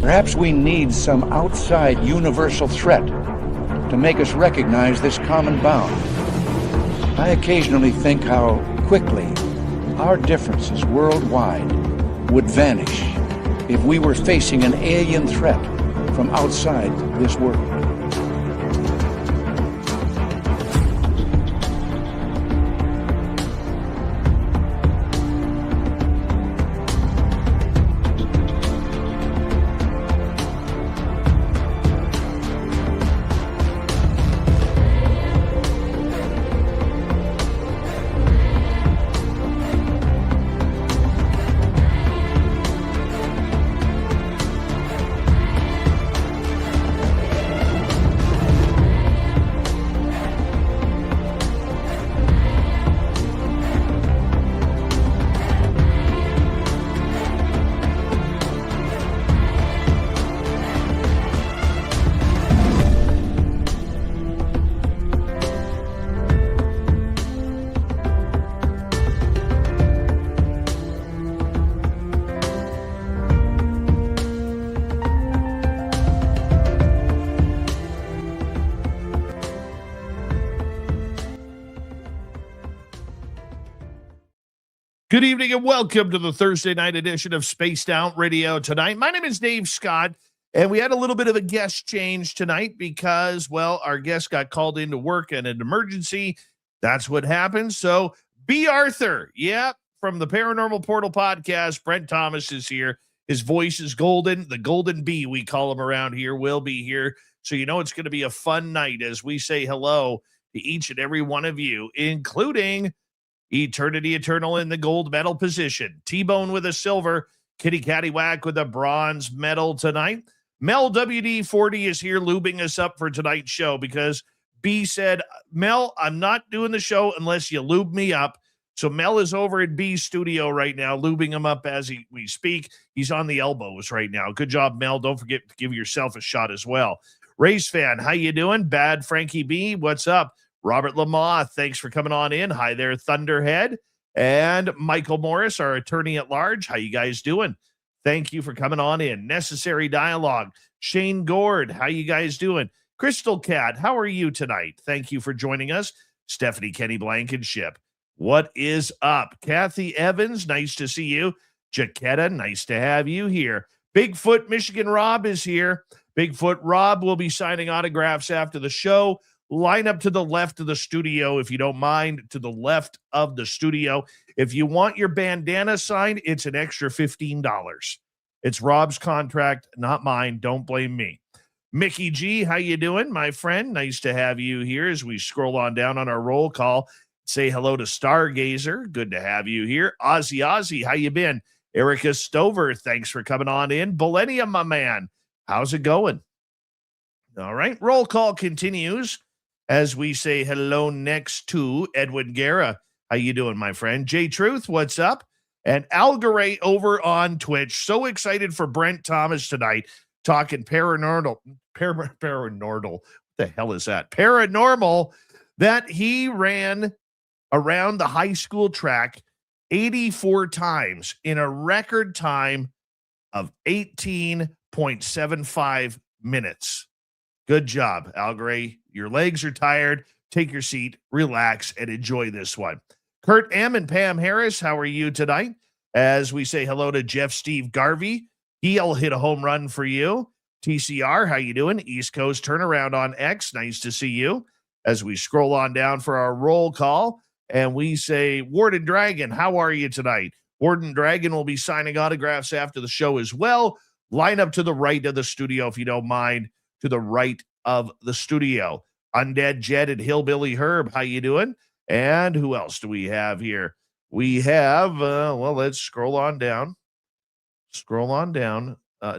Perhaps we need some outside universal threat to make us recognize this common bound. I occasionally think how quickly our differences worldwide would vanish if we were facing an alien threat from outside this world. Good evening and welcome to the Thursday night edition of Spaced Out Radio tonight. My name is Dave Scott, and we had a little bit of a guest change tonight because, well, our guest got called into work in an emergency. That's what happened. So, B. Arthur, from the Paranormal Portal podcast, Brent Thomas is here. His voice is golden. The golden bee, we call him around here, will be here. So you know it's going to be a fun night as we say hello to each and every one of you, including Eternity Eternal in the gold medal position, T-Bone with a silver, Kitty Cattywhack with a bronze medal tonight. Mel WD-40 is here lubing us up for tonight's show because B said, Mel, I'm not doing the show unless you lube me up. So Mel is over at B's studio right now, lubing him up as we speak. He's on the elbows right now. Good job, Mel. Don't forget to give yourself a shot as well. Race fan, how you doing? Bad Frankie B, what's up? Robert Lamar, thanks for coming on in. Hi there, Thunderhead. And Michael Morris, our attorney at large. How you guys doing? Thank you for coming on in. Necessary Dialogue. Shane Gord, how you guys doing? Crystal Cat, how are you tonight? Thank you for joining us. Stephanie Kenny Blankenship, what is up? Kathy Evans, nice to see you. Jaquetta, nice to have you here. Bigfoot Michigan Rob is here. Bigfoot Rob will be signing autographs after the show. Line up to the left of the studio, if you don't mind, to the left of the studio. If you want your bandana signed, it's an extra $15. It's Rob's contract, not mine. Don't blame me. Mickey G, how you doing, my friend? Nice to have you here as we scroll on down on our roll call. Say hello to Stargazer. Good to have you here. Ozzy, how you been? Erica Stover, thanks for coming on in. Millennium, my man. How's it going? All right, roll call continues. As we say hello next to Edwin Guerra. How you doing, my friend? J Truth, what's up? And Algaray over on Twitch. So excited for Brent Thomas tonight, talking paranormal. What the hell is that? Paranormal, that he ran around the high school track 84 times in a record time of 18.75 minutes. Good job, Algaray. Your legs are tired. Take your seat, relax, and enjoy this one. Kurt M. and Pam Harris, how are you tonight? As we say hello to Jeff Steve Garvey. He'll hit a home run for you. TCR, how you doing? East Coast Turnaround on X, nice to see you. As we scroll on down for our roll call, and we say, Warden Dragon, how are you tonight? Warden Dragon will be signing autographs after the show as well. Line up to the right of the studio, if you don't mind, to the right of the studio. Undead Jed and Hillbilly Herb, how you doing? And who else do we have here? We have, let's scroll on down.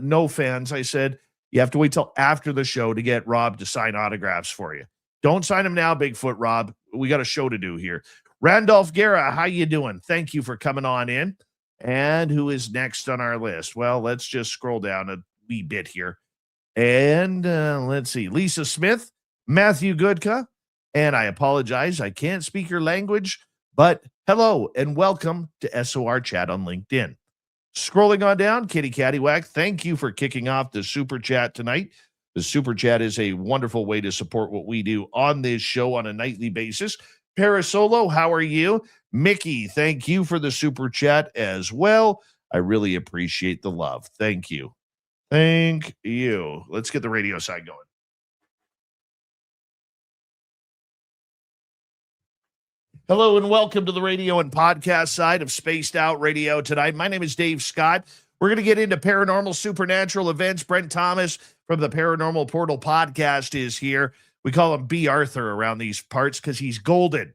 No fans. I said you have to wait till after the show to get Rob to sign autographs for you. Don't sign them now, Bigfoot Rob. We got a show to do here. Randolph Guerra, how you doing? Thank you for coming on in. And who is next on our list? Well, let's just scroll down a wee bit here. And let's see. Lisa Smith, Matthew Goodka, and I apologize, I can't speak your language, but hello and welcome to SOR Chat on LinkedIn. Scrolling on down, Kitty Caddywhack, thank you for kicking off the super chat tonight. The super chat is a wonderful way to support what we do on this show on a nightly basis. Parasolo, how are you? Mickey, thank you for the super chat as well. I really appreciate the love. Thank you. Thank you. Let's get the radio side going. Hello and welcome to the radio and podcast side of Spaced Out Radio tonight. My name is Dave Scott. We're going to get into paranormal, supernatural events. Brent Thomas from the Paranormal Portal podcast is here. We call him B. Arthur around these parts because he's golden.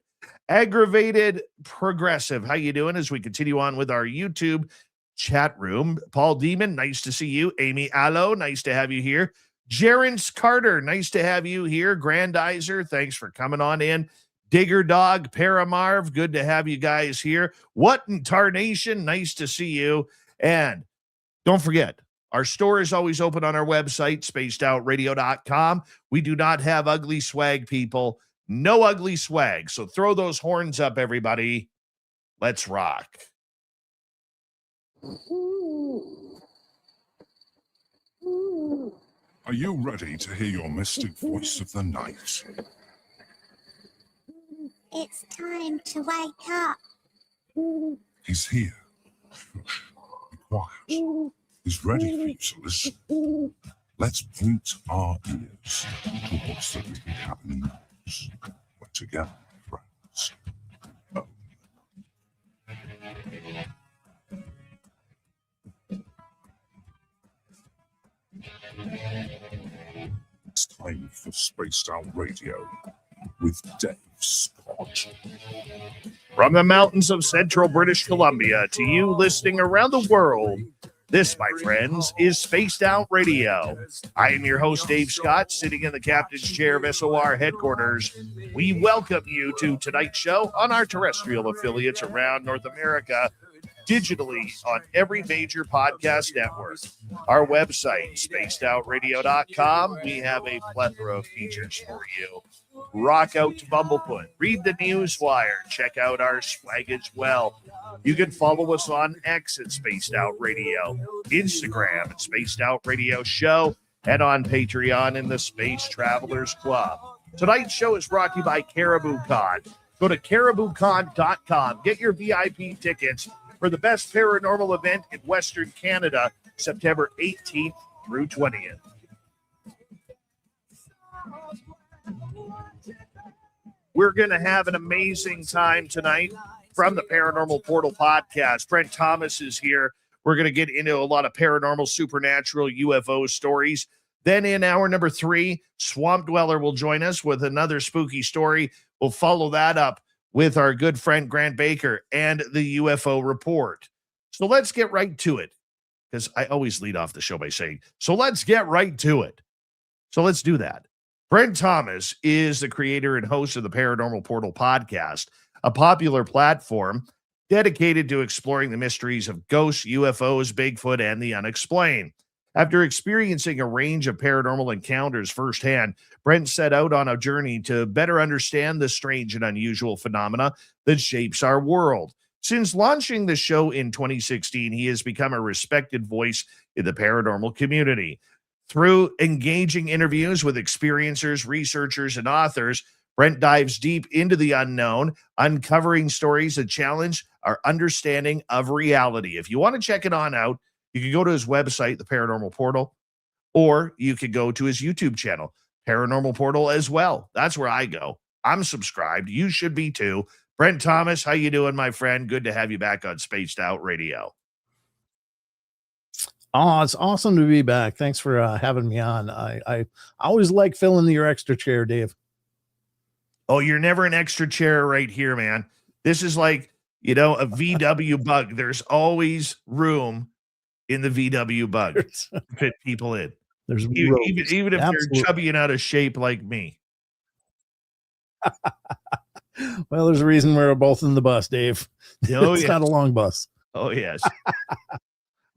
Aggravated Progressive. How you doing as we continue on with our YouTube chat room? Paul Demon, nice to see you. Amy Allo, nice to have you here. Jerence Carter, nice to have you here. Grandizer, thanks for coming on in. Digger Dog, Paramarv, good to have you guys here. What in Tarnation, nice to see you. And don't forget, our store is always open on our website, spacedoutradio.com. We do not have ugly swag, people. No ugly swag. So throw those horns up, everybody. Let's rock. Are you ready to hear your mystic voice of the night? It's time to wake up. He's here. Be quiet. He's ready for you to listen. Let's point our ears towards the really happening news. We're together, friends. Oh. It's time for Spaced Out Radio with Dave Scott. From the mountains of central British Columbia to you listening around the world, this, my friends, is Spaced Out Radio. I am your host, Dave Scott, sitting in the captain's chair of SOR headquarters. We welcome you to tonight's show on our terrestrial affiliates around North America, digitally on every major podcast network. Our website, spacedoutradio.com. We have a plethora of features for you. Rock out to Bumblefoot. Read the Newswire. Check out our swag as well. You can follow us on X at Spaced Out Radio, Instagram at Spaced Out Radio Show, and on Patreon in the Space Travelers Club. Tonight's show is brought to you by Caribou Con. Go to cariboucon.com. Get your VIP tickets for the best paranormal event in Western Canada, September 18th through 20th. We're going to have an amazing time tonight from the Paranormal Portal podcast. Brent Thomas is here. We're going to get into a lot of paranormal, supernatural, UFO stories. Then in hour number 3, Swamp Dweller will join us with another spooky story. We'll follow that up with our good friend Grant Baker and the UFO report. So let's get right to it, because I always lead off the show by saying, so let's get right to it. So let's do that. Brent Thomas is the creator and host of the Paranormal Portal podcast, a popular platform dedicated to exploring the mysteries of ghosts, UFOs, Bigfoot, and the unexplained. After experiencing a range of paranormal encounters firsthand, Brent set out on a journey to better understand the strange and unusual phenomena that shapes our world. Since launching the show in 2016, he has become a respected voice in the paranormal community. Through engaging interviews with experiencers, researchers, and authors, Brent dives deep into the unknown, uncovering stories that challenge our understanding of reality. If you want to check it on out, you can go to his website, the Paranormal Portal, or you could go to his YouTube channel, Paranormal Portal as well. That's where I go. I'm subscribed. You should be too. Brent Thomas, how you doing, my friend? Good to have you back on Spaced Out Radio. Oh, it's awesome to be back. Thanks for having me on. I always like filling your extra chair, Dave. Oh, you're never an extra chair right here, man. This is like, a VW bug. There's always room in the VW bug to fit people in. There's even if they're chubby and out of shape like me. Well, there's a reason we're both in the bus, Dave. Oh, it's not a long bus. Oh, yes.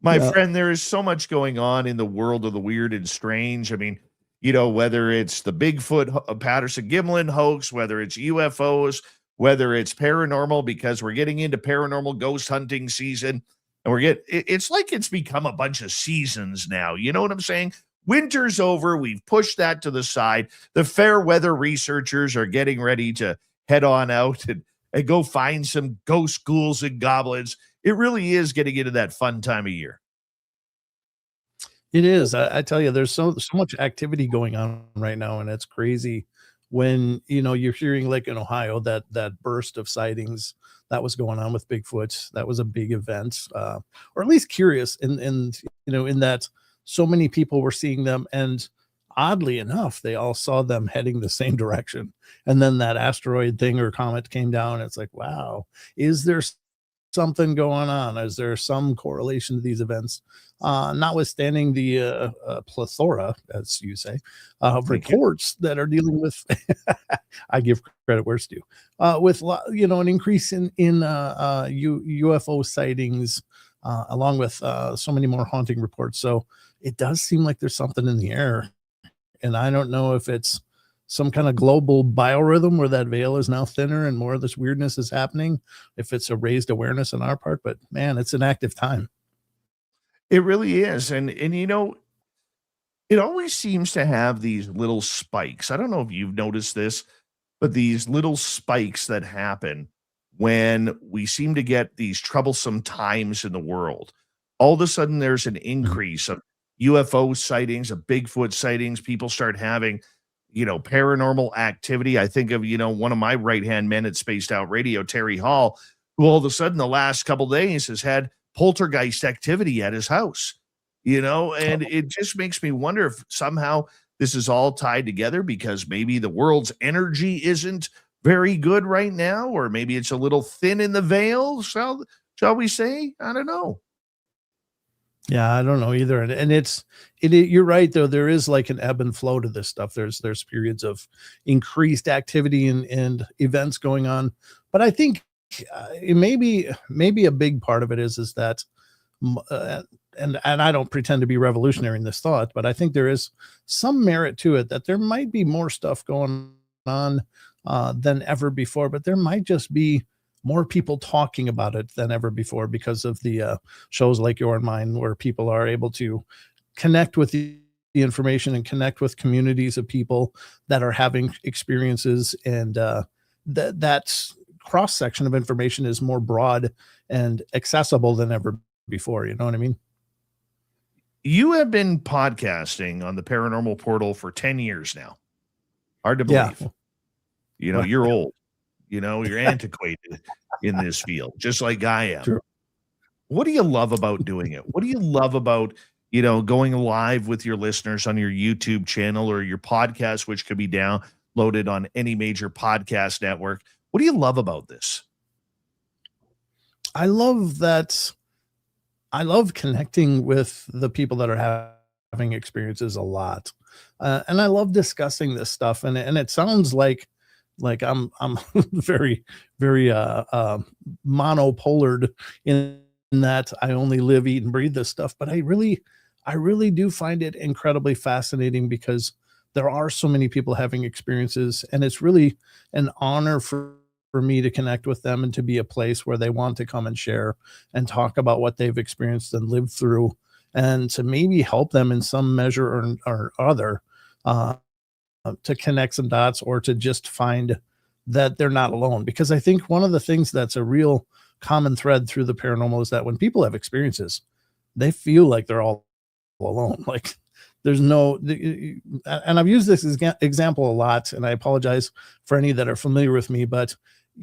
My friend, there is so much going on in the world of the weird and strange. I mean, whether it's the Bigfoot Patterson-Gimlin hoax, whether it's UFOs, whether it's paranormal, because we're getting into paranormal ghost hunting season. And it's like it's become a bunch of seasons now. You know what I'm saying? Winter's over. We've pushed that to the side. The fair weather researchers are getting ready to head on out and go find some ghost ghouls and goblins. It really is getting into that fun time of year. It is. I tell you, there's so much activity going on right now, and it's crazy when you're hearing, like in Ohio, that burst of sightings that was going on with Bigfoot. That was a big event, or at least curious, and in that so many people were seeing them, and oddly enough, they all saw them heading the same direction. And then that asteroid thing or comet came down. It's like, wow, is there something going on? Is there some correlation to these events? Notwithstanding the plethora, as you say, of reports that are dealing with, I give credit where it's due, with an increase in UFO sightings, along with so many more haunting reports. So it does seem like there's something in the air, and I don't know if it's some kind of global biorhythm where that veil is now thinner and more of this weirdness is happening, if it's a raised awareness on our part. But man, it's an active time. It really is. And it always seems to have these little spikes. I don't know if you've noticed this, but these little spikes that happen when we seem to get these troublesome times in the world. All of a sudden, there's an increase of UFO sightings, of Bigfoot sightings. People start having, paranormal activity. I think of, one of my right-hand men at Spaced Out Radio, Terry Hall, who all of a sudden the last couple of days has had poltergeist activity at his house, and it just makes me wonder if somehow this is all tied together, because maybe the world's energy isn't very good right now, or maybe it's a little thin in the veil, shall we say? I don't know. Yeah, I don't know either. And you're right, though. There is like an ebb and flow to this stuff. There's periods of increased activity and events going on. But I think maybe a big part of it is that, and I don't pretend to be revolutionary in this thought, but I think there is some merit to it, that there might be more stuff going on than ever before, but there might just be more people talking about it than ever before, because of the shows like your and mine, where people are able to connect with the information and connect with communities of people that are having experiences, and that cross section of information is more broad and accessible than ever before. You know what I mean? You have been podcasting on the Paranormal Portal for 10 years now. Hard to believe. Yeah. You're old. You're antiquated in this field, just like I am. True. What do you love about doing it? What do you love about, going live with your listeners on your YouTube channel or your podcast, which could be downloaded on any major podcast network? What do you love about this? I love connecting with the people that are having experiences a lot. And I love discussing this stuff. And it sounds like I'm very, very monopolared in that I only live, eat, and breathe this stuff. But I really do find it incredibly fascinating, because there are so many people having experiences, and it's really an honor for me to connect with them and to be a place where they want to come and share and talk about what they've experienced and lived through, and to maybe help them in some measure or other, to connect some dots, or to just find that they're not alone. Because I think one of the things that's a real common thread through the paranormal is that when people have experiences, they feel like they're all alone. Like there's no, and I've used this example a lot, and I apologize for any that are familiar with me, but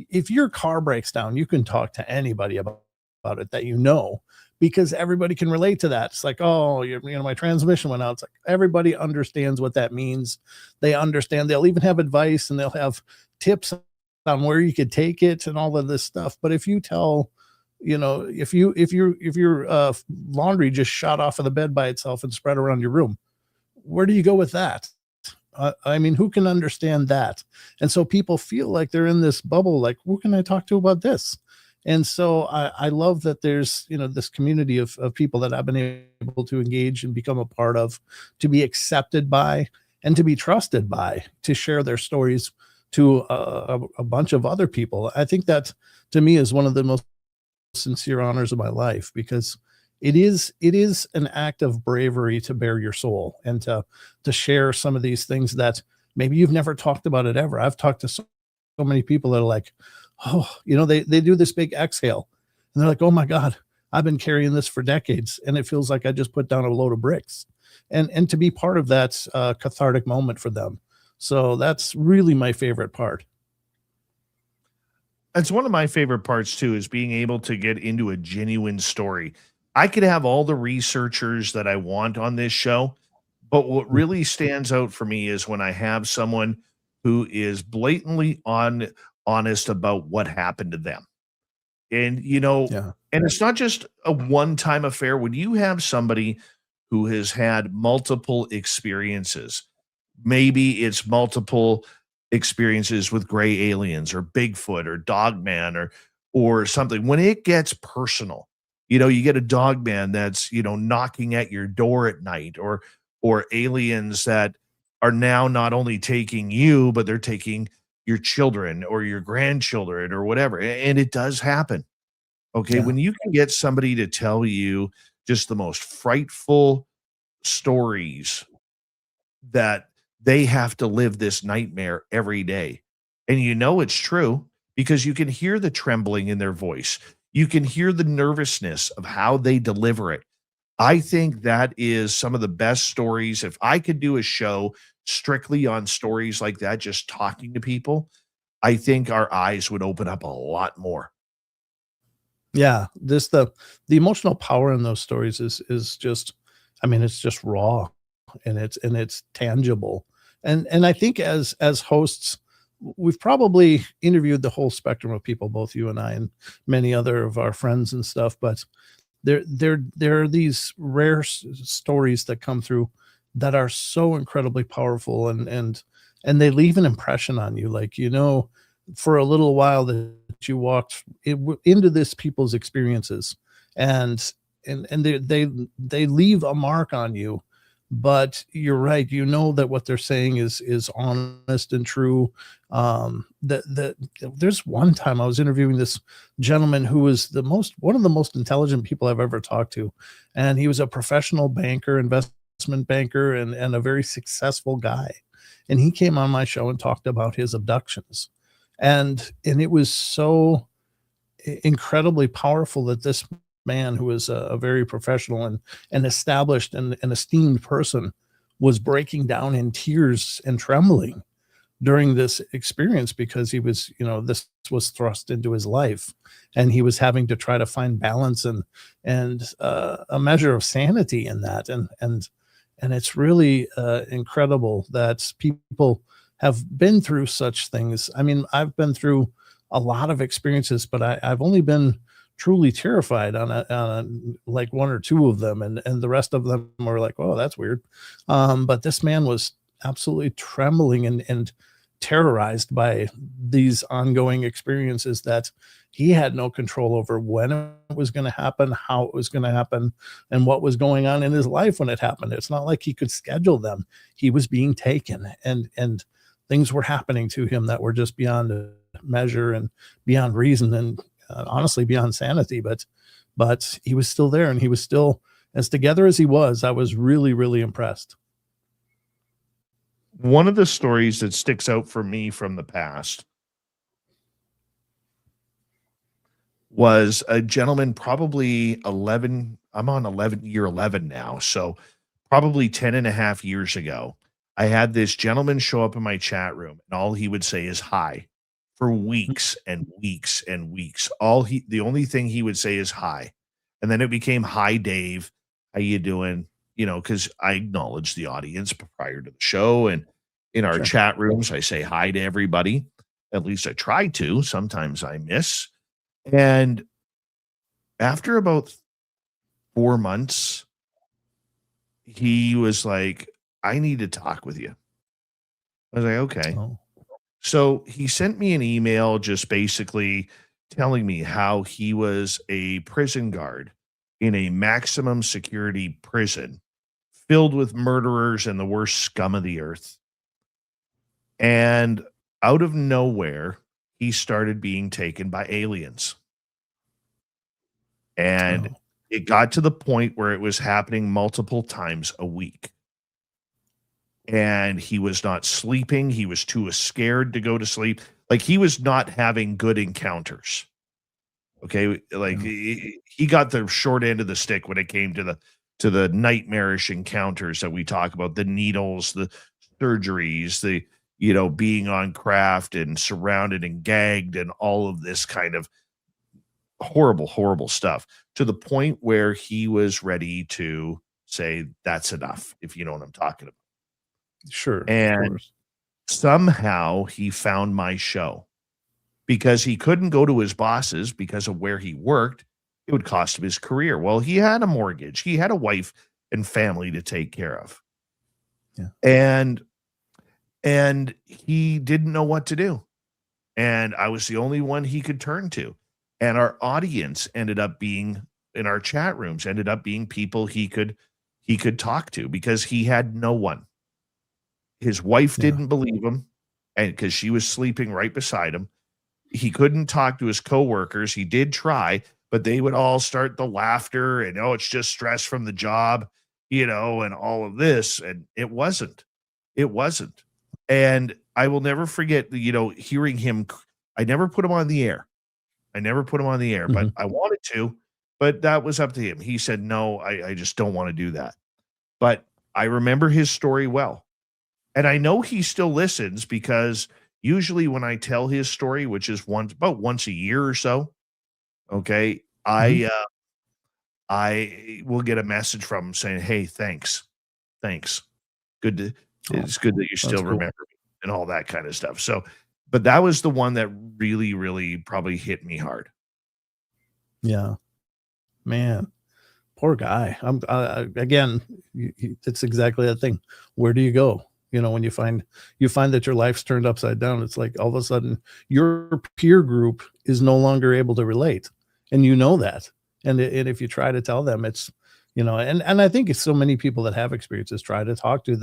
if your car breaks down, you can talk to anybody about it that because everybody can relate to that. It's like, oh, my transmission went out. It's like everybody understands what that means. They understand. They'll even have advice, and they'll have tips on where you could take it and all of this stuff. But if you tell, if your laundry just shot off of the bed by itself and spread around your room, where do you go with that? Who can understand that? And so people feel like they're in this bubble. Like, who can I talk to about this? And so I love that there's, this community of people that I've been able to engage and become a part of, to be accepted by and to be trusted by, to share their stories to a bunch of other people. I think that, to me, is one of the most sincere honors of my life, because it is an act of bravery to bare your soul and to share some of these things that maybe you've never talked about it ever. I've talked to so many people that are like, oh, they do this big exhale and they're like, oh my God, I've been carrying this for decades and it feels like I just put down a load of bricks, and to be part of that cathartic moment for them. So that's really my favorite part. It's one of my favorite parts too, is being able to get into a genuine story. I could have all the researchers that I want on this show, but what really stands out for me is when I have someone who is blatantly honest about what happened to them. And Yeah. and it's not just a one-time affair. When you have somebody who has had multiple experiences, maybe it's multiple experiences with gray aliens or Bigfoot or Dogman or something. When it gets personal, you get a Dogman that's, knocking at your door at night, or aliens that are now not only taking you, but they're taking your children or your grandchildren or whatever. And it does happen. Okay. Yeah. When you can get somebody to tell you just the most frightful stories, that they have to live this nightmare every day. And it's true because you can hear the trembling in their voice. You can hear the nervousness of how they deliver it. I think that is some of the best stories. If I could do a show strictly on stories like that, just talking to people, I think our eyes would open up a lot more. Yeah. The emotional power in those stories is just, I mean, it's just raw and it's tangible. And I think as hosts, we've probably interviewed the whole spectrum of people, both you and I and many other of our friends and stuff, but there are these rare stories that come through that are so incredibly powerful, and they leave an impression on you. Like, for a little while that you walked into this people's experiences, and they leave a mark on you. But you're right, that what they're saying is honest and true. There's one time I was interviewing this gentleman who was one of the most intelligent people I've ever talked to, and he was a professional banker, investment banker, and a very successful guy. And he came on my show and talked about his abductions, and it was so incredibly powerful that this man, who was a very professional and established and esteemed person, was breaking down in tears and trembling during this experience, because he was, this was thrust into his life, and he was having to try to find balance and a measure of sanity in that. And it's really incredible that people have been through such things. I mean, I've been through a lot of experiences, but I've only been truly terrified on like one or two of them, and the rest of them were like, oh, that's weird. But this man was absolutely trembling and terrorized by these ongoing experiences that he had no control over, when it was going to happen, how it was going to happen, and what was going on in his life when it happened. It's not like he could schedule them. He was being taken, and things were happening to him that were just beyond measure and beyond reason, and honestly beyond sanity. But he was still there, and he was still as together as he was. I was really, really impressed. One of the stories that sticks out for me from the past was a gentleman, probably 11. I'm on year 11 now. So probably 10 and a half years ago, I had this gentleman show up in my chat room, and all he would say is hi for weeks and weeks and weeks. The only thing he would say is hi. And then it became, hi, Dave, how you doing? Cause I acknowledge the audience prior to the show. And in our chat rooms, I say hi to everybody. At least I try to. Sometimes I miss. And after about 4 months, he was like, I need to talk with you. I was like, okay. Oh. So he sent me an email just basically telling me how he was a prison guard in a maximum security prison filled with murderers and the worst scum of the earth. And out of nowhere, he started being taken by aliens. And Oh. it got to the point where it was happening multiple times a week. And he was not sleeping. He was too scared to go to sleep. Like, he was not having good encounters. Okay. Like, Yeah. he got the short end of the stick when it came to the nightmarish encounters that we talk about, the needles, the surgeries, the, being on craft and surrounded and gagged and all of this kind of horrible, horrible stuff, to the point where he was ready to say, that's enough, if you know what I'm talking about. Sure. Of And course. somehow he found my show because he couldn't go to his bosses because of where he worked. It would cost him his career. Well, he had a mortgage. He had a wife and family to take care of. Yeah. And he didn't know what to do. And I was the only one he could turn to. And our audience ended up being, in our chat rooms, ended up being people he could talk to because he had no one. His wife Yeah. didn't believe him, and because she was sleeping right beside him. He couldn't talk to his coworkers. He did try, but they would all start the laughter and, oh, it's just stress from the job, and all of this. And it wasn't. And I will never forget, hearing him. I never put him on the air. But I wanted to, but that was up to him. He said, no, I just don't want to do that. But I remember his story well. And I know he still listens because usually when I tell his story, which is about once a year or so, okay, I will get a message from him saying, hey, thanks. It's good that you still cool. remember me and all that kind of stuff. So, but that was the one that really, really probably hit me hard. Yeah, man, poor guy. Again, it's exactly that thing. Where do you go? When you find that your life's turned upside down, it's like all of a sudden your peer group is no longer able to relate, and that. And if you try to tell them, it's and I think it's so many people that have experiences try to talk to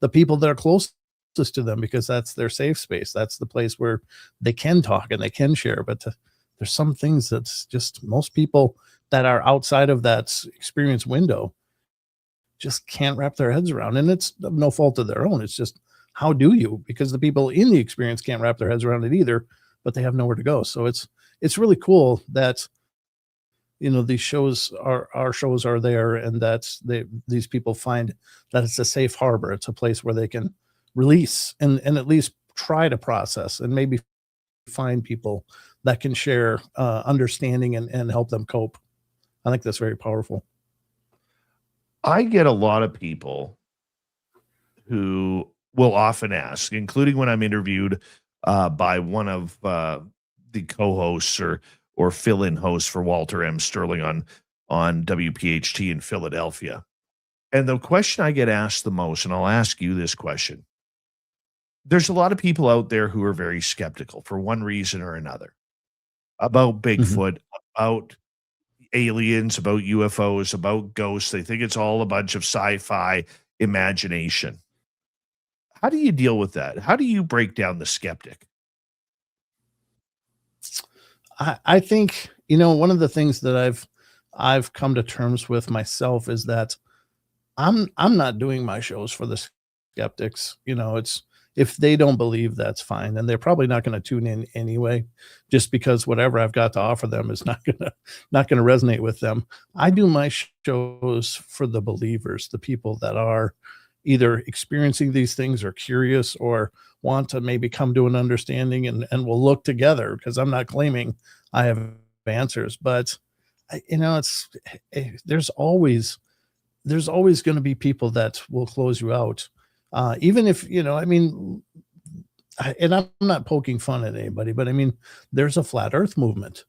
the people that are closest to them because that's their safe space. That's the place where they can talk and they can share. But there's some things that's just most people that are outside of that experience window just can't wrap their heads around. And it's no fault of their own. It's just, how do you? Because the people in the experience can't wrap their heads around it either, but they have nowhere to go. So it's really cool that, these shows our shows are there, and that's these people find that it's a safe harbor. It's a place where they can release and at least try to process and maybe find people that can share understanding and help them cope. I think that's very powerful. I get a lot of people who will often ask, including when I'm interviewed by one of the co-hosts or fill-in hosts for Walter M. Sterling on WPHT in Philadelphia. And the question I get asked the most, and I'll ask you this question. There's a lot of people out there who are very skeptical for one reason or another about Bigfoot, about aliens, about UFOs, about ghosts. They think it's all a bunch of sci-fi imagination. How do you deal with that? How do you break down the skeptic? I think, one of the things that I've come to terms with myself is that I'm not doing my shows for the skeptics. It's, if they don't believe, that's fine. And they're probably not going to tune in anyway, just because whatever I've got to offer them is not going to resonate with them. I do my shows for the believers, the people that are either experiencing these things or curious or want to maybe come to an understanding, and we'll look together, because I'm not claiming I have answers, but it's, there's always going to be people that will close you out. Even if, and I'm not poking fun at anybody, but there's a flat earth movement.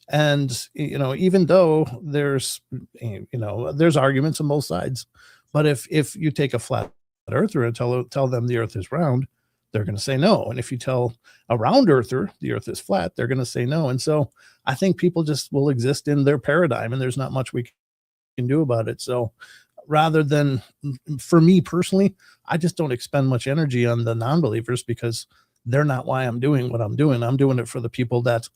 And, even though there's arguments on both sides, but if you take a flat earther and tell them the earth is round, they're going to say no. And if you tell a round earther the earth is flat, they're going to say no. And so I think people just will exist in their paradigm, and there's not much we can do about it. So rather than, for me personally, I just don't expend much energy on the non-believers, because they're not why I'm doing what I'm doing. I'm doing it for the people that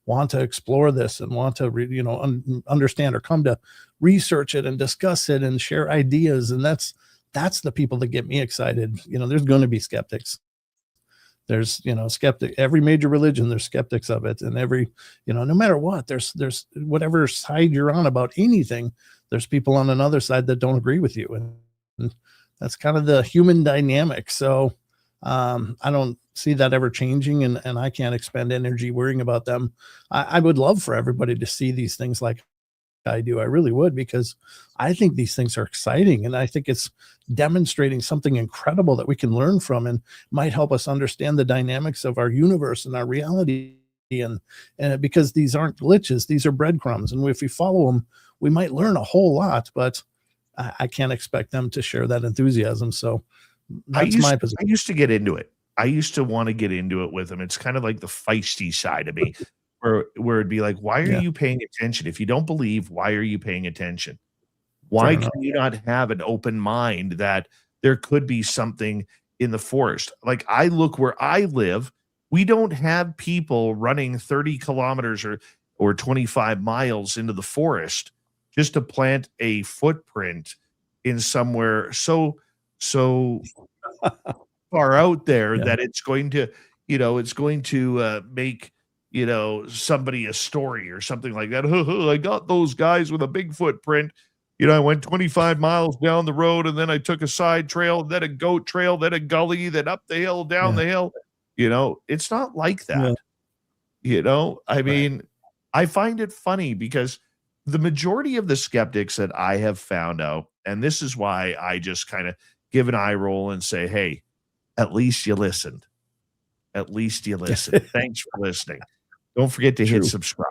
want to explore this and want to understand or come to research it and discuss it and share ideas. And that's the people that get me excited. There's going to be skeptics. There's skeptic, every major religion, there's skeptics of it. And every, no matter what, there's whatever side you're on about anything, there's people on another side that don't agree with you. And that's kind of the human dynamic. So I don't see that ever changing, and I can't expend energy worrying about them. I would love for everybody to see these things like I do. I really would, because I think these things are exciting, and I think it's demonstrating something incredible that we can learn from and might help us understand the dynamics of our universe and our reality. And because these aren't glitches, these are breadcrumbs, and if we follow them, we might learn a whole lot, but I can't expect them to share that enthusiasm. So that's my position. I used to get into it. I used to want to get into it with them. It's kind of like the feisty side of me where it'd be like, why are you paying attention? If you don't believe, why are you paying attention? Why can you not have an open mind that there could be something in the forest? Like, I look where I live, we don't have people running 30 kilometers or 25 miles into the forest just to plant a footprint in somewhere so far out there that it's going to, make, somebody a story or something like that. I got those guys with a big footprint. I went 25 miles down the road, and then I took a side trail, then a goat trail, then a gully, then up the hill, down the hill. It's not like that. I mean, I find it funny because the majority of the skeptics that I have found out, and this is why I just kind of give an eye roll and say, hey, at least you listened. At least you listened. Thanks for listening. Don't forget to hit subscribe,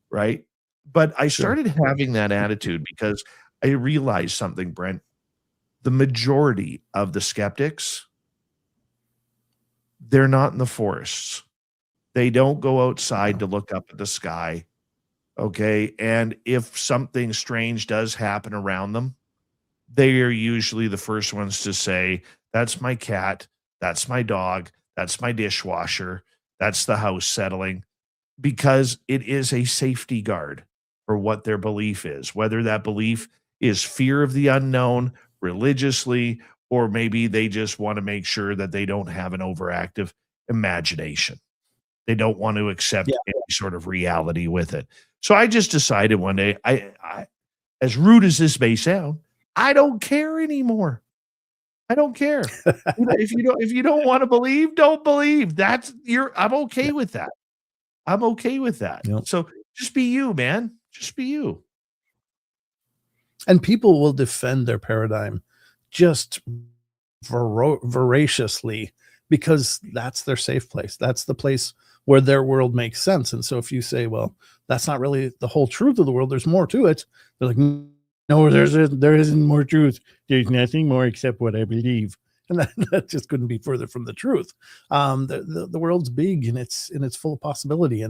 right? But I started having that attitude because I realized something, Brent. The majority of the skeptics, they're not in the forests. They don't go outside to look up at the sky. Okay. And if something strange does happen around them, they are usually the first ones to say, that's my cat, that's my dog, that's my dishwasher, that's the house settling, because it is a safety guard for what their belief is, whether that belief is fear of the unknown religiously, or maybe they just want to make sure that they don't have an overactive imagination. They don't want to accept any sort of reality with it. So I just decided one day, I as rude as this may sound, I don't care anymore. I don't care. If you don't want to believe, don't believe. I'm okay with that. I'm okay with that. Yep. So just be you, man. Just be you. And people will defend their paradigm just voraciously, because that's their safe place. That's the place where their world makes sense. And so if you say, well, that's not really the whole truth of the world, there's more to it. They're like, no, there isn't more truth. There's nothing more except what I believe. And that just couldn't be further from the truth. The world's big, and it's full of possibility.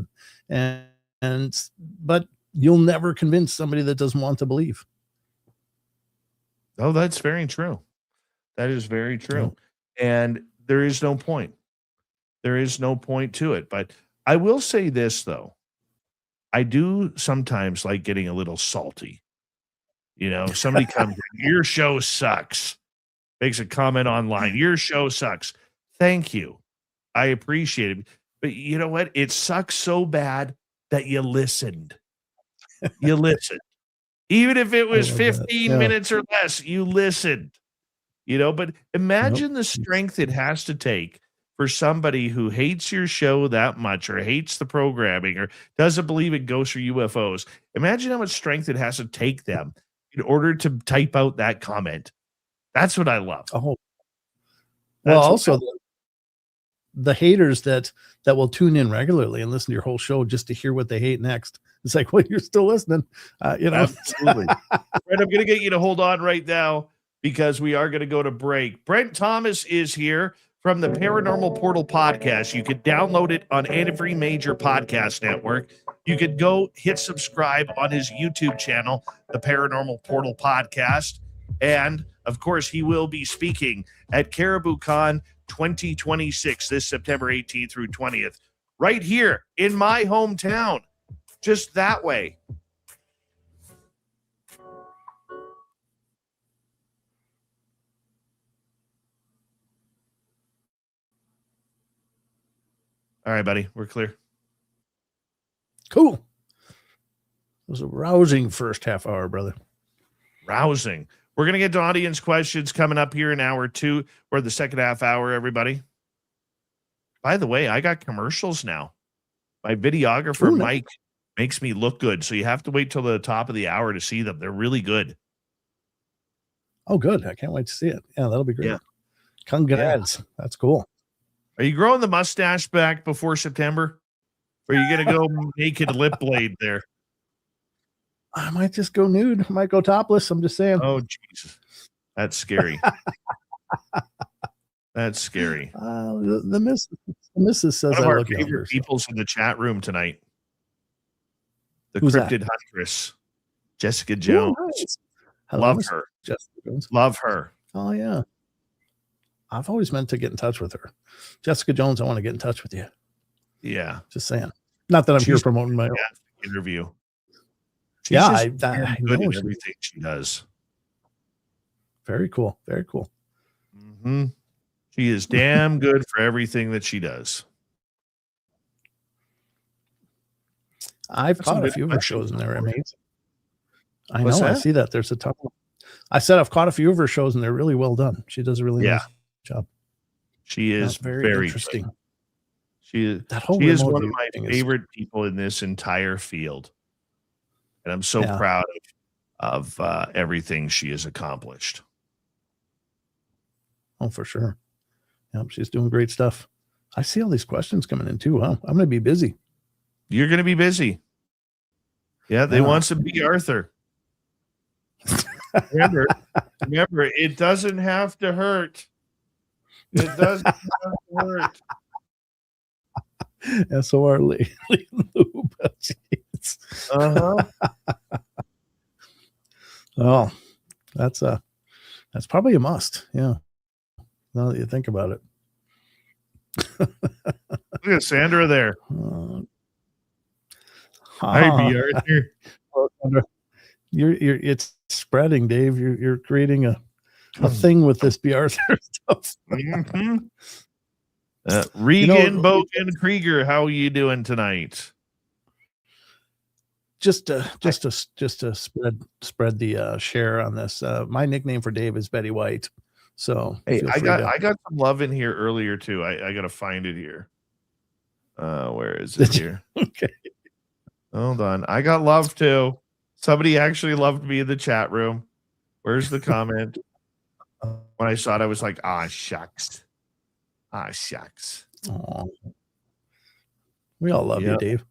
But you'll never convince somebody that doesn't want to believe. Oh, that's very true. That is very true. And there is no point. There is no point to it. But I will say this, though. I do sometimes like getting a little salty. Somebody comes in, your show sucks. Makes a comment online. Your show sucks. Thank you. I appreciate it. But you know what? It sucks so bad that you listened. You listened. Even if it was 15 minutes or less, you listened. But imagine the strength it has to take for somebody who hates your show that much, or hates the programming, or doesn't believe in ghosts or UFOs. Imagine how much strength it has to take them in order to type out that comment. That's what I love. Oh, well, also the haters that will tune in regularly and listen to your whole show just to hear what they hate next. It's like, well, you're still listening. Absolutely. Brent, I'm going to get you to hold on right now, because we are going to go to break. Brent Thomas is here from the Paranormal Portal podcast. You can download it on every major podcast network. You can go hit subscribe on his YouTube channel, the Paranormal Portal podcast. And of course, he will be speaking at Caribou Con 2026 this September 18th through 20th, right here in my hometown, just that way. All right, buddy, we're clear. Cool. It was a rousing first half hour, brother. Rousing. We're going to get to audience questions coming up here in hour 2 or the second half hour, everybody. By the way, I got commercials now. My videographer, Ooh, Mike, makes me look good. So you have to wait till the top of the hour to see them. They're really good. Oh, good. I can't wait to see it. Yeah, that'll be great. Yeah. Congrats. Yeah. That's cool. Are you growing the mustache back before September? Or are you going to go naked lip blade there? I might just go nude. I might go topless. I'm just saying. Oh, Jesus. That's scary. That's scary. The missus says one of I our look favorite younger, people's in the chat room tonight. The Who's Cryptid that? Huntress, Jessica Jones. Ooh, nice. Hello, Love Miss her. Jessica Jones. Love her. Oh, yeah. I've always meant to get in touch with her. Jessica Jones, I want to get in touch with you. Yeah. Just saying. Not that I'm here promoting my own interview. She's yeah, I know in everything she does. Very cool. Very cool. Mm-hmm. She is damn good for everything that she does. I've caught a few of her shows and they're amazing. I What's know. that? I see that. There's a ton. I said I've caught a few of her shows and they're really well done. She does a really nice job. She is very interesting. Good. She is one of my favorite people in this entire field. And I'm so proud of everything she has accomplished. Oh, for sure. Yep, she's doing great stuff. I see all these questions coming in too. Wow, I'm going to be busy. You're going to be busy. Yeah, they want some B. Arthur. remember, it doesn't have to hurt. It doesn't have to hurt. SOR Lube. Oh, that's probably a must. Yeah. Now that you think about it. Look at Sandra there. Hi, B. Arthur. It's spreading, Dave. You're creating a thing with this B. Arthur stuff. Mm-hmm. Regan Bogan Krieger, how are you doing tonight? Just to spread the share on this. My nickname for Dave is Betty White. So hey, I got some love in here earlier too. I gotta find it here. Where is it here? Okay. Hold on. I got love too. Somebody actually loved me in the chat room. Where's the comment? When I saw it, I was like, shucks. Shucks. Aww. We all love you, Dave.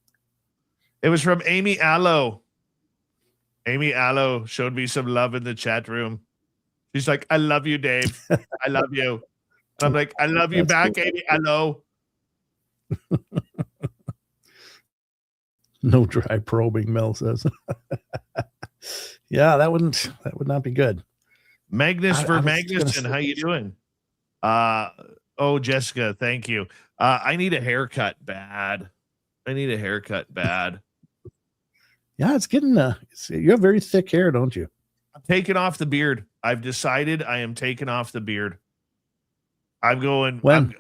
It was from Amy Allo. Amy Allo showed me some love in the chat room. She's like, I love you, Dave. I love you. And I'm like, I love you back, cool. Amy Allo. No dry probing, Mel says. Yeah, that would not be good. Magnus for Magnuson, how you doing? Jessica, thank you. I need a haircut bad. Yeah, it's getting you have very thick hair, don't you? I'm taking off the beard. I've decided I am taking off the beard. I'm going I'm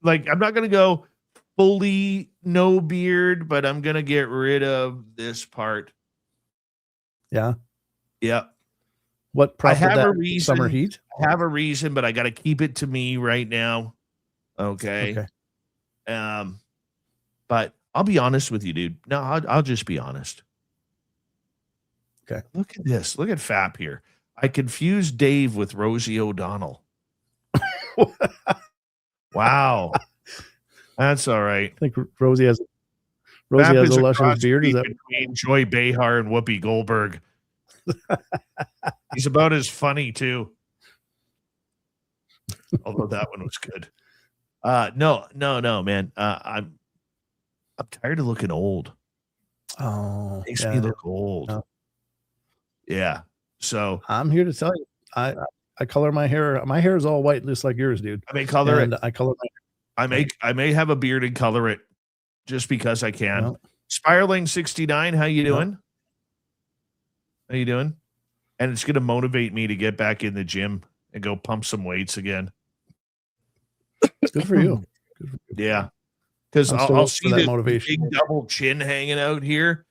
not going to go fully no beard, but I'm going to get rid of this part. Yeah. Yep. What I have a reason. Summer heat? I have a reason, but I got to keep it to me right now. Okay. But I'll be honest with you, dude. No, I'll just be honest. Okay. Look at this. Look at Fap here. I confused Dave with Rosie O'Donnell. Wow. That's all right. I think Rosie has a luscious beard. Is that between Joy Behar and Whoopi Goldberg? He's about as funny too. Although that one was good. No, man. I'm tired of looking old. Oh, makes me look old. No. Yeah. So I'm here to tell you, I color my hair. My hair is all white, just like yours, dude. I may color it. I color my hair. I may have a beard and color it. just because I can. Well, Spiraling 69, how you Well. doing? How you doing? And it's going to motivate me to get back in the gym and go pump some weights again. good for you. Good for you. Yeah. Because I'm still I'll waiting see for that the motivation. big double chin hanging out here.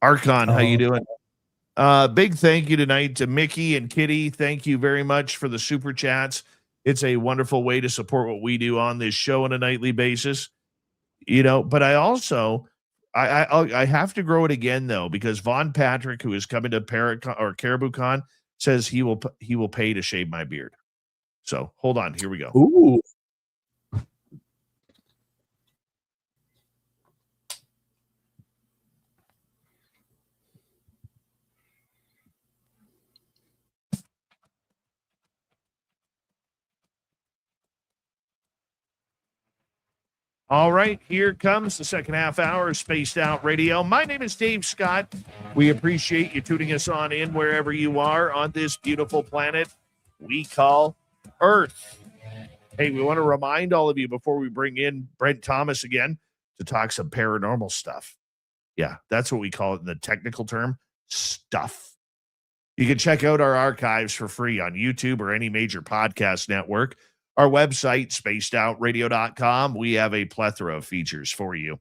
Archon, how you Oh. doing? Big thank you tonight to Mickey and Kitty. Thank you very much for the super chats. It's a wonderful way to support what we do on this show on a nightly basis. You know, but I also I have to grow it again though, because Von Patrick, who is coming to Caribou Con, says he will pay to shave my beard. So hold on, here we go. Ooh. All right, here comes the second half hour of Spaced Out Radio. My name is Dave Scott. We appreciate you tuning us on in wherever you are on this beautiful planet we call Earth. Hey, we want to remind all of you before we bring in Brent Thomas again to talk some paranormal stuff. Yeah, that's what we call it in the technical term, stuff. You can check out our archives for free on YouTube or any major podcast network. Our website, spacedoutradio.com. We have a plethora of features for you.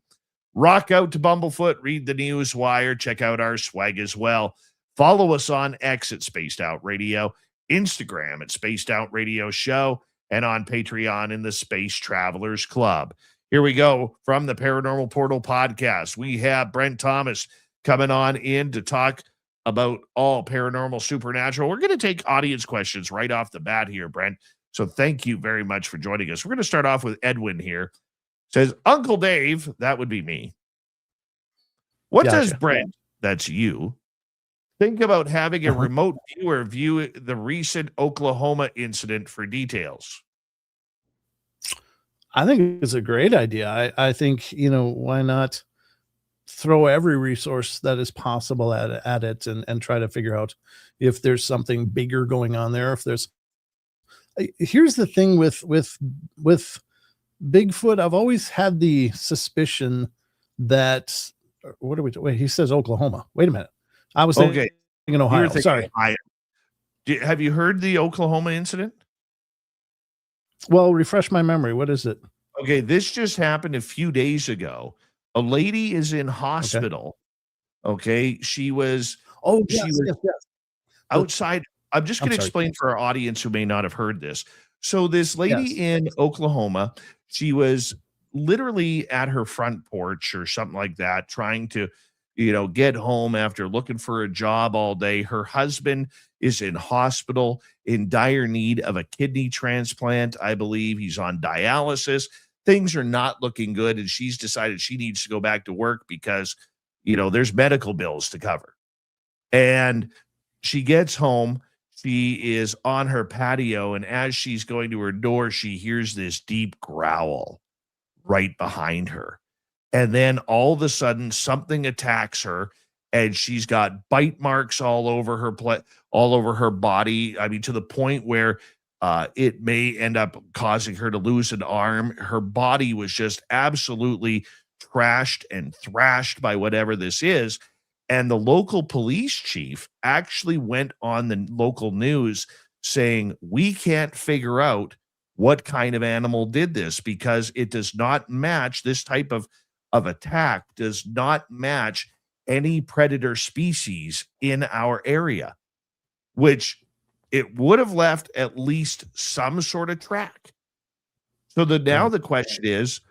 Rock out to Bumblefoot, read the news wire, check out our swag as well. Follow us on X at Spaced Out Radio, Instagram at Spaced Out Radio Show, and on Patreon in the Space Travelers Club. Here we go from the Paranormal Portal podcast. We have Brent Thomas coming on in to talk about all paranormal supernatural. We're going to take audience questions right off the bat here, Brent. So thank you very much for joining us. We're going to start off with Edwin here. Says, Uncle Dave, that would be me. What does Brent, that's you, think about having a remote viewer view the recent Oklahoma incident for details? I think it's a great idea. I think, why not throw every resource that is possible at it and try to figure out if there's something bigger going on there. Here's the thing with Bigfoot. I've always had the suspicion that wait, he says Oklahoma. Wait a minute. I was thinking Ohio. Sorry. Ohio. Have you heard the Oklahoma incident? Well, refresh my memory. What is it? Okay, this just happened a few days ago. A lady is in hospital. Okay, she was. Yes. Outside. I'm just going to explain for our audience who may not have heard this. So this lady in Oklahoma, she was literally at her front porch or something like that, trying to, get home after looking for a job all day. Her husband is in hospital in dire need of a kidney transplant. I believe he's on dialysis. Things are not looking good. And she's decided she needs to go back to work because, there's medical bills to cover. And she gets home. She is on her patio, and as she's going to her door, she hears this deep growl right behind her. And then all of a sudden, something attacks her, and she's got bite marks all over her body. I mean, to the point where it may end up causing her to lose an arm. Her body was just absolutely trashed and thrashed by whatever this is. And the local police chief actually went on the local news saying, we can't figure out what kind of animal did this because it does not match this type of attack, does not match any predator species in our area, which it would have left at least some sort of track. So now the question is,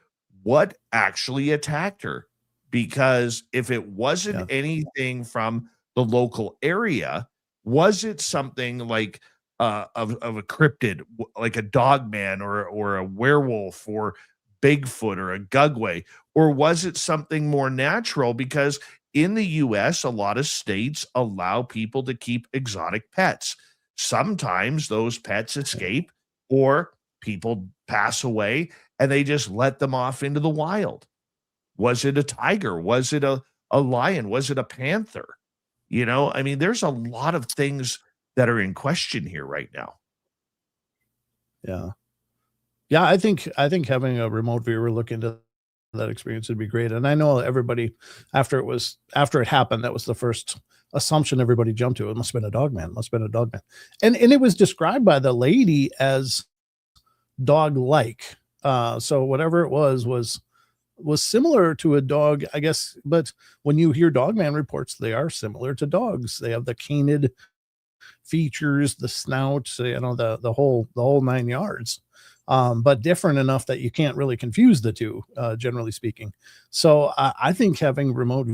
what actually attacked her? Because if it wasn't anything from the local area, was it something like of a cryptid, like a dogman or a werewolf or Bigfoot or a Gugway? Or was it something more natural? Because in the U.S., a lot of states allow people to keep exotic pets. Sometimes those pets escape or people pass away and they just let them off into the wild. Was it a tiger? Was it a lion? Was it a panther? I mean, there's a lot of things that are in question here right now. Yeah. I think having a remote viewer look into that experience would be great. And I know everybody, after it happened, that was the first assumption everybody jumped to. It must have been a dog man. Must have been a dog man. And it was described by the lady as dog-like. So whatever it was similar to a dog, I guess. But when you hear dogman reports, they are similar to dogs. They have the canid features, the snout, the whole 9 yards, but different enough that you can't really confuse the two, generally speaking. So I think having remote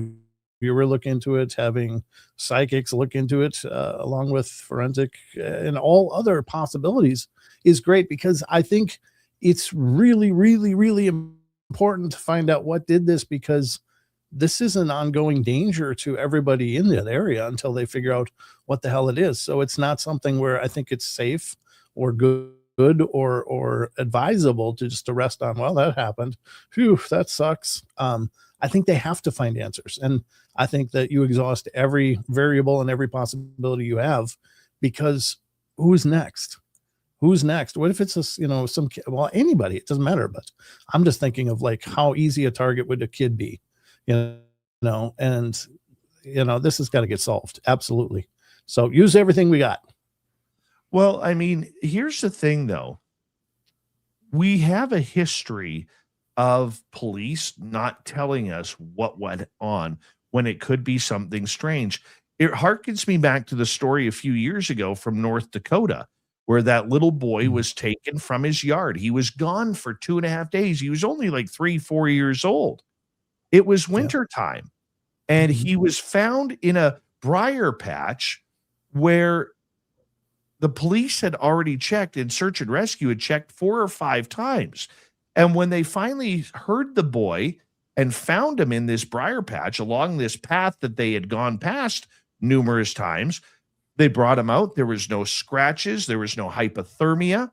viewer look into it, having psychics look into it, along with forensic and all other possibilities is great, because I think it's really, really, really important to find out what did this, because this is an ongoing danger to everybody in that area until they figure out what the hell it is. So it's not something where I think it's safe or good or advisable to just rest on, well, that happened. Phew, that sucks. I think they have to find answers. And I think that you exhaust every variable and every possibility you have, because who's next? Who's next? What if it's anybody, it doesn't matter, but I'm just thinking of like, how easy a target would a kid be, and this has got to get solved. Absolutely. So use everything we got. Well, I mean, here's the thing though. We have a history of police not telling us what went on when it could be something strange. It harkens me back to the story a few years ago from North Dakota, where that little boy was taken from his yard. He was gone for 2.5 days. He was only like 3-4 years old. It was winter time, and he was found in a briar patch where the police had already checked, and search and rescue had checked 4 or 5 times. And when they finally heard the boy and found him in this briar patch along this path that they had gone past numerous times, they brought him out. There was no scratches. There was no hypothermia.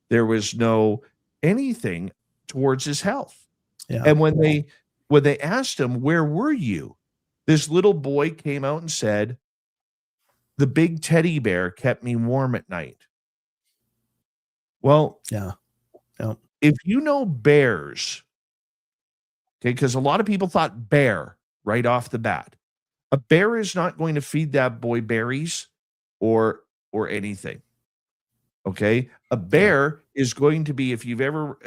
There was no anything towards his health. Yeah. And when they asked him, where were you? This little boy came out and said, the big teddy bear kept me warm at night. Well, yeah. If you know bears, okay, because a lot of people thought bear right off the bat. A bear is not going to feed that boy berries or anything. Okay. A bear is going to be, if you've ever,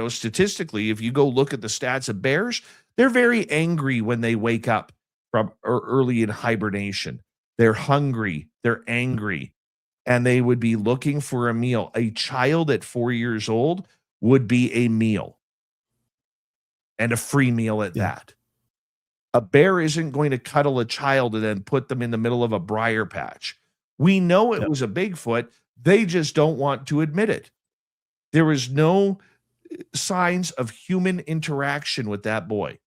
statistically, if you go look at the stats of bears, they're very angry when they wake up from early in hibernation. They're hungry, they're angry, and they would be looking for a meal. A child at 4 years old would be a meal, and a free meal at that. A bear isn't going to cuddle a child and then put them in the middle of a briar patch. We know it was a Bigfoot. They just don't want to admit it. There was no signs of human interaction with that boy.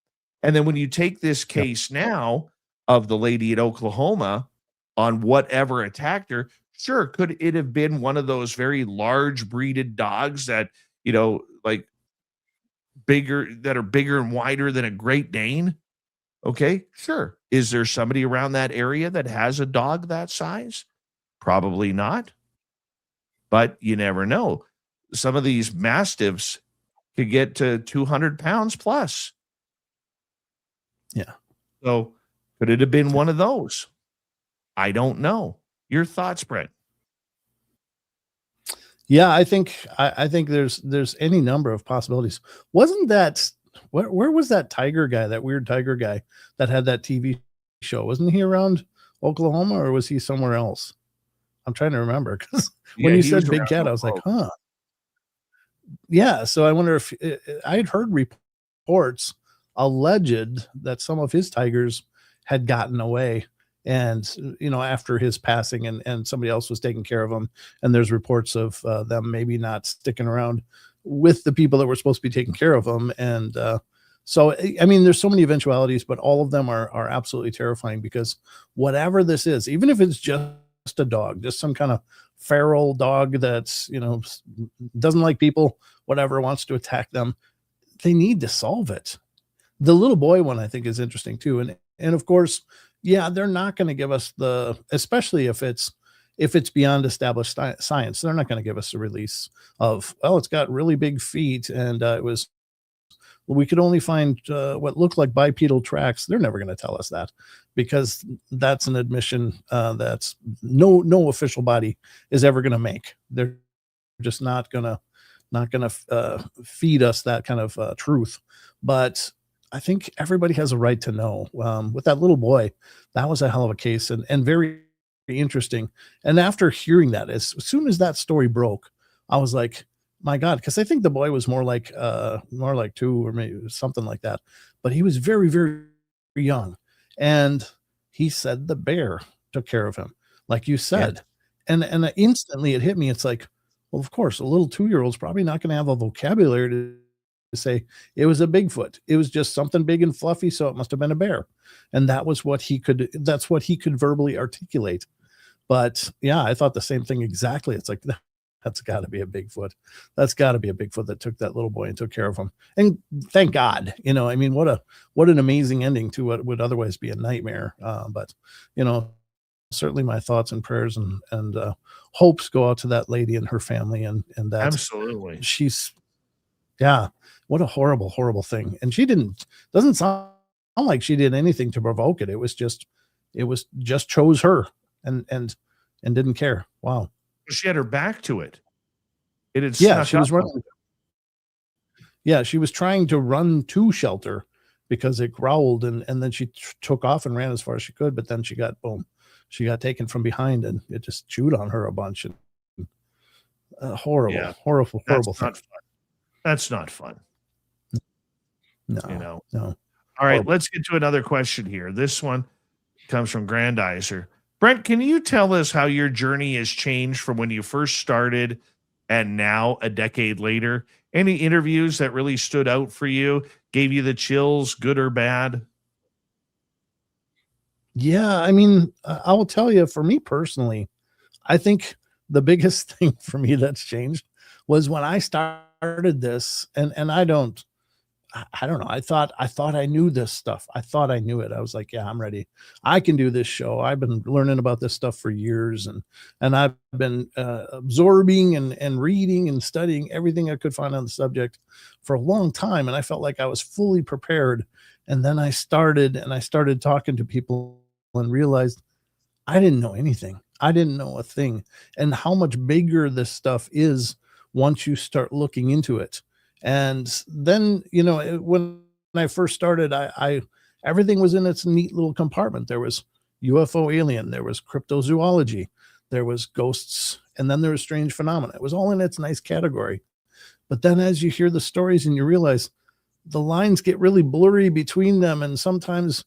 And then when you take this case now of the lady in Oklahoma on whatever attacked her, sure, could it have been one of those very large breeded dogs that, like that are bigger and wider than a Great Dane? Okay, sure. Is there somebody around that area that has a dog that size? Probably not. But you never know. Some of these mastiffs could get to 200 pounds plus. Yeah. So could it have been one of those? I don't know. Your thoughts, Brent? Yeah, I think there's any number of possibilities. Wasn't that where was that tiger guy, that weird tiger guy that had that TV show? Wasn't he around Oklahoma, or was he somewhere else? I'm trying to remember, because when you said big cat, I was like, huh. Yeah, so I wonder if I had heard reports alleged that some of his tigers had gotten away, and after his passing, and somebody else was taking care of them, and there's reports of them maybe not sticking around with the people that were supposed to be taking care of them. And so I mean, there's so many eventualities, but all of them are absolutely terrifying, because whatever this is, even if it's just a dog, just some kind of feral dog that's doesn't like people, whatever, wants to attack them, they need to solve it. The little boy one, I think, is interesting too. And of course, yeah, they're not going to give us especially if it's beyond established science, they're not going to give us a release of, well, it's got really big feet and it was we could only find what looked like bipedal tracks. They're never going to tell us that, because that's an admission that's no official body is ever going to make. They're just not gonna feed us that kind of truth. But I think everybody has a right to know. With that little boy, that was a hell of a case, and very interesting. And after hearing that, as soon as that story broke, I was like, my God, because I think the boy was more like 2 or maybe something like that, but he was very, very young. And he said the bear took care of him, like you said. Yeah. And instantly it hit me. It's like, well, of course, a little 2-year-old's probably not going to have a vocabulary to say it was a Bigfoot. It was just something big and fluffy, so it must have been a bear. And that's what he could verbally articulate. But yeah, I thought the same thing exactly. It's like, that's got to be a Bigfoot. That's got to be a Bigfoot that took that little boy and took care of him. And thank God, I mean, what an amazing ending to what would otherwise be a nightmare. But certainly my thoughts and prayers and hopes go out to that lady and her family, and that absolutely, what a horrible, horrible thing. And she doesn't sound like she did anything to provoke it. It was just chose her and didn't care. Wow. She had her back to it. It had she was running. Yeah, she was trying to run to shelter because it growled, and then she took off and ran as far as she could. But then she got taken from behind, and it just chewed on her a bunch. And horrible thing. That's not fun. No. All right, let's get to another question here. This one comes from Grandizer. Brent, can you tell us how your journey has changed from when you first started and now a decade later? Any interviews that really stood out for you, gave you the chills, good or bad? Yeah, I mean, I will tell you, for me personally, I think the biggest thing for me that's changed was when I started this, and I don't know. I thought I knew this stuff. I thought I knew it. I was like, yeah, I'm ready. I can do this show. I've been learning about this stuff for years, and I've been absorbing and reading and studying everything I could find on the subject for a long time. And I felt like I was fully prepared. And then I started talking to people and realized I didn't know anything. I didn't know a thing, and how much bigger this stuff is once you start looking into it. And then, when I first started, I everything was in its neat little compartment. There was UFO alien, there was cryptozoology, there was ghosts, and then there was strange phenomena. It was all in its nice category. But then as you hear the stories and you realize the lines get really blurry between them, and sometimes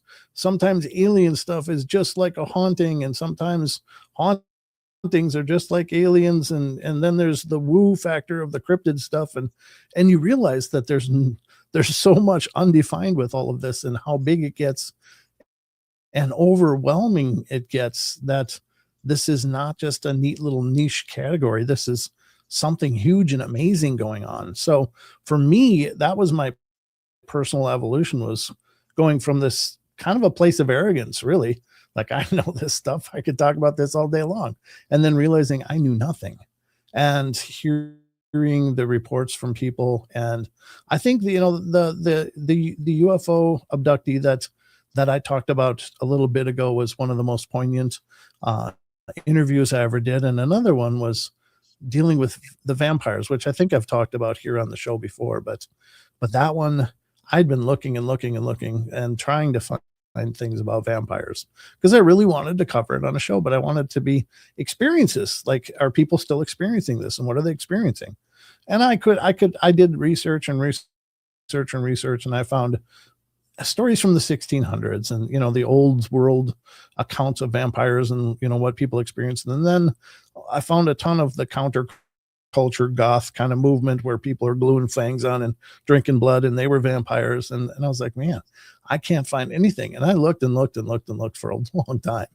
alien stuff is just like a haunting, and sometimes hauntings are just like aliens, and then there's the woo factor of the cryptid stuff, and you realize that there's so much undefined with all of this, and how big it gets and overwhelming it gets, that this is not just a neat little niche category. This is something huge and amazing going on. So for me, that was my personal evolution, was going from this kind of a place of arrogance, really, like, I know this stuff, I could talk about this all day long, and then realizing I knew nothing, and hearing the reports from people. And I think the UFO abductee that I talked about a little bit ago was one of the most poignant interviews I ever did. And another one was dealing with the vampires, which I think I've talked about here on the show before, but that one, I'd been looking and trying to find things about vampires, because I really wanted to cover it on a show, but I wanted to be experiences. Like, are people still experiencing this, and what are they experiencing? And I did research, and I found stories from the 1600s, and the old world accounts of vampires, and what people experienced. And then I found a ton of the counterculture goth kind of movement, where people are gluing fangs on and drinking blood, and they were vampires. And I was like, man, I can't find anything. And I looked for a long time,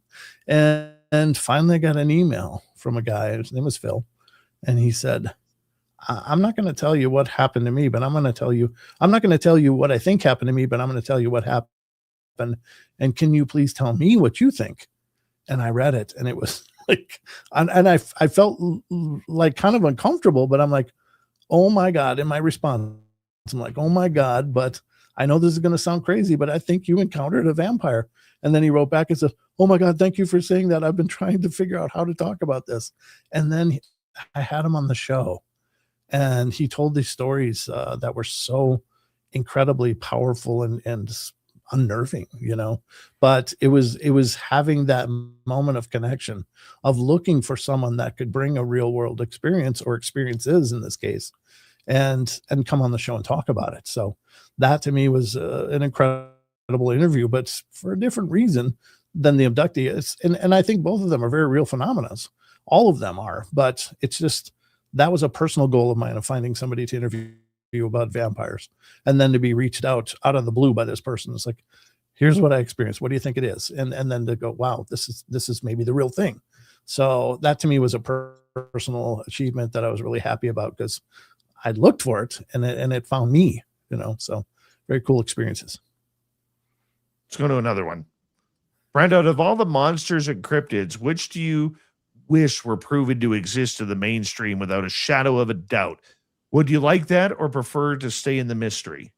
and finally I got an email from a guy. His name was Phil, and he said, I'm not going to tell you what happened to me, but I'm not going to tell you what I think happened to me, but I'm going to tell you what happened. And can you please tell me what you think? And I read it, and it was like, and I felt like kind of uncomfortable, but I'm like, oh my God. And my response I'm like, oh my God, but I know this is going to sound crazy, but I think you encountered a vampire. And then he wrote back and said, oh my God, thank you for saying that. I've been trying to figure out how to talk about this. And then I had him on the show, and he told these stories that were so incredibly powerful and unnerving, but it was having that moment of connection, of looking for someone that could bring a real world experience, or experiences in this case, and come on the show and talk about it. So that to me was an incredible interview, but for a different reason than the abductee is. And I think both of them are very real phenomena. All of them are, but it's just, that was a personal goal of mine, of finding somebody to interview about vampires, and then to be reached out of the blue by this person. It's like, here's what I experienced. What do you think it is? And then to go, wow, this is maybe the real thing. So that to me was a personal achievement that I was really happy about, because I looked for it and it found me, so very cool experiences. Let's go to another one. Brent, out of all the monsters and cryptids, which do you wish were proven to exist in the mainstream without a shadow of a doubt? Would you like that, or prefer to stay in the mystery?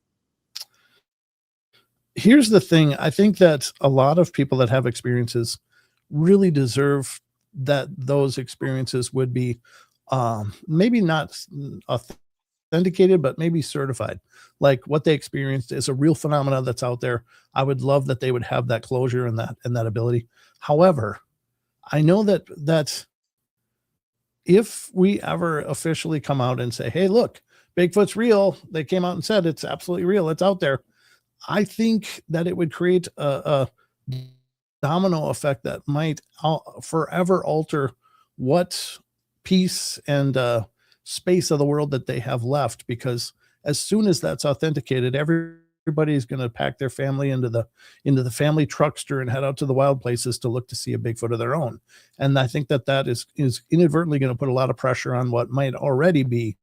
Here's the thing. I think that a lot of people that have experiences really deserve that those experiences would be maybe not authenticated, but maybe certified. Like what they experienced is a real phenomena that's out there. I would love that they would have that closure and that ability. However, I know that if we ever officially come out and say, hey, look, Bigfoot's real, they came out and said it's absolutely real, it's out there, I think that it would create a domino effect that might forever alter what piece and space of the world that they have left. Because as soon as that's authenticated, everybody's going to pack their family into the family truckster and head out to the wild places to look to see a Bigfoot of their own. And I think that is inadvertently going to put a lot of pressure on what might already be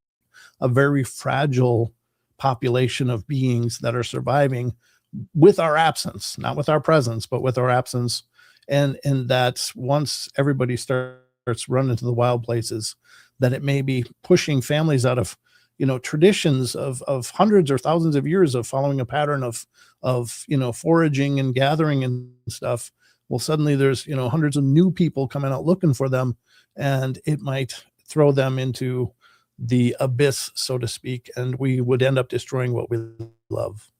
a very fragile population of beings that are surviving with our absence, not with our presence, but with our absence. And that once everybody starts running to the wild places, that it may be pushing families out of traditions of hundreds or thousands of years of following a pattern of foraging and gathering and stuff. Well, suddenly there's hundreds of new people coming out looking for them, and it might throw them into the abyss, so to speak, and we would end up destroying what we love.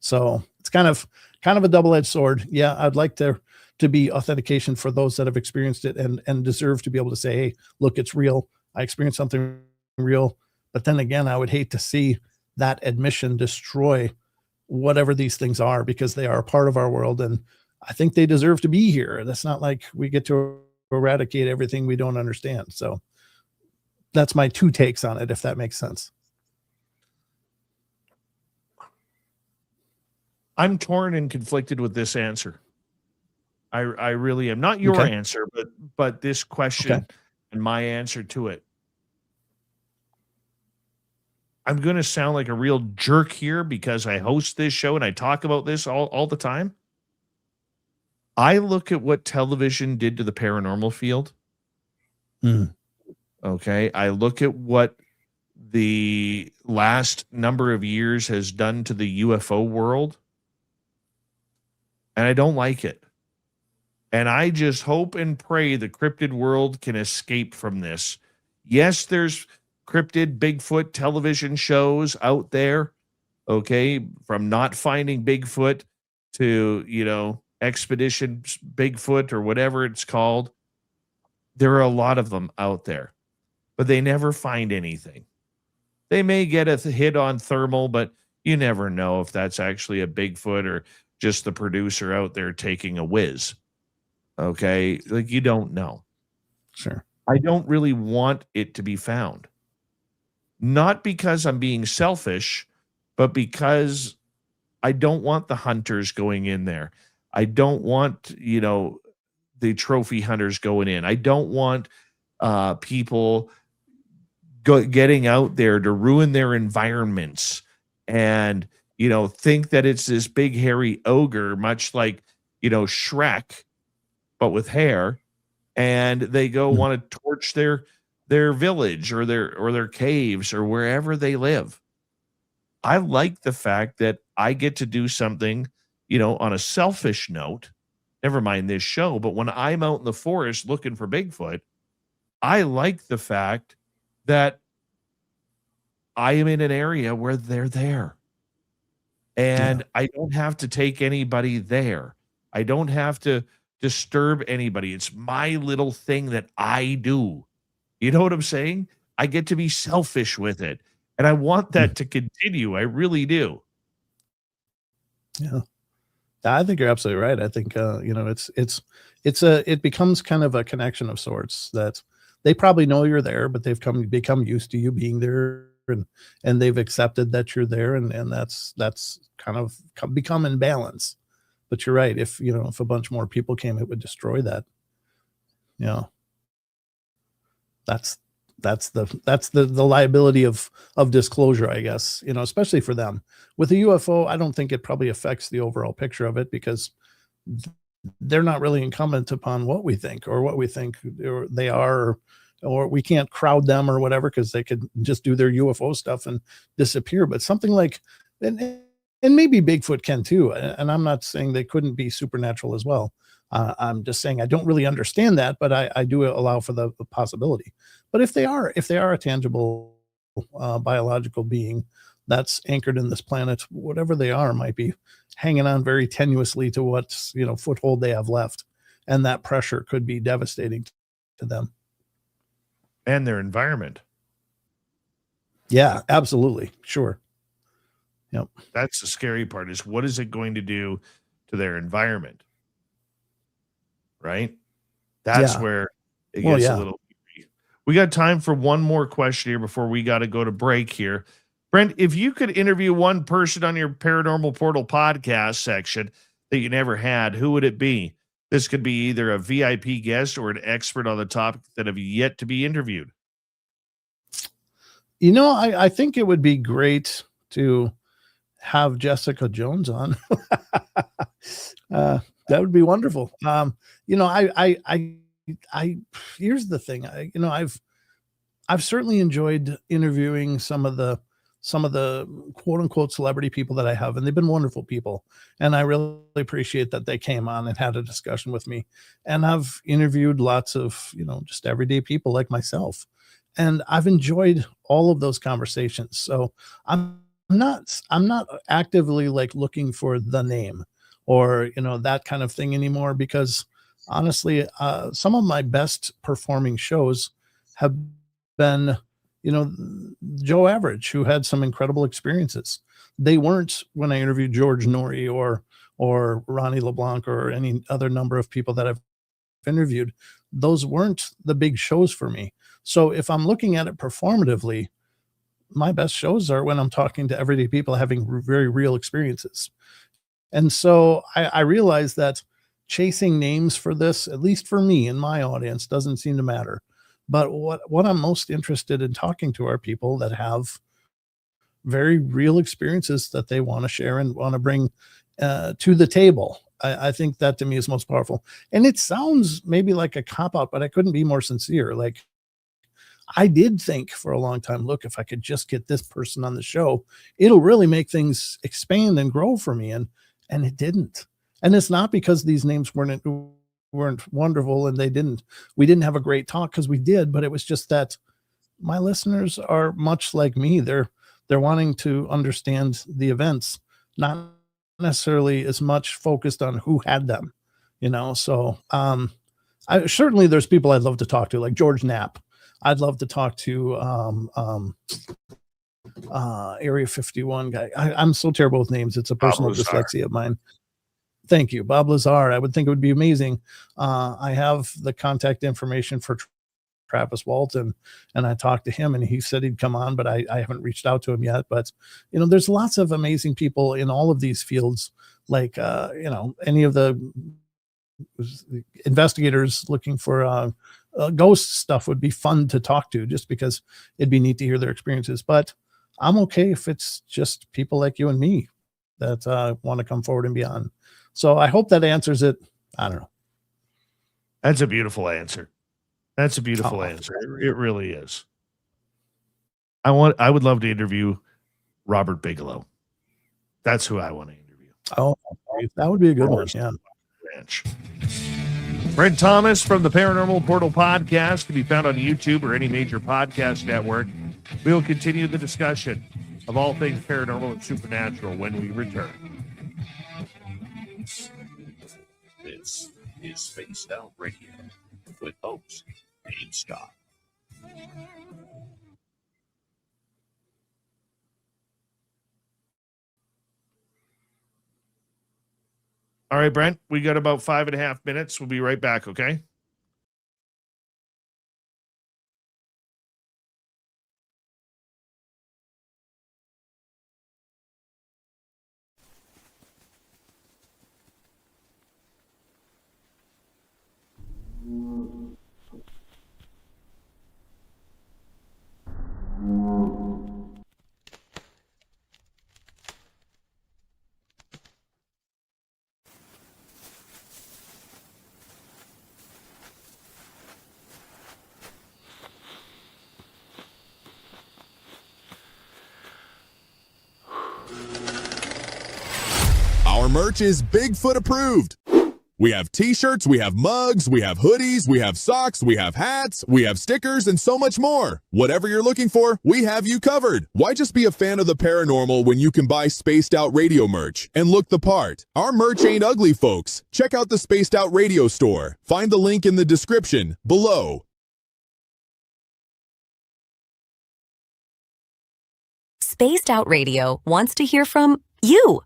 So it's kind of a double-edged sword. Yeah, I'd like there to be authentication for those that have experienced it and deserve to be able to say, hey, look, it's real. I experienced something real. But then again, I would hate to see that admission destroy whatever these things are, because they are a part of our world, and I think they deserve to be here. That's not like we get to eradicate everything we don't understand. So that's my two takes on it, if that makes sense. I'm torn and conflicted with this answer. I really am. Not your answer, but this question and my answer to it. I'm going to sound like a real jerk here because I host this show and I talk about this all the time. I look at what television did to the paranormal field. Okay. I look at what the last number of years has done to the UFO world, and I don't like it. And I just hope and pray the cryptid world can escape from this. Yes, there's cryptid, Bigfoot television shows out there, okay, from Not Finding Bigfoot to, Expedition Bigfoot or whatever it's called. There are a lot of them out there, but they never find anything. They may get a hit on thermal, but you never know if that's actually a Bigfoot or just the producer out there taking a whiz. Okay, like you don't know. Sure. I don't really want it to be found. Not because I'm being selfish, but because I don't want the hunters going in there. I don't want, the trophy hunters going in. I don't want people getting out there to ruin their environments and, think that it's this big hairy ogre, much like, Shrek, but with hair. And they go want to torch their village or their caves or wherever they live. I like the fact that I get to do something, on a selfish note, never mind this show, but when I'm out in the forest looking for Bigfoot, I like the fact that I am in an area where they're there. And I don't have to take anybody there. I don't have to disturb anybody. It's my little thing that I do. You know what I'm saying? I get to be selfish with it. And I want that to continue. I really do. Yeah. I think you're absolutely right. I think it becomes kind of a connection of sorts that they probably know you're there, but they've become used to you being there, and they've accepted that you're there, and that's kind of become in balance. But you're right. If a bunch more people came, it would destroy that. That's the liability of disclosure, I guess, especially for them. With a UFO, I don't think it probably affects the overall picture of it, because they're not really incumbent upon what we think or they are, or we can't crowd them or whatever, because they could just do their UFO stuff and disappear. But something like, and maybe Bigfoot can too. And I'm not saying they couldn't be supernatural as well. I'm just saying I don't really understand that, but I do allow for the possibility. But if they are a tangible biological being that's anchored in this planet, whatever they are might be hanging on very tenuously to what's foothold they have left, and that pressure could be devastating to them and their environment. Yeah, absolutely, sure. Yep. That's the scary part, is what is it going to do to their environment? Right? That's where it gets a little. We got time for one more question here before we got to go to break here. Brent, if you could interview one person on your Paranormal Portal podcast section that you never had, who would it be? This could be either a VIP guest or an expert on the topic that have yet to be interviewed. I think it would be great to have Jessica Jones on. That would be wonderful. Here's the thing. I've certainly enjoyed interviewing some of the quote unquote celebrity people that I have, and they've been wonderful people. And I really appreciate that they came on and had a discussion with me. And I've interviewed lots of, just everyday people like myself. And I've enjoyed all of those conversations. So I'm not actively like looking for the name or, that kind of thing anymore, because honestly, some of my best performing shows have been, Joe Average, who had some incredible experiences. They weren't when I interviewed George Norrie or Ronnie LeBlanc or any other number of people that I've interviewed. Those weren't the big shows for me. So if I'm looking at it performatively, my best shows are when I'm talking to everyday people having very real experiences. And so I realized that chasing names for this, at least for me and my audience, doesn't seem to matter. But what I'm most interested in talking to are people that have very real experiences that they want to share and want to bring to the table. I think that to me is most powerful. And it sounds maybe like a cop-out, but I couldn't be more sincere. Like, I did think for a long time, look, if I could just get this person on the show, it'll really make things expand and grow for me. And it didn't. And it's not because these names weren't wonderful and we didn't have a great talk, because we did, but it was just that my listeners are much like me. They're wanting to understand the events, not necessarily as much focused on who had them, So certainly there's people I'd love to talk to, like George Knapp. I'd love to talk to Area 51 guy. I'm so terrible with names. It's a personal dyslexia of mine. Thank you. Bob Lazar. I would think it would be amazing. I have the contact information for Travis Walton, and I talked to him and he said he'd come on, but I haven't reached out to him yet. But, there's lots of amazing people in all of these fields, like, any of the investigators looking for ghost stuff would be fun to talk to, just because it'd be neat to hear their experiences. But I'm okay if it's just people like you and me that want to come forward and be on. So I hope that answers it. I don't know. That's a beautiful answer. That's a beautiful answer. It really is. I would love to interview Robert Bigelow. That's who I want to interview. Oh, that would be a good one. Yeah. Ranch. Brent Thomas from the Paranormal Portal podcast can be found on YouTube or any major podcast network. We will continue the discussion of all things paranormal and supernatural when we return. This is Spaced Out Radio with host Dave Scott. All right, Brent, we got about 5.5 minutes. We'll be right back, okay? Our merch is Bigfoot approved. We have t-shirts, we have mugs, we have hoodies, we have socks, we have hats, we have stickers, and so much more. Whatever you're looking for, we have you covered. Why just be a fan of the paranormal when you can buy Spaced Out Radio merch and look the part? Our merch ain't ugly, folks. Check out the Spaced Out Radio store. Find the link in the description below. Spaced Out Radio wants to hear from you.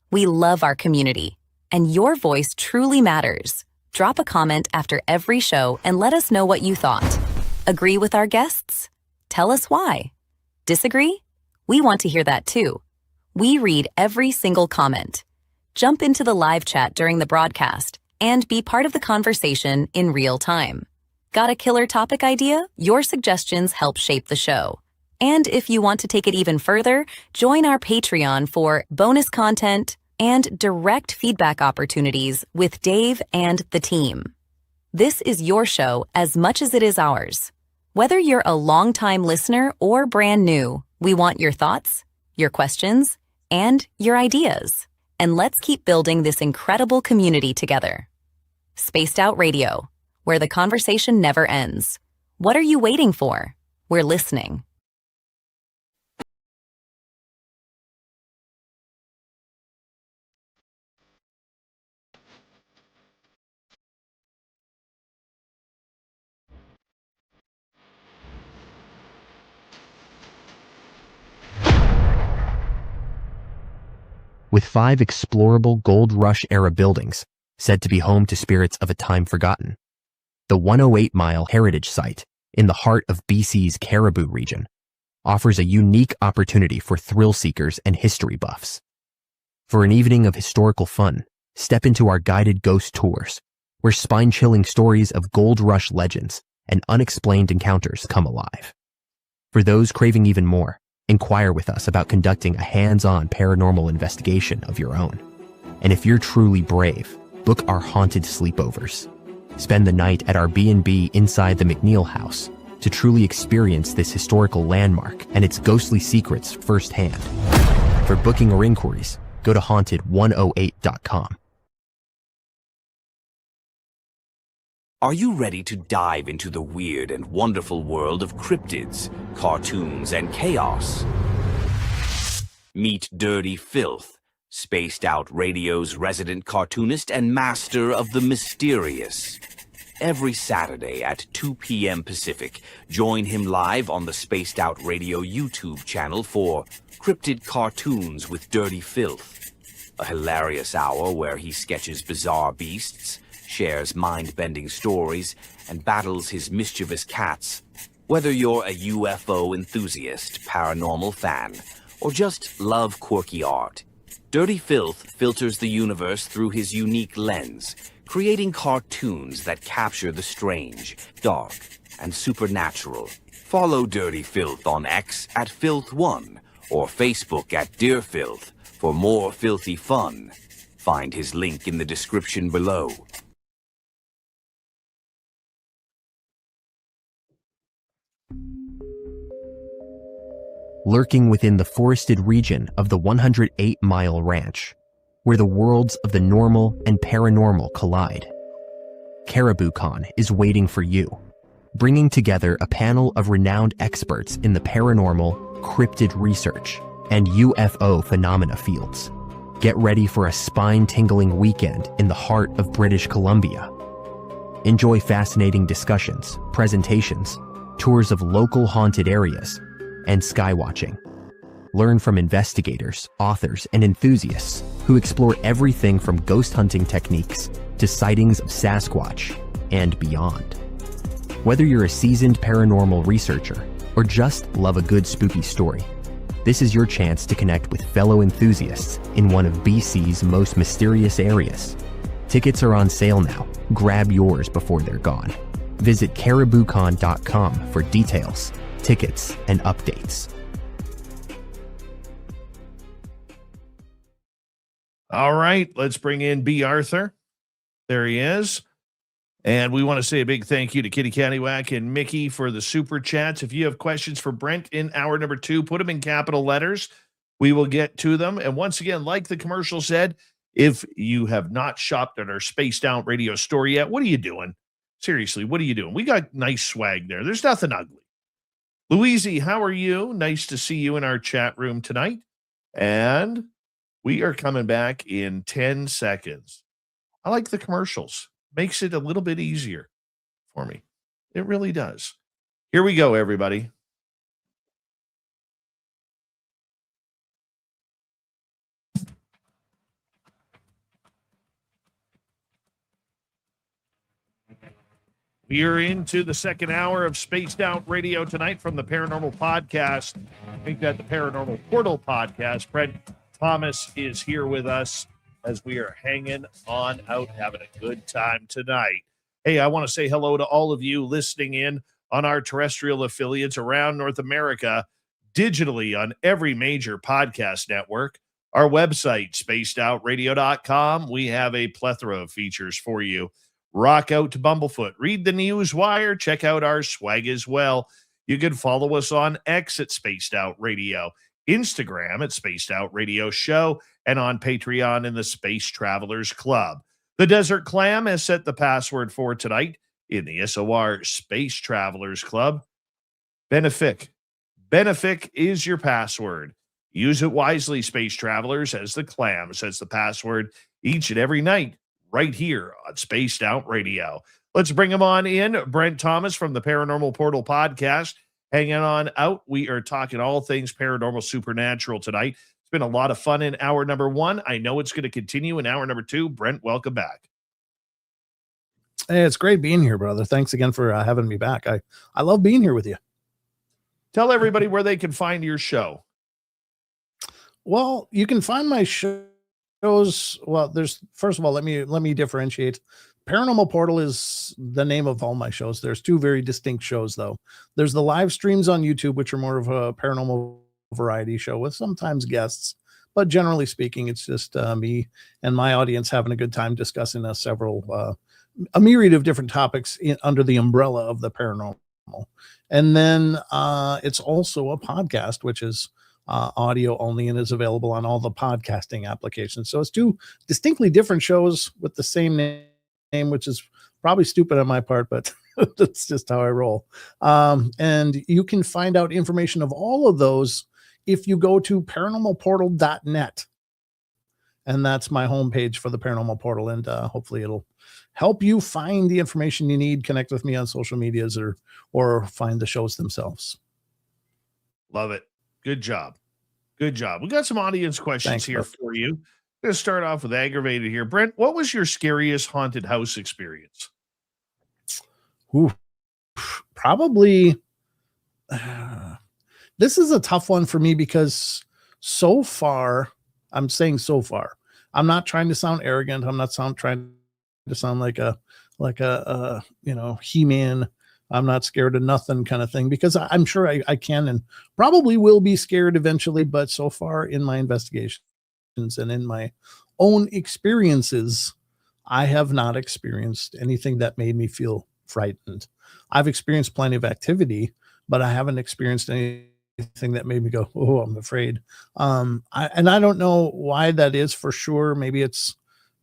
We love our community, and your voice truly matters. Drop a comment after every show and let us know what you thought. Agree with our guests? Tell us why. Disagree? We want to hear that too. We read every single comment. Jump into the live chat during the broadcast and be part of the conversation in real time. Got a killer topic idea? Your suggestions help shape the show. And if you want to take it even further, join our Patreon for bonus content and direct feedback opportunities with Dave and the team. This is your show as much as it is ours. Whether you're a longtime listener or brand new, we want your thoughts, your questions, and your ideas. And let's keep building this incredible community together. Spaced Out Radio, where the conversation never ends. What are you waiting for? We're listening. With 5 explorable Gold Rush-era buildings said to be home to spirits of a time forgotten. The 108-mile heritage site in the heart of BC's Caribou region offers a unique opportunity for thrill seekers and history buffs. For an evening of historical fun, step into our guided ghost tours, where spine-chilling stories of Gold Rush legends and unexplained encounters come alive. For those craving even more, inquire with us about conducting a hands-on paranormal investigation of your own. And if you're truly brave, book our haunted sleepovers. Spend the night at our B&B inside the McNeil House to truly experience this historical landmark and its ghostly secrets firsthand. For booking or inquiries, go to haunted108.com. Are you ready to dive into the weird and wonderful world of cryptids, cartoons, and chaos? Meet Dirty Filth, Spaced Out Radio's resident cartoonist and master of the mysterious. Every Saturday at 2 p.m. Pacific, join him live on the Spaced Out Radio YouTube channel for Cryptid Cartoons with Dirty Filth, a hilarious hour where he sketches bizarre beasts, shares mind-bending stories, and battles his mischievous cats. Whether you're a UFO enthusiast, paranormal fan, or just love quirky art, Dirty Filth filters the universe through his unique lens, creating cartoons that capture the strange, dark, and supernatural. Follow Dirty Filth on X at Filth1 or Facebook at Dear Filth for more filthy fun. Find his link in the description below. lurking within the forested region of the 108-mile ranch, where the worlds of the normal and paranormal collide. CaribouCon is waiting for you, bringing together a panel of renowned experts in the paranormal, cryptid research, and UFO phenomena fields. Get ready for a spine-tingling weekend in the heart of British Columbia. Enjoy fascinating discussions, presentations, tours of local haunted areas, and skywatching. Learn from investigators, authors, and enthusiasts who explore everything from ghost hunting techniques to sightings of Sasquatch and beyond. Whether you're a seasoned paranormal researcher or just love a good spooky story, this is your chance to connect with fellow enthusiasts in one of BC's most mysterious areas. Tickets are on sale now. Grab yours before they're gone. Visit cariboucon.com for details, tickets, and updates. All right, let's bring in B. Arthur. There he is. And we want to say a big thank you to Kitty Cattywack and Mickey for the super chats. If you have questions for Brent in hour number 2, put them in capital letters. We will get to them. And once again, like the commercial said, if you have not shopped at our Spaced Out Radio store yet, what are you doing? Seriously, what are you doing? We got nice swag there. There's nothing ugly. Louise, how are you? Nice to see you in our chat room tonight. And we are coming back in 10 seconds. I like the commercials. Makes it a little bit easier for me. It really does. Here we go, everybody. We are into the second hour of Spaced Out Radio tonight from the Paranormal Podcast. I think that the Paranormal Portal Podcast. Brent Thomas is here with us as we are hanging on out, having a good time tonight. Hey, I want to say hello to all of you listening in on our terrestrial affiliates around North America, digitally on every major podcast network. Our website, spacedoutradio.com. We have a plethora of features for you. Rock out to Bumblefoot. Read the news wire. Check out our swag as well. You can follow us on X at Spaced Out Radio, Instagram at Spaced Out Radio Show, and on Patreon in the Space Travelers Club. The Desert Clam has set the password for tonight in the SOR Space Travelers Club. Benefic. Benefic is your password. Use it wisely, Space Travelers, as the Clam sets the password each and every night right here on Spaced Out Radio. Let's bring him on in. Brent Thomas from the Paranormal Portal Podcast. Hanging on out. We are talking all things paranormal, supernatural tonight. It's been a lot of fun in hour number 1. I know it's going to continue in hour number 2. Brent, welcome back. Hey, it's great being here, brother. Thanks again for having me back. I love being here with you. Tell everybody where they can find your show. Well, you can find my shows. Well, there's, first of all, let me differentiate. Paranormal Portal is the name of all my shows. There's 2 very distinct shows, though. There's the live streams on YouTube, which are more of a paranormal variety show with sometimes guests, but generally speaking, it's just me and my audience having a good time discussing a myriad of different topics under the umbrella of the paranormal. And then it's also a podcast, which is audio only and is available on all the podcasting applications. So it's 2 distinctly different shows with the same name, which is probably stupid on my part, but that's just how I roll. And you can find out information of all of those if you go to paranormalportal.net. And that's my homepage for the Paranormal Portal. And hopefully it'll help you find the information you need, connect with me on social medias, or find the shows themselves. Love it. Good job. Good job. We got some audience questions. Thanks, here for you. I'm going to start off with aggravated here. Brent, what was your scariest haunted house experience? Ooh, probably. This is a tough one for me because so far, I'm saying so far, I'm not trying to sound arrogant. I'm not trying to sound like a He-Man. I'm not scared of nothing kind of thing, because I'm sure I can and probably will be scared eventually. But so far in my investigations and in my own experiences, I have not experienced anything that made me feel frightened. I've experienced plenty of activity, but I haven't experienced anything anything that made me go, oh, I'm afraid. I don't know why that is for sure. Maybe it's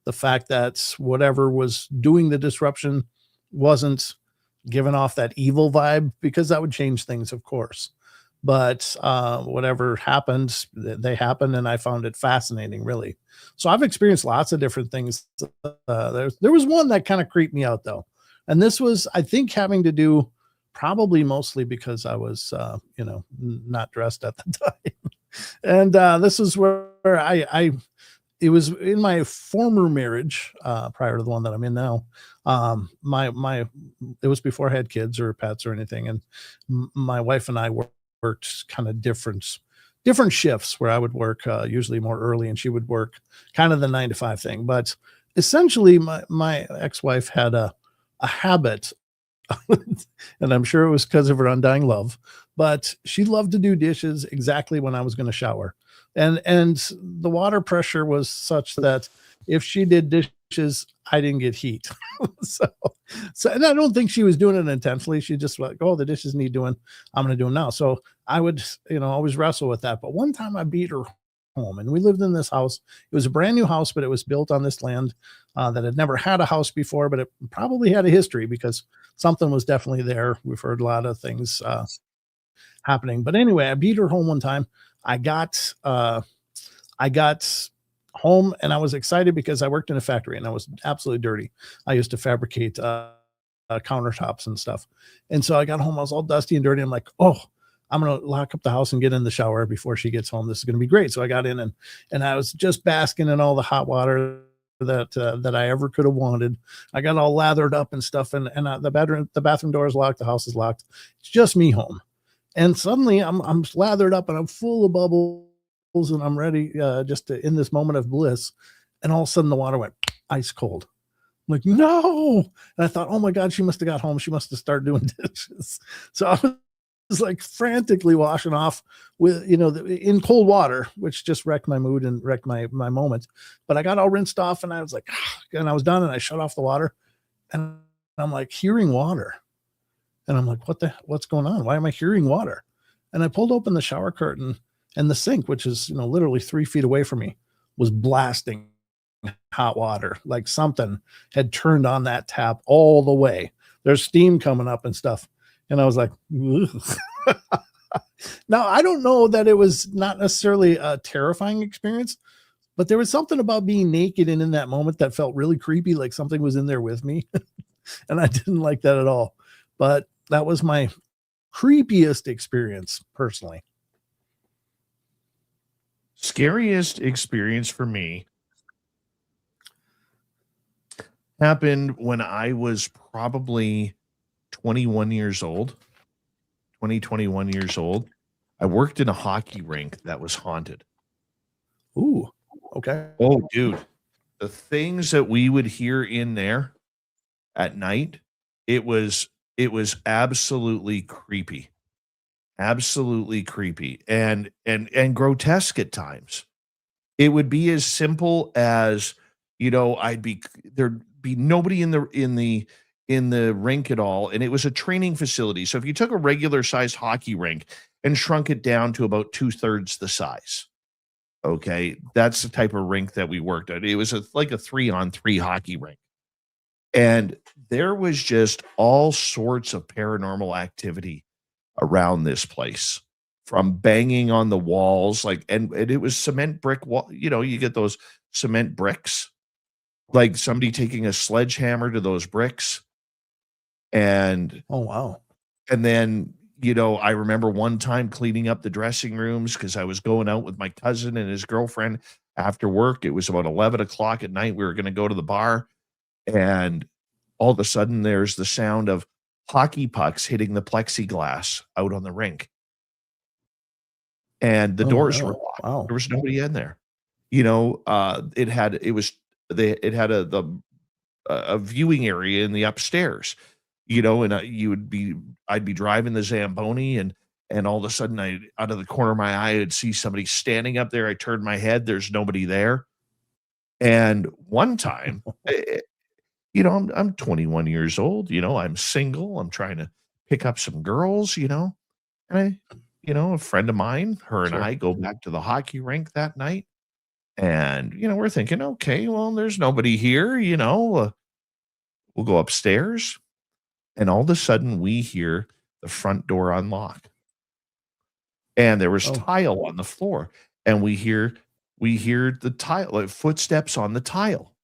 the fact that whatever was doing the disruption wasn't giving off that evil vibe, because that would change things, of course. But whatever happened, they happened, and I found it fascinating, really. So I've experienced lots of different things. There was one that kind of creeped me out, though. And this was, I think, having to do probably mostly because I was, not dressed at the time. And this is where it was in my former marriage, prior to the one that I'm in now. It was before I had kids or pets or anything. And my wife and I worked kind of different shifts, where I would work usually more early and she would work kind of the 9 to 5 thing. But essentially my ex-wife had a habit, and I'm sure it was because of her undying love, but she loved to do dishes exactly when I was going to shower. And the water pressure was such that if she did dishes, I didn't get heat. so and I don't think she was doing it intentionally. She just like, oh, the dishes need doing, I'm going to do them now. So I would, always wrestle with that. But one time I beat her home, and we lived in this house. It was a brand new house, but it was built on this land that had never had a house before, but it probably had a history because something was definitely there. We've heard a lot of things happening. But anyway, I beat her home one time. I got home and I was excited because I worked in a factory and I was absolutely dirty. I used to fabricate countertops and stuff. And so I got home, I was all dusty and dirty. I'm like, oh, I'm going to lock up the house and get in the shower before she gets home. This is going to be great. So I got in and I was just basking in all the hot water that I ever could have wanted. I got all lathered up and stuff. And the bathroom door is locked. The house is locked. It's just me home. And suddenly I'm lathered up and I'm full of bubbles and I'm ready in this moment of bliss. And all of a sudden the water went ice cold. I'm like, no. And I thought, oh my God, she must have got home. She must have started doing dishes. So I was like frantically washing off with, in cold water, which just wrecked my mood and wrecked my moment. But I got all rinsed off and I was like, and I was done and I shut off the water and I'm like hearing water. And I'm like, what's going on? Why am I hearing water? And I pulled open the shower curtain and the sink, which is, literally 3 feet away from me, was blasting hot water. Like something had turned on that tap all the way. There's steam coming up and stuff. And I was like, now I don't know that it was not necessarily a terrifying experience, but there was something about being naked and in that moment that felt really creepy. Like something was in there with me. And I didn't like that at all. But that was my creepiest experience personally. Scariest experience for me happened when I was probably 21 years old. I worked in a hockey rink that was haunted. Ooh, okay. Oh, dude. The things that we would hear in there at night, it was absolutely creepy. Absolutely creepy and grotesque at times. It would be as simple as, there'd be nobody in the rink at all. And it was a training facility. So if you took a regular sized hockey rink and shrunk it down to about 2/3 the size, okay, that's the type of rink that we worked at. It was like a 3-on-3 hockey rink. And there was just all sorts of paranormal activity around this place, from banging on the walls, and it was cement brick wall. You get those cement bricks, like somebody taking a sledgehammer to those bricks. And oh, wow. And then, I remember one time cleaning up the dressing rooms because I was going out with my cousin and his girlfriend after work. It was about 11 o'clock at night. We were going to go to the bar. And all of a sudden, there's the sound of hockey pucks hitting the plexiglass out on the rink. And the doors were locked. Wow. There was nobody in there. It had a viewing area in the upstairs, and I'd be driving the Zamboni and all of a sudden out of the corner of my eye, I'd see somebody standing up there. I turned my head. There's nobody there. And one time, I'm 21 years old, I'm single, I'm trying to pick up some girls, and a friend of mine, her and Sure. I go back to the hockey rink that night. And, we're thinking, okay, well, there's nobody here, we'll go upstairs. And all of a sudden we hear the front door unlock. And there was Oh. tile on the floor. And we hear the tile, like footsteps on the tile.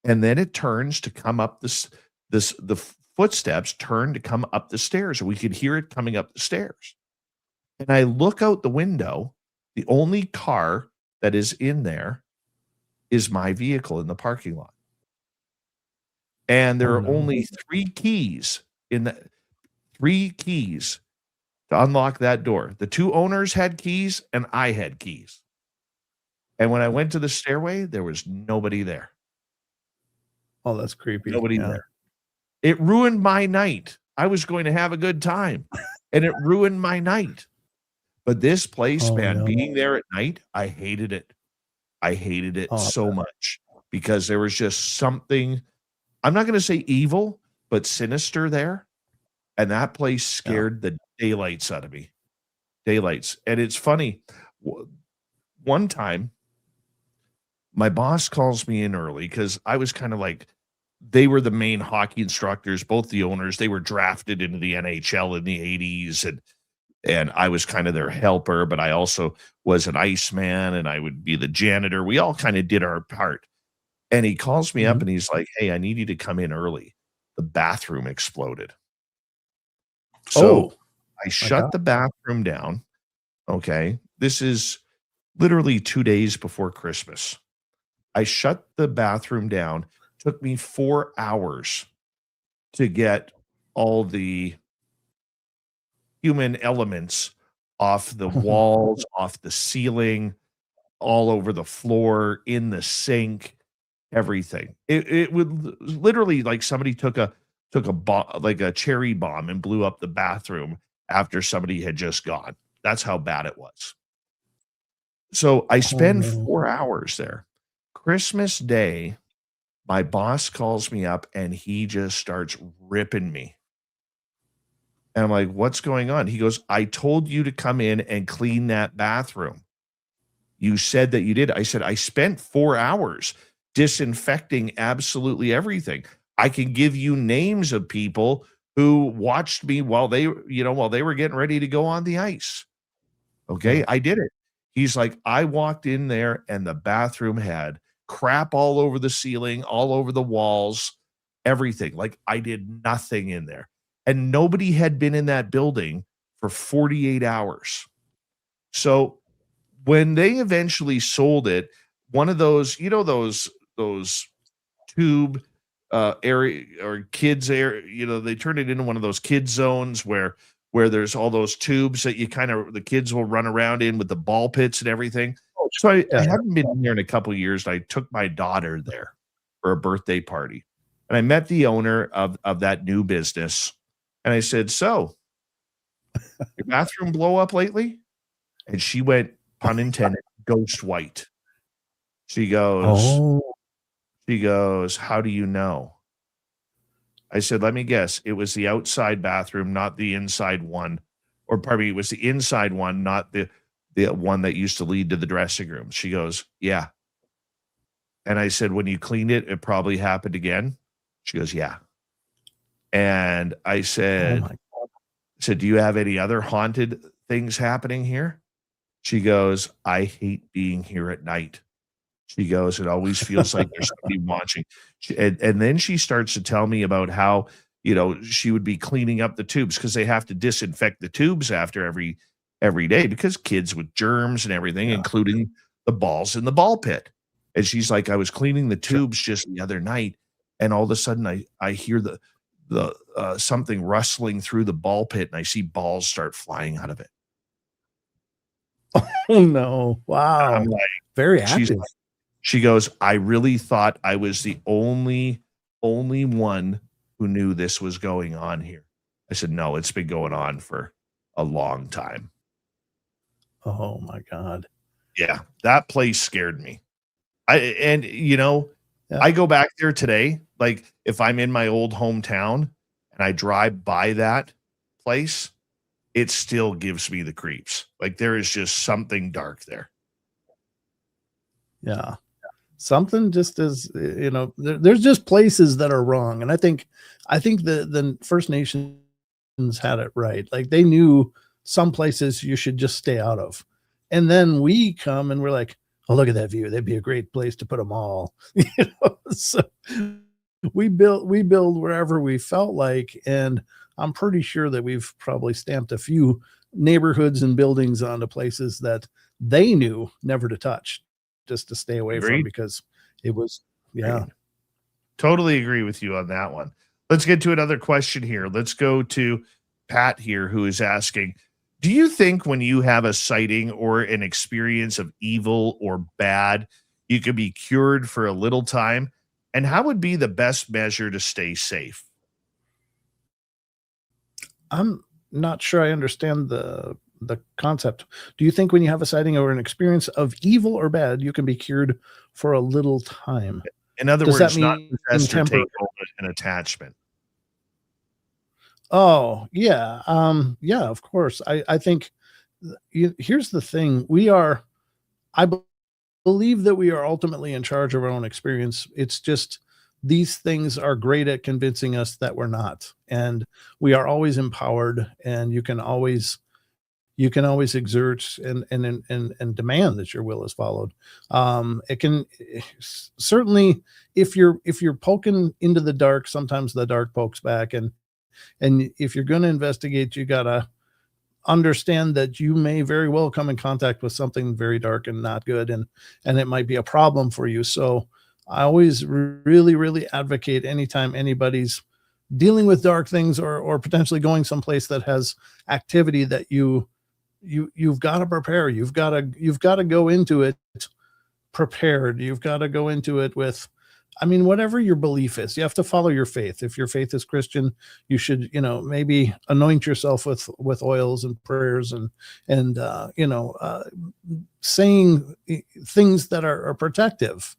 And then it turns to come up the footsteps turn to come up the stairs. We could hear it coming up the stairs. And I look out the window. The only car that is in there is my vehicle in the parking lot. And there are only 3 keys to unlock that door. The 2 owners had keys and I had keys. And when I went to the stairway, there was nobody there. Oh, that's creepy. Nobody there. It ruined my night. I was going to have a good time and it ruined my night. But this place, being there at night, I hated it. I hated it so much because there was just something, I'm not going to say evil, but sinister there. And that place scared the daylights out of me. Daylights. And it's funny. One time, my boss calls me in early because I was kind of like, they were the main hockey instructors, both the owners. They were drafted into the NHL in the 80s. And I was kind of their helper, but I also was an iceman and I would be the janitor. We all kind of did our part. And he calls me up and he's like, hey, I need you to come in early. The bathroom exploded. So I shut the bathroom down. Okay. This is literally 2 days before Christmas. I shut the bathroom down. Took me 4 hours to get all the human elements off the walls, off the ceiling, all over the floor, in the sink, everything. It would literally like somebody took a bomb, like a cherry bomb, and blew up the bathroom after somebody had just gone. That's how bad it was. So I spend 4 hours there. Christmas Day, my boss calls me up and he just starts ripping me. And I'm like, what's going on? He goes, I told you to come in and clean that bathroom. You said that you did. I said, I spent 4 hours disinfecting absolutely everything. I can give you names of people who watched me while they were getting ready to go on the ice. Okay, I did it. He's like, I walked in there and the bathroom had crap all over the ceiling, all over the walls, everything. Like I did nothing in there. And nobody had been in that building for 48 hours. So when they eventually sold it, one of those, those tube area or kids area, they turned it into one of those kid zones where there's all those tubes that the kids will run around in with the ball pits and everything. So I haven't been here in a couple of years. I took my daughter there for a birthday party and I met the owner of that new business. And I said, so your bathroom blow up lately? And she went, pun intended, ghost white. She goes, how do you know? I said, let me guess. It was the outside bathroom, not the inside one. Or probably it was the inside one, not the one that used to lead to the dressing room. She goes, yeah. And I said, when you cleaned it, it probably happened again. She goes, yeah. And I said, do you have any other haunted things happening here? She goes, I hate being here at night. She goes, it always feels like there's somebody watching. And then she starts to tell me about how, she would be cleaning up the tubes because they have to disinfect the tubes after every day because kids with germs and everything, including the balls in the ball pit. And she's like, I was cleaning the tubes just the other night. And all of a sudden I hear the something rustling through the ball pit and I see balls start flying out of it. Oh no. Wow. I'm like, very active. She goes, I really thought I was the only one who knew this was going on here. I said, no, it's been going on for a long time. Oh my God. Yeah. That place scared me. I go back there today. Like if I'm in my old hometown and I drive by that place, it still gives me the creeps. Like there is just something dark there. Yeah. Something just is, there's just places that are wrong. And I think the First Nations had it right. Like they knew some places you should just stay out of. And then we come and we're like, oh, look at that view. That'd be a great place to put them all. So we build wherever we felt like, and I'm pretty sure that we've probably stamped a few neighborhoods and buildings onto places that they knew never to touch, just to stay away from, because it was, yeah. Totally agree with you on that one. Let's get to another question here. Let's go to Pat here, who is asking, do you think when you have a sighting or an experience of evil or bad, you can be cured for a little time? And how would be the best measure to stay safe? I'm not sure I understand the concept. Do you think when you have a sighting or an experience of evil or bad, you can be cured for a little time? In other Does words, that not mean possessed or take temporary? over an attachment. Oh, yeah. Yeah, of course. I think here's the thing. I believe that we are ultimately in charge of our own experience. It's just these things are great at convincing us that we're not, and we are always empowered, and you can always exert and demand that your will is followed. It can certainly, if you're poking into the dark, sometimes the dark pokes back, and if you're going to investigate, you gotta understand that you may very well come in contact with something very dark and not good, and it might be a problem for you. So I always really advocate anytime anybody's dealing with dark things or potentially going someplace that has activity, that you've got to prepare. You've got to go into it prepared. You've got to go into it with, whatever your belief is, you have to follow your faith. If your faith is Christian, you should, maybe anoint yourself with oils and prayers and saying things that are protective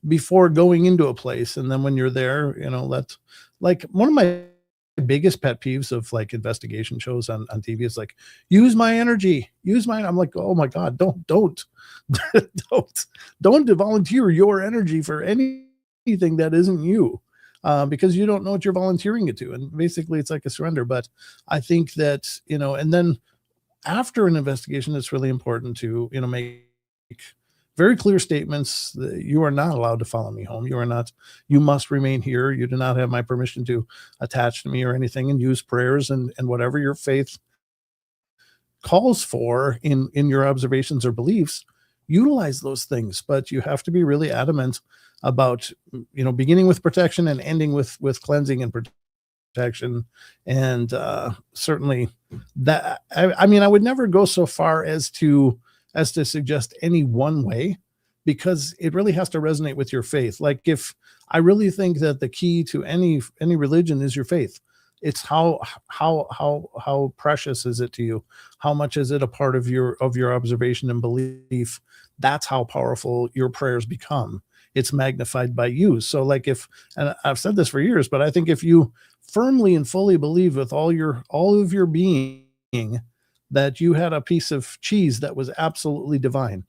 before going into a place. And then when you're there, that's like one of my biggest pet peeves of like investigation shows on TV is like, use my energy, I'm like, oh my God, don't volunteer your energy for anything that isn't you, because you don't know what you're volunteering it to. And basically it's like a surrender. But I think that, and then after an investigation, it's really important to, make very clear statements that you are not allowed to follow me home. You must remain here. You do not have my permission to attach to me or anything, and use prayers and whatever your faith calls for in your observations or beliefs, utilize those things. But you have to be really adamant about, beginning with protection and ending with cleansing and protection. And certainly that, I would never go so far as to suggest any one way, because it really has to resonate with your faith. Like, if I really think that the key to any religion is your faith, it's how precious is it to you? How much is it a part of your observation and belief? That's how powerful your prayers become. It's magnified by you. So like, and I've said this for years, but I think if you firmly and fully believe with all of your being that you had a piece of cheese that was absolutely divine,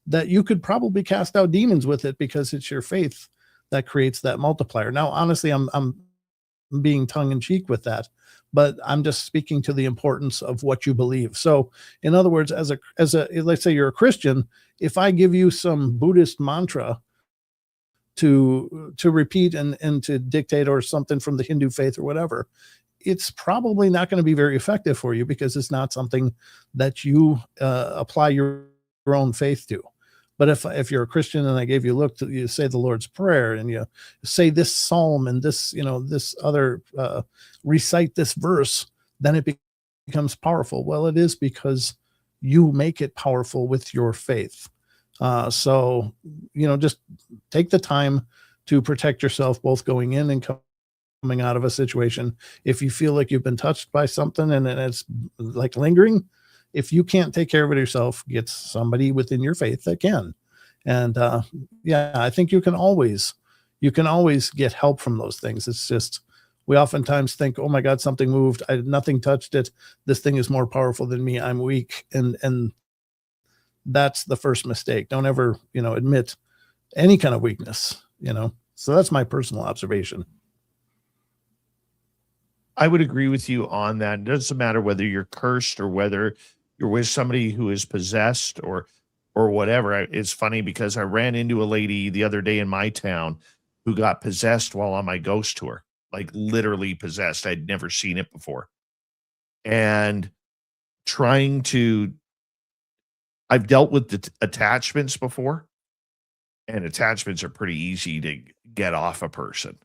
that you could probably cast out demons with it, because it's your faith that creates that multiplier. Now, honestly, I'm being tongue in cheek with that, but I'm just speaking to the importance of what you believe. So in other words, as a, let's say you're a Christian, if I give you some Buddhist mantra to repeat and to dictate, or something from the Hindu faith or whatever, it's probably not going to be very effective for you, because it's not something that you apply your own faith to. But if you're a Christian and I gave you, you say the Lord's Prayer, and you say this psalm and this, this other, recite this verse, then it becomes powerful. Well, it is because you make it powerful with your faith. So, just take the time to protect yourself, both going in and coming out of a situation. If you feel like you've been touched by something and it's like lingering, if you can't take care of it yourself, get somebody within your faith that can. And I think you can always get help from those things. It's just we oftentimes think, oh my God, something moved. Nothing touched it. This thing is more powerful than me. I'm weak. And that's the first mistake. Don't ever, admit any kind of weakness, So that's my personal observation. I would agree with you on that. It doesn't matter whether you're cursed or whether you're with somebody who is possessed or whatever. It's funny because I ran into a lady the other day in my town who got possessed while on my ghost tour, like literally possessed. I'd never seen it before. And I've dealt with the attachments before, and attachments are pretty easy to get off a person,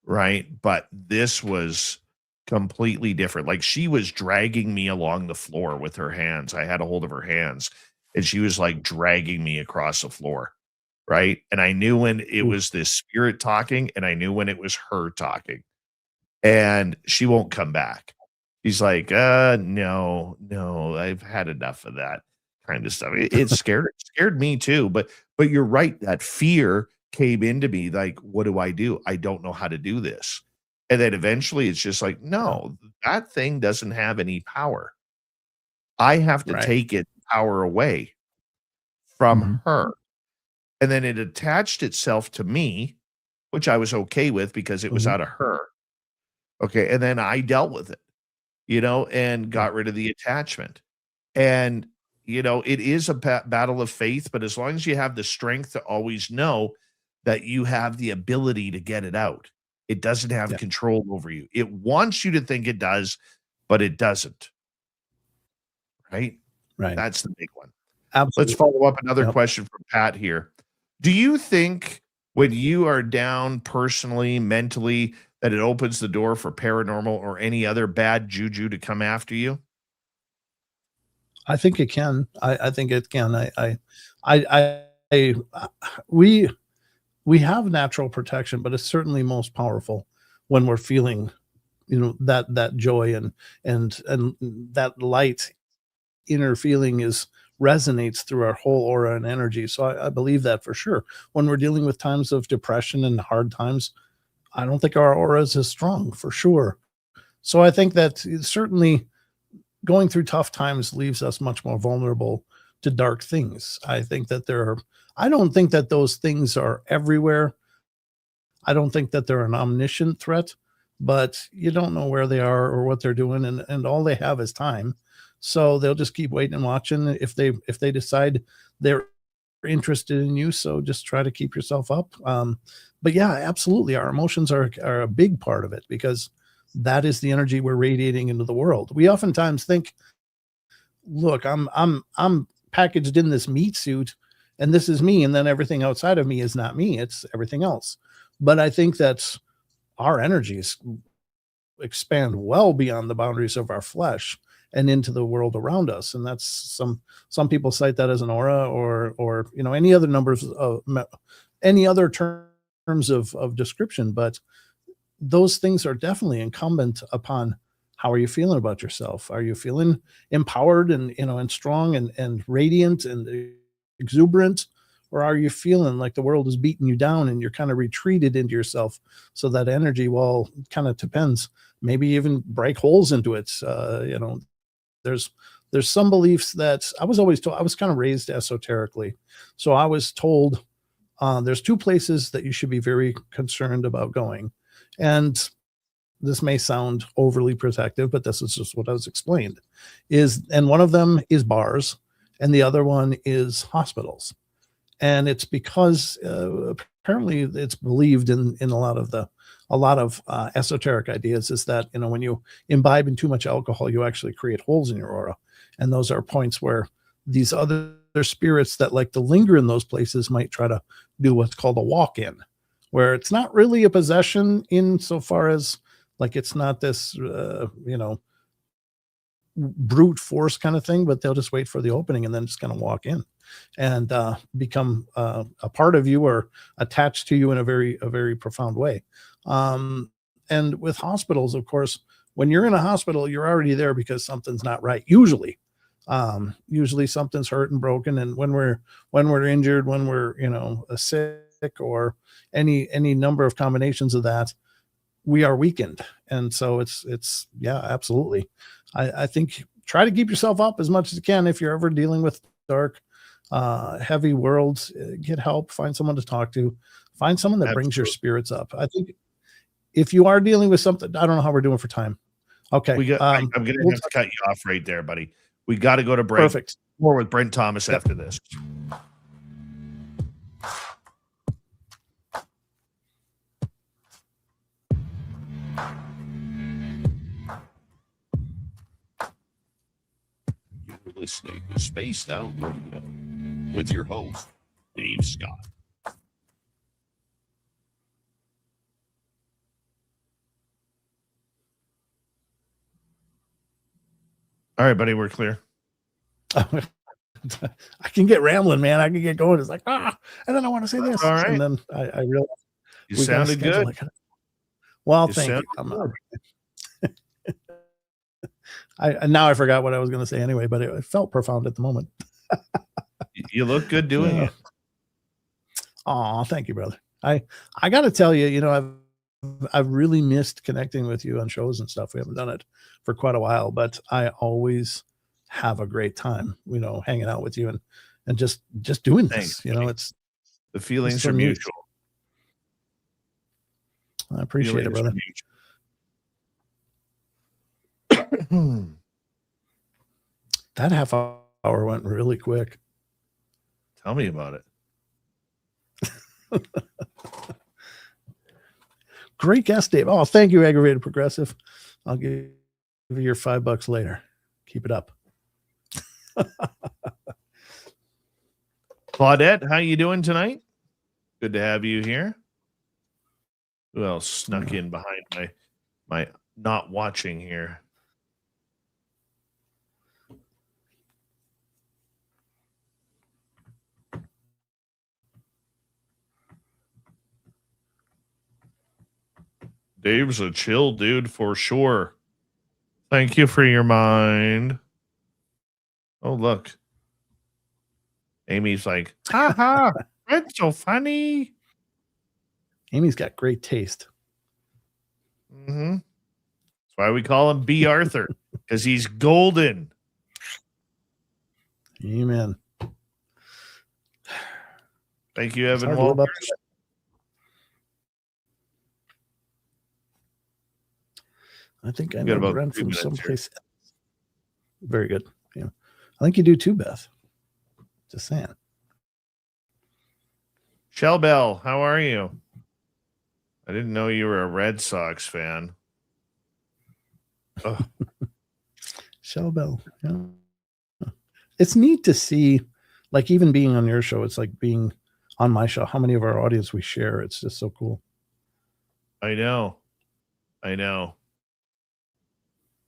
right? But this was completely different. Like, she was dragging me along the floor with her hands. I had a hold of her hands, and she was like dragging me across the floor, right? And I knew when it was this spirit talking, and I knew when it was her talking. And she won't come back. She's like, no, I've had enough of that kind of stuff. It scared me too. But you're right. That fear came into me. Like, what do? I don't know how to do this. And then eventually it's just like, no, that thing doesn't have any power. I have to take its power away from her. And then it attached itself to me, which I was okay with because it was out of her. Okay. And then I dealt with it, and got rid of the attachment. And, it is a battle of faith, but as long as you have the strength to always know that you have the ability to get it out, it doesn't have control over you. It wants you to think it does, but it doesn't. Right? Right. That's the big one. Absolutely. Let's follow up another question from Pat here. Do you think when you are down personally, mentally, that it opens the door for paranormal or any other bad juju to come after you? I think it can. I think it can. We have natural protection, but it's certainly most powerful when we're feeling, that joy and that light inner feeling resonates through our whole aura and energy. So I believe that for sure. When we're dealing with times of depression and hard times, I don't think our aura is as strong, for sure. So I think that certainly going through tough times leaves us much more vulnerable to dark things. I think that I don't think that those things are everywhere. I don't think that they're an omniscient threat, but you don't know where they are or what they're doing. And all they have is time. So they'll just keep waiting and watching if they decide they're interested in you. So just try to keep yourself up. But yeah, absolutely. Our emotions are a big part of it because that is the energy we're radiating into the world. We oftentimes think, look, I'm packaged in this meat suit and this is me. And then everything outside of me is not me. It's everything else. But I think that our energies expand well beyond the boundaries of our flesh and into the world around us. And that's some people cite that as an aura or any other numbers of any other terms of description. But those things are definitely incumbent upon how are you feeling about yourself? Are you feeling empowered and strong and radiant and exuberant? Or are you feeling like the world is beating you down and you're kind of retreated into yourself? So that energy, well, kind of depends. Maybe even break holes into it. There's some beliefs that I was always told. I was kind of raised esoterically. So I was told there's two places that you should be very concerned about going. And this may sound overly protective, but this is just what I was explained. And one of them is bars, and the other one is hospitals. And it's because apparently it's believed in a lot of esoteric ideas is that when you imbibe in too much alcohol, you actually create holes in your aura, and those are points where these other spirits that like to linger in those places might try to do what's called a walk-in, where it's not really a possession insofar as like it's not this brute force kind of thing, but they'll just wait for the opening and then just kind of walk in and become a part of you or attached to you in a very profound way. And with hospitals, of course, when you're in a hospital, you're already there because something's not right. Usually something's hurt and broken. And when we're injured, when we're sick or any number of combinations of that, we are weakened. And so it's yeah, absolutely. I think try to keep yourself up as much as you can. If you're ever dealing with dark, heavy worlds, get help, find someone to talk to, find someone that brings your spirits up. I think if you are dealing with something, I don't know how we're doing for time. Okay. I'm going to have to cut you off right there, buddy. We got to go to break. Perfect. More with Brent Thomas after this. You're listening to Spaced Out Radio with your host, Dave Scott. All right, buddy, we're clear. I can get rambling, man. I can get going. It's like, and then I want to say this. All right. And then I realize you sounded good. Well, thank you. Now I forgot what I was going to say anyway, but it felt profound at the moment. You look good doing it. Oh, thank you, brother. I got to tell you, I've really missed connecting with you on shows and stuff. We haven't done it for quite a while, but I always have a great time, hanging out with you and just doing this. Thanks, it's the feelings are neat. mutual. I appreciate it, brother. That half hour went really quick. Tell me about it. Great guest, Dave. Oh, thank you, Aggravated Progressive. I'll give you your $5 later. Keep it up. Claudette, how you doing tonight? Good to have you here. Who else snuck in behind my not watching here? Dave's a chill dude for sure. Thank you for your mind. Oh, look. Amy's like, haha, that's so funny. Amy's got great taste. Mm-hmm. That's why we call him B. Arthur, because he's golden. Amen. Thank you, Evan Walters. I think I know Brent from 2 minutes someplace else. Very good. Yeah. I think you do too, Beth. Just saying. Shell Bell, how are you? I didn't know you were a Red Sox fan. Shell Bell. Yeah. It's neat to see, like, even being on your show, it's like being on my show, how many of our audience we share. It's just so cool. I know.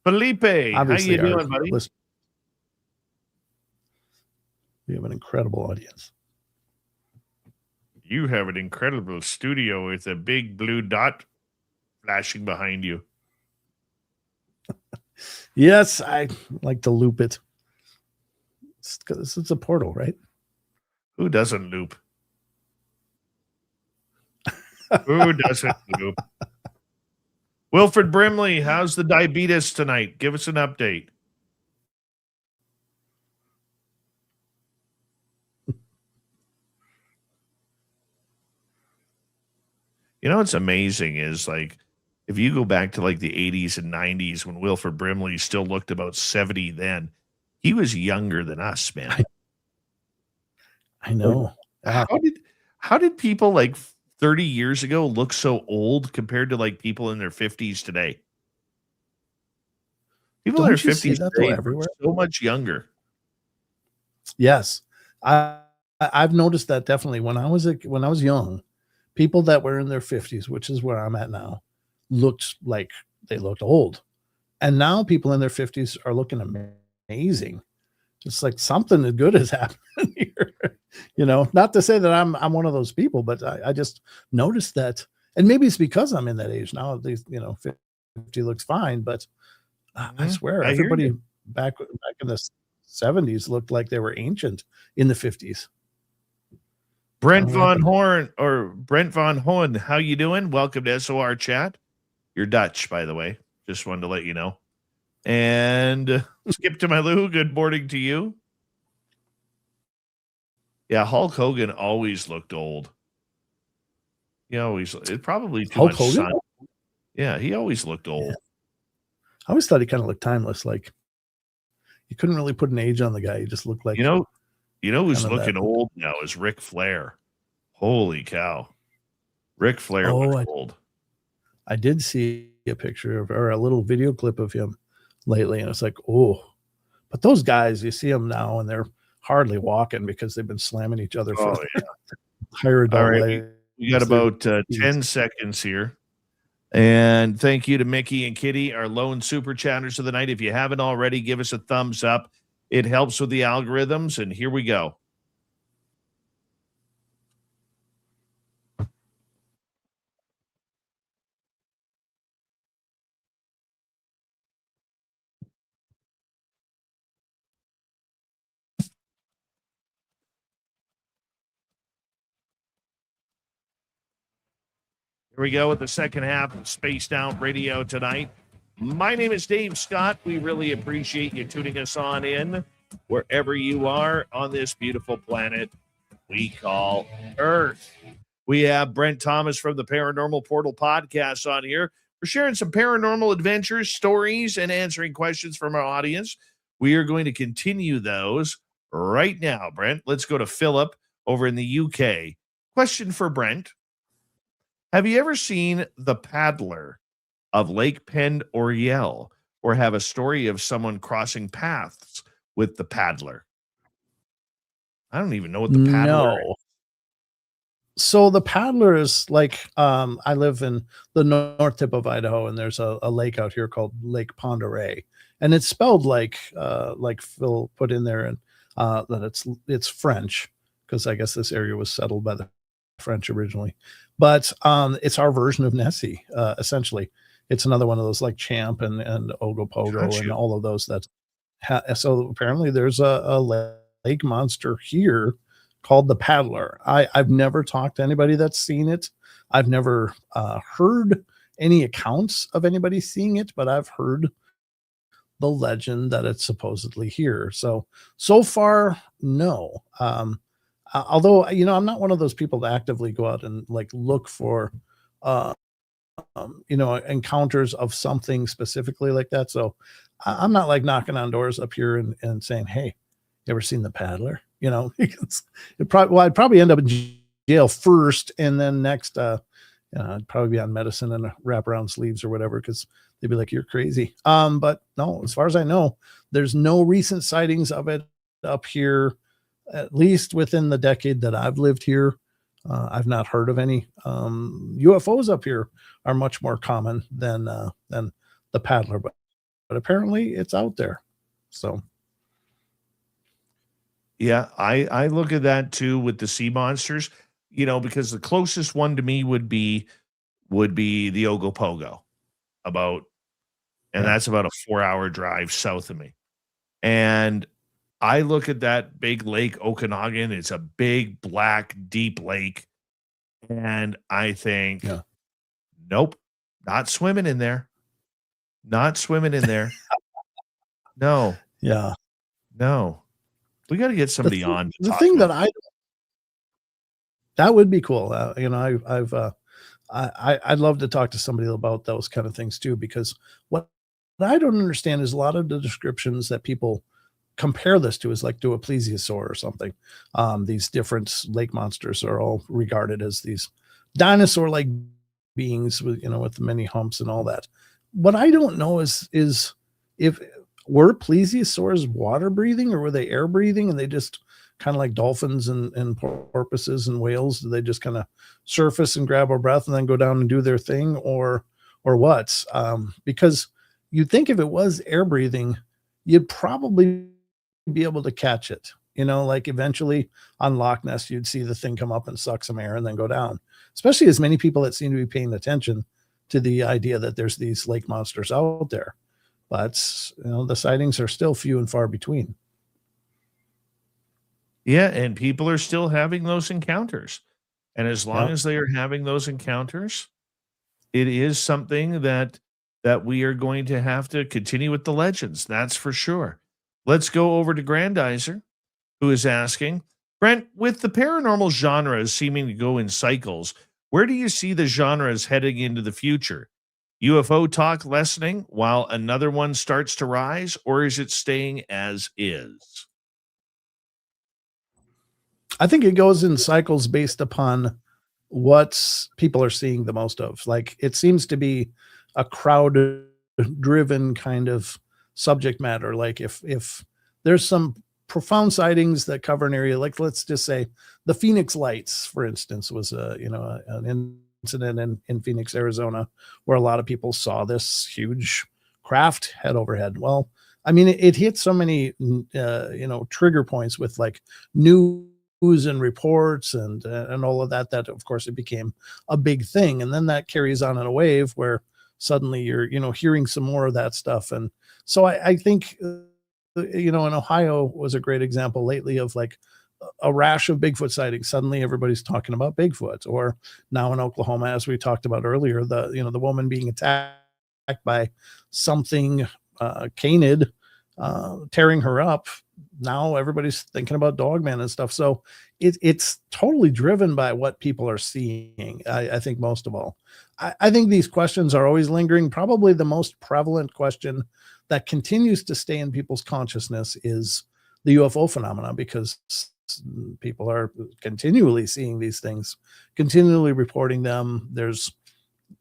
Felipe, Obviously, how you doing, buddy? We have an incredible audience. You have an incredible studio with a big blue dot flashing behind you. Yes, I like to loop it. It's a portal, right? Who doesn't loop? Who doesn't loop? Wilfred Brimley, how's the diabetes tonight? Give us an update. What's amazing is, like, if you go back to like the 80s and 90s when Wilfred Brimley still looked about 70 then, he was younger than us, man. I know. How did people like 30 years ago look so old compared to like people in their 50s today? People in their 50s today are so much younger. Yes. I've noticed that definitely when I was young, people that were in their 50s, which is where I'm at now, looked like they looked old. And now people in their 50s are looking amazing. It's like something good has happened here. Not to say that I'm one of those people, but I just noticed that. And maybe it's because I'm in that age now. At least, 50 looks fine. But I swear, everybody back in the 70s looked like they were ancient in the 50s. Brent Von Horn, how you doing? Welcome to SOR Chat. You're Dutch, by the way. Just wanted to let you know. And Skip to my Lou, good morning to you. Yeah, Hulk Hogan always looked old. He always, it probably too Hulk much Hogan? sun. Yeah, he always looked old. Yeah. I always thought he kind of looked timeless. Like you couldn't really put an age on the guy. He just looked like You know who's kind of looking that. old now is Ric Flair. Holy cow. Ric Flair Oh, looks old. I did see a picture of or a little video clip of him lately, and it's like, oh, but those guys, you see them now, and they're hardly walking because they've been slamming each other for higher adult All right, life. we got about 10 seconds here. And thank you to Mickey and Kitty, our lone super chatters of the night. If you haven't already, give us a thumbs up. It helps with the algorithms. And here we go. Here we go with the second half of Spaced Out Radio tonight. My name is Dave Scott. We really appreciate you tuning us on in wherever you are on this beautiful planet we call Earth. We have Brent Thomas from the Paranormal Portal podcast on here. We're sharing some paranormal adventures, stories, and answering questions from our audience. We are going to continue those right now, Brent. Let's go to Philip over in the UK. Question for Brent. Have you ever seen the paddler of Lake Pen Oriel or have a story of someone crossing paths with the paddler? I don't even know what the paddler is. So the paddler is like I live in the north tip of Idaho, and there's a lake out here called Lake Pend Oreille, and it's spelled like Phil put in there, and that it's French because I guess this area was settled by the French originally, but it's our version of Nessie. Essentially, it's another one of those like Champ and Ogopogo and all of those that. So apparently, there's a lake monster here called the paddler. I've never talked to anybody that's seen it. I've never heard any accounts of anybody seeing it, but I've heard the legend that it's supposedly here. So far, no. Although, I'm not one of those people that actively go out and like look for, encounters of something specifically like that. So I'm not like knocking on doors up here and saying, hey, you ever seen the paddler? I'd probably end up in jail first, and then next, I'd probably be on medicine and wraparound sleeves or whatever, because they'd be like, "You're crazy." But no, as far as I know, there's no recent sightings of it up here, at least within the decade that I've lived here. I've not heard of any. UFOs up here are much more common than the paddler, but apparently it's out there. So. Yeah, I look at that too with the sea monsters, because the closest one to me would be the Ogopogo, that's about a 4-hour drive south of me. And I look at that big lake, Okanagan. It's a big, black, deep lake. And I think, nope, not swimming in there. Not swimming in there. No. Yeah. No. We got to get somebody on. The thing that that would be cool. I'd love to talk to somebody about those kind of things too, because what I don't understand is a lot of the descriptions that people compare this to is like to a plesiosaur or something. These different lake monsters are all regarded as these dinosaur-like beings with many humps and all that. What I don't know is if were plesiosaurs water breathing or were they air breathing, and they just kind of like dolphins and porpoises and whales, do they just kind of surface and grab our breath and then go down and do their thing, or what? Because you'd think if it was air breathing, you'd probably be able to catch it. Like eventually on Loch Ness, you'd see the thing come up and suck some air and then go down, especially as many people that seem to be paying attention to the idea that there's these lake monsters out there. But the sightings are still few and far between. Yeah, and people are still having those encounters. And as long as they are having those encounters, it is something that we are going to have to continue with the legends. That's for sure. Let's go over to Grandizer, who is asking, Brent, with the paranormal genres seeming to go in cycles, where do you see the genres heading into the future? UFO talk lessening while another one starts to rise, or is it staying as is? I think it goes in cycles based upon what people are seeing the most of. Like, it seems to be a crowd driven kind of subject matter. Like, if there's some profound sightings that cover an area, like let's just say the Phoenix Lights, for instance, was an incident in Phoenix, Arizona, where a lot of people saw this huge craft head overhead. Well, I mean, it hit so many trigger points with like news and reports and all of that, that of course it became a big thing. And then that carries on in a wave where suddenly you're hearing some more of that stuff. And so I think in Ohio was a great example lately of like a rash of Bigfoot sightings. Suddenly everybody's talking about Bigfoot. Or now in Oklahoma, as we talked about earlier, the woman being attacked by something canid, tearing her up. Now everybody's thinking about Dogman and stuff. So it's totally driven by what people are seeing. I think most of all, I think these questions are always lingering. Probably the most prevalent question that continues to stay in people's consciousness is the UFO phenomena, because people are continually seeing these things, continually reporting them. There's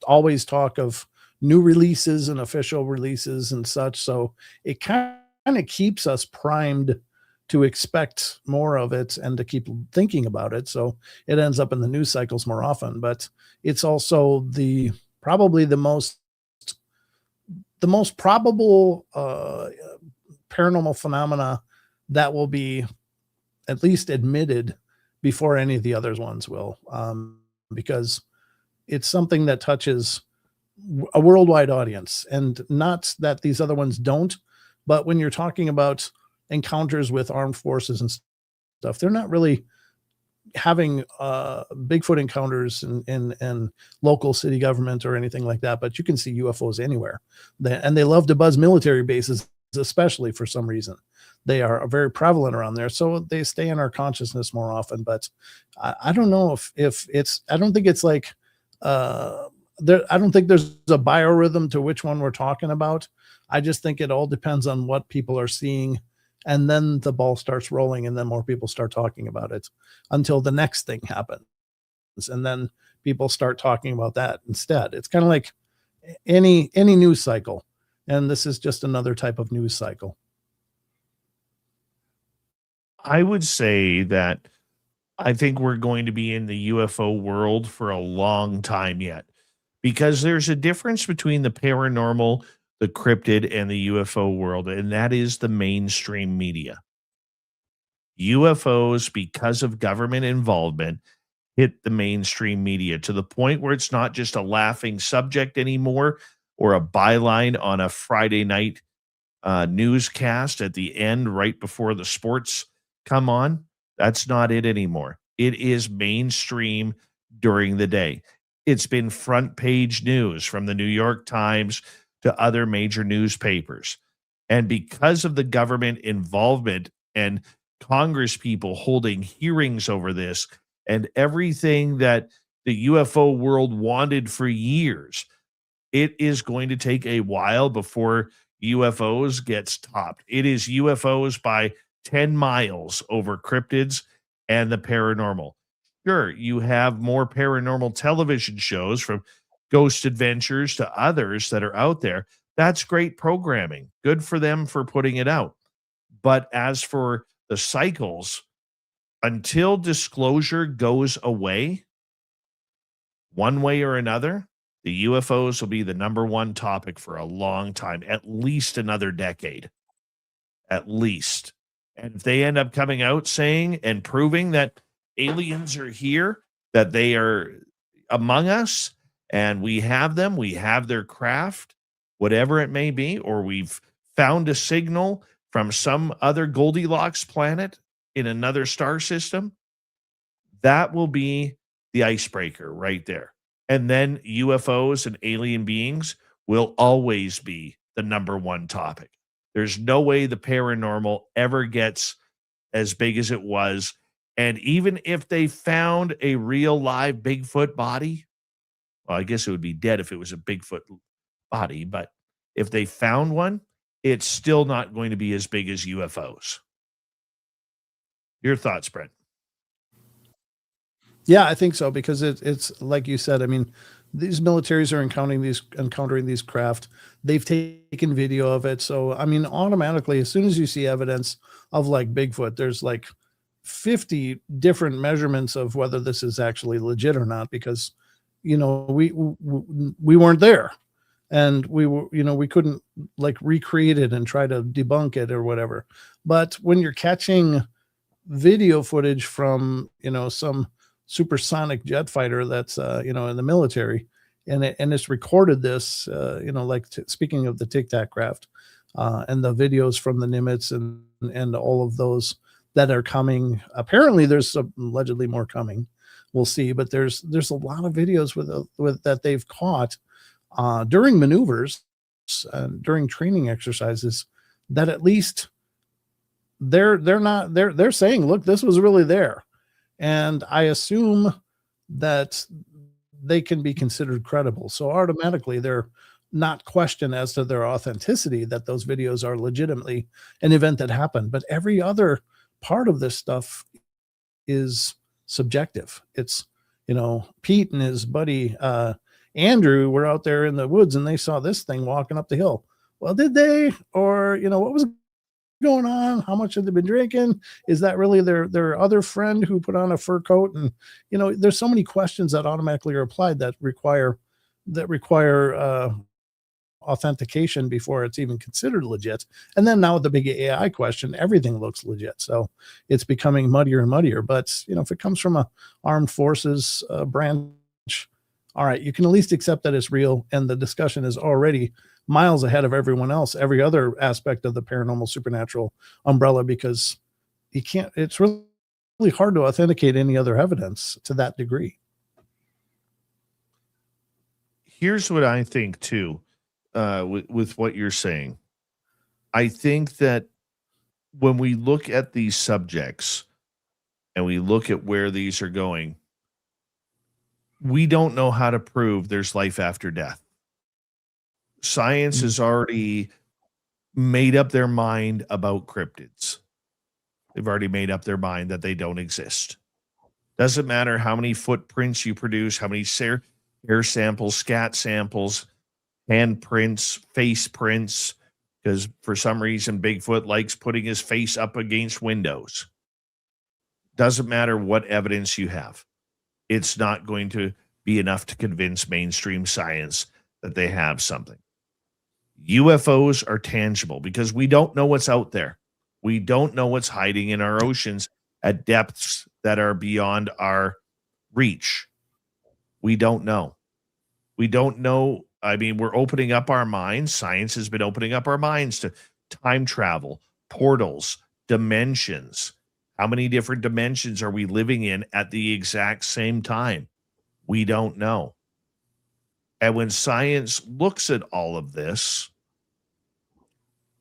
always talk of new releases and official releases and such. So it kind of keeps us primed to expect more of it and to keep thinking about it. So it ends up in the news cycles more often, but it's also probably the most probable paranormal phenomena that will be at least admitted before any of the other ones will, because it's something that touches a worldwide audience. And not that these other ones don't, but when you're talking about encounters with armed forces and stuff, they're not really having Bigfoot encounters in local city government or anything like that, but you can see UFOs anywhere. And they love to buzz military bases, especially for some reason. They are very prevalent around there, so they stay in our consciousness more often. But I don't know if it's, I don't think it's like, I don't think there's a biorhythm to which one we're talking about. I just think it all depends on what people are seeing. And then the ball starts rolling, and then more people start talking about it until the next thing happens. And then people start talking about that instead. It's kind of like any news cycle. And this is just another type of news cycle. I would say that I think we're going to be in the UFO world for a long time yet, because there's a difference between the paranormal, the cryptid, and the UFO world, and that is the mainstream media. UFOs, because of government involvement, hit the mainstream media to the point where it's not just a laughing subject anymore or a byline on a Friday night newscast at the end right before the sports come on. That's not it anymore. It is mainstream during the day. It's been front page news from the New York Times to other major newspapers. And because of the government involvement and Congress people holding hearings over this and everything that the UFO world wanted for years, it is going to take a while before UFOs gets topped. It is UFOs by 10 miles over cryptids and the paranormal. Sure, you have more paranormal television shows, from Ghost Adventures to others that are out there. That's great programming. Good for them for putting it out. But as for the cycles, until disclosure goes away, one way or another, the UFOs will be the number one topic for a long time, at least another decade. At least. And if they end up coming out saying and proving that aliens are here, that they are among us, and we have them, we have their craft, whatever it may be, or we've found a signal from some other Goldilocks planet in another star system, that will be the icebreaker right there. And then UFOs and alien beings will always be the number one topic. There's no way the paranormal ever gets as big as it was. And even if they found a real live Bigfoot body, well, I guess it would be dead if it was a Bigfoot body, but if they found one, it's still not going to be as big as UFOs. Your thoughts, Brent? Yeah, I think so, because it's like you said. I mean, these militaries are encountering these craft. They've taken video of it. So, I mean, automatically, as soon as you see evidence of like Bigfoot, there's like 50 different measurements of whether this is actually legit or not, because, you know, we weren't there, and we couldn't like recreate it and try to debunk it or whatever. But when you're catching video footage from, some supersonic jet fighter that's in the military, and it's recorded this, speaking of the Tic Tac craft, and the videos from the Nimitz and all of those that are coming. Apparently there's allegedly more coming. We'll see, but there's a lot of videos with that they've caught during maneuvers, during training exercises, that at least they're saying, look, this was really there. And I assume that they can be considered credible. So automatically they're not questioned as to their authenticity, that those videos are legitimately an event that happened. But every other part of this stuff is subjective. It's, Pete and his buddy Andrew were out there in the woods and they saw this thing walking up the hill. Well, did they? Or, what was going on? How much have they been drinking? Is that really their other friend who put on a fur coat? And there's so many questions that automatically are applied that require authentication before it's even considered legit. And then now with the big AI question, everything looks legit. So it's becoming muddier and muddier. But if it comes from a armed forces branch, all right, you can at least accept that it's real, and the discussion is already miles ahead of everyone else, every other aspect of the paranormal supernatural umbrella, because it's really hard to authenticate any other evidence to that degree. Here's what I think too, with what you're saying. I think that when we look at these subjects and we look at where these are going, we don't know how to prove there's life after death. Science has already made up their mind about cryptids. They've already made up their mind that they don't exist. Doesn't matter how many footprints you produce, how many hair samples, scat samples, handprints, face prints, because for some reason Bigfoot likes putting his face up against windows. Doesn't matter what evidence you have. It's not going to be enough to convince mainstream science that they have something. UFOs are tangible because we don't know what's out there. We don't know what's hiding in our oceans at depths that are beyond our reach. We don't know. We don't know. I mean, we're opening up our minds. Science has been opening up our minds to time travel, portals, dimensions. How many different dimensions are we living in at the exact same time? We don't know. And when science looks at all of this,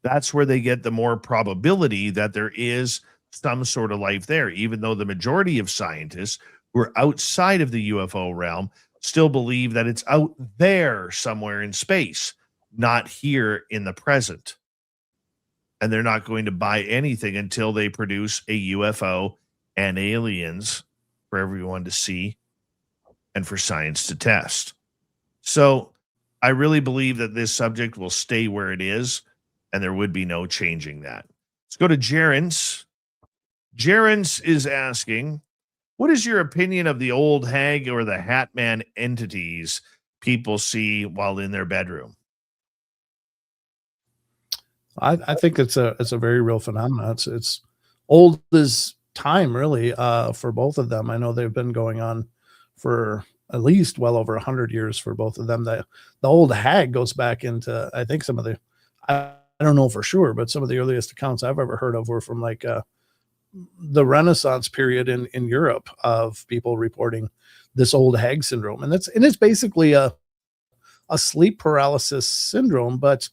that's where they get the more probability that there is some sort of life there, even though the majority of scientists who are outside of the UFO realm still believe that it's out there somewhere in space, not here in the present. And they're not going to buy anything until they produce a UFO and aliens for everyone to see and for science to test. So I really believe that this subject will stay where it is, and there would be no changing that. Let's go to Jerens. Jerens is asking, what is your opinion of the old hag or the hat man entities people see while in their bedroom? I think it's a very real phenomenon. It's old as time, really, for both of them. I know they've been going on for at least well over 100 years for both of them. The old hag goes back into, I think, some of the, I don't know for sure, but some of the earliest accounts I've ever heard of were from like the Renaissance period in Europe of people reporting this old hag syndrome. And it's basically a sleep paralysis syndrome, but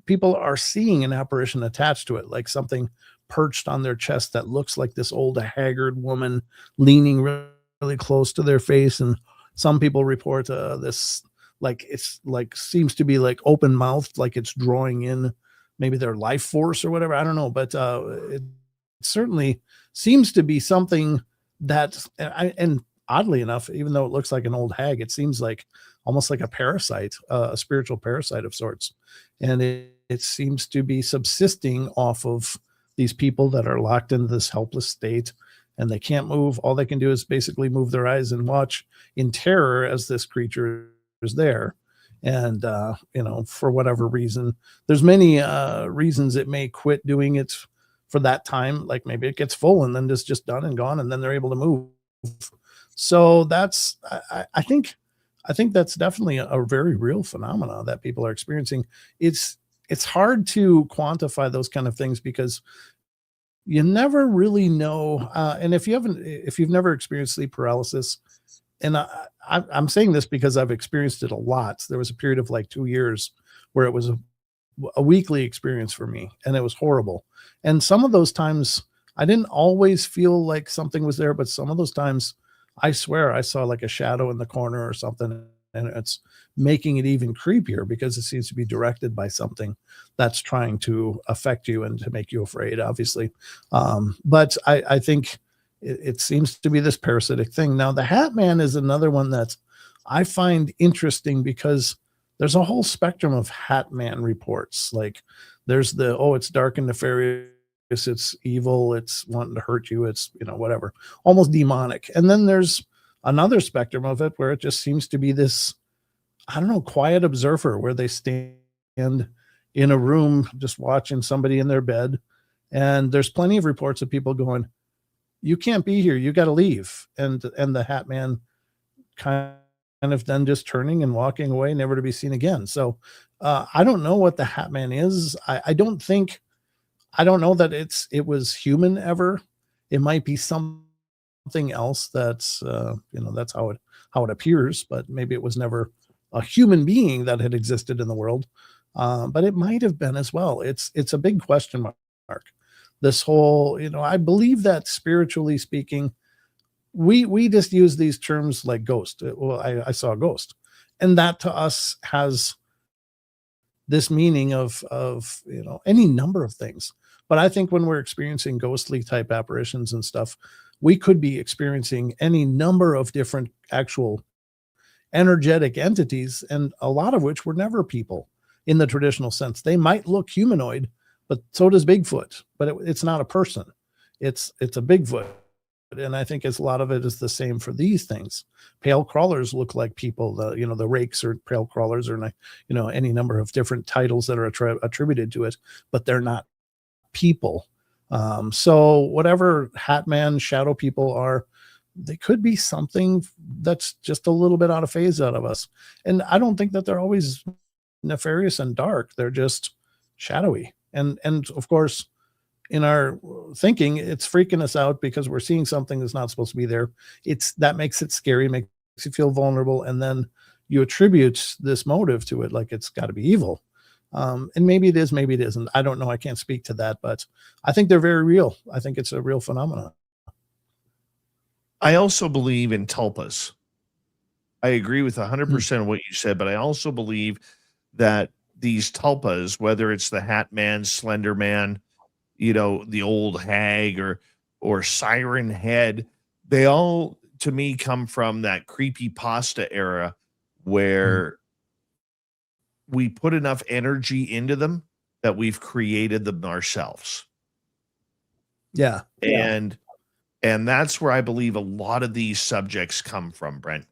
people are seeing an apparition attached to it, like something perched on their chest that looks like this old haggard woman leaning really close to their face. And some people report this, like it's like seems to be like open mouthed, like it's drawing in maybe their life force or whatever. I don't know, but it certainly seems to be something that, and oddly enough, even though it looks like an old hag, it seems like almost like a parasite, a spiritual parasite of sorts. And it seems to be subsisting off of these people that are locked into this helpless state, and they can't move. All they can do is basically move their eyes and watch in terror as this creature is there. And, for whatever reason, there's many reasons it may quit doing it for that time. Like maybe it gets full and then it's just done and gone, and then they're able to move. So that's, I think that's definitely a very real phenomena that people are experiencing. It's hard to quantify those kind of things because you never really know. And if you've never experienced sleep paralysis, and I'm saying this because I've experienced it a lot. There was a period of like 2 years where it was a weekly experience for me, and it was horrible. And some of those times I didn't always feel like something was there, but some of those times I swear I saw like a shadow in the corner or something, and it's making it even creepier because it seems to be directed by something that's trying to affect you and to make you afraid, obviously. But I think it seems to be this parasitic thing. Now, the Hat Man is another one that I find interesting because there's a whole spectrum of Hat Man reports. Like there's it's dark and nefarious, it's evil, it's wanting to hurt you, it's whatever, almost demonic. And then there's another spectrum of it where it just seems to be this, I don't know, quiet observer where they stand in a room just watching somebody in their bed. And there's plenty of reports of people going, you can't be here, you got to leave. And the Hat Man kind of then just turning and walking away, never to be seen again. So I don't know what the Hat Man is. I don't know that it was human ever. It might be something else that's that's how it appears, but maybe it was never a human being that had existed in the world. But it might have been as well. It's a big question mark. This whole, I believe that spiritually speaking, we just use these terms like ghost. Well, I saw a ghost, and that to us has this meaning of any number of things. But I think when we're experiencing ghostly type apparitions and stuff, we could be experiencing any number of different actual energetic entities, and a lot of which were never people in the traditional sense. They might look humanoid, but so does Bigfoot, but it's not a person. It's a Bigfoot. And I think a lot of it is the same for these things. Pale crawlers look like people. The rakes are pale crawlers, or any number of different titles that are attributed to it, but they're not people. So whatever Hat Man shadow people are, they could be something that's just a little bit out of phase out of us. And I don't think that they're always nefarious and dark. They're just shadowy. And of course, in our thinking, it's freaking us out because we're seeing something that's not supposed to be there. That makes it scary, makes you feel vulnerable. And then you attribute this motive to it, like it's got to be evil. And maybe it is, maybe it isn't. I don't know. I can't speak to that, but I think they're very real. I think it's a real phenomenon. I also believe in tulpas. I agree with 100% of what you said, but I also believe that these tulpas, whether it's the Hat Man, Slender Man, the old hag or siren head, they all to me come from that creepypasta era where we put enough energy into them that we've created them ourselves. Yeah. And that's where I believe a lot of these subjects come from, Brent.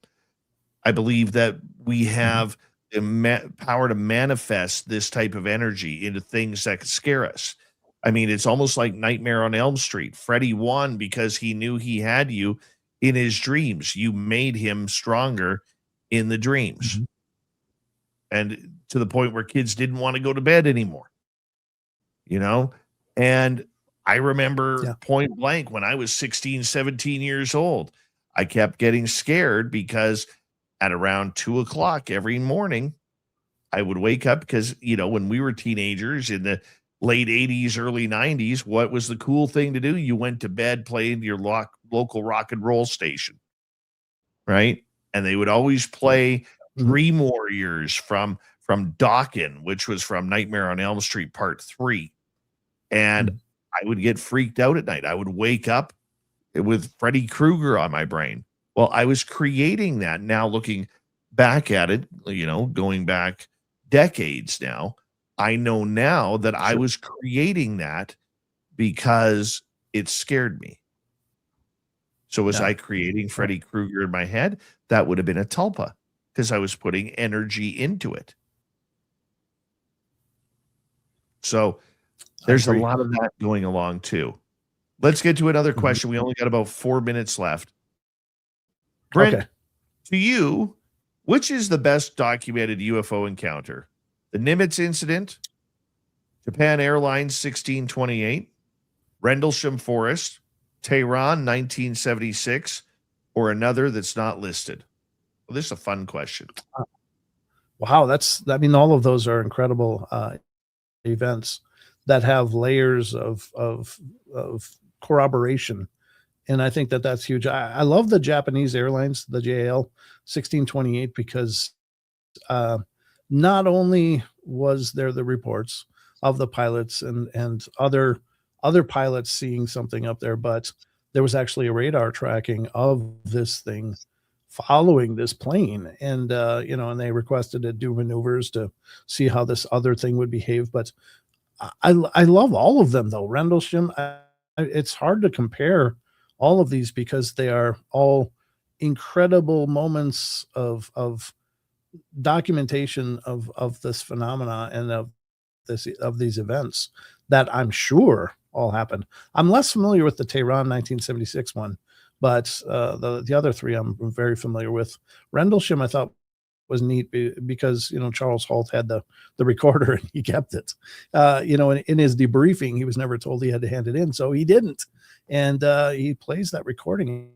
I believe that we have the power to manifest this type of energy into things that could scare us. I mean, it's almost like Nightmare on Elm Street. Freddy won because he knew he had you in his dreams. You made him stronger in the dreams. And to the point where kids didn't want to go to bed anymore. And I remember Yeah. point blank when I was 16, 17 years old, I kept getting scared because at around 2 o'clock every morning, I would wake up because, when we were teenagers in the late 80s, early 90s, what was the cool thing to do? You went to bed playing your local rock and roll station, right? And they would always play Dream Warriors from Dawkins, which was from Nightmare on Elm Street Part 3. And I would get freaked out at night. I would wake up with Freddy Krueger on my brain. Well, I was creating that. Now looking back at it, going back decades now, I know now that I was creating that because it scared me. So was I creating Freddy Krueger in my head? That would have been a tulpa because I was putting energy into it. So there's a lot of that going along too. Let's get to another question. We only got about 4 minutes left. Brent, to you, which is the best documented UFO encounter? The Nimitz incident, Japan Airlines 1628, Rendlesham Forest, Tehran 1976, or another that's not listed? Well, this is a fun question. Wow, all of those are incredible events that have layers of corroboration. And I think that's huge. I love the Japanese Airlines, the JAL 1628, because not only was there the reports of the pilots and other pilots seeing something up there, but there was actually a radar tracking of this thing following this plane. And, and they requested to do maneuvers to see how this other thing would behave. But I love all of them, though. Rendlesham, it's hard to compare all of these because they are all incredible moments of documentation of this phenomena and of these events that I'm sure all happened. I'm less familiar with the Tehran 1976 one, but the other three I'm very familiar with. Rendlesham, I thought, was neat because Charles Holt had the recorder and he kept it. In his debriefing, he was never told he had to hand it in, so he didn't. And he plays that recording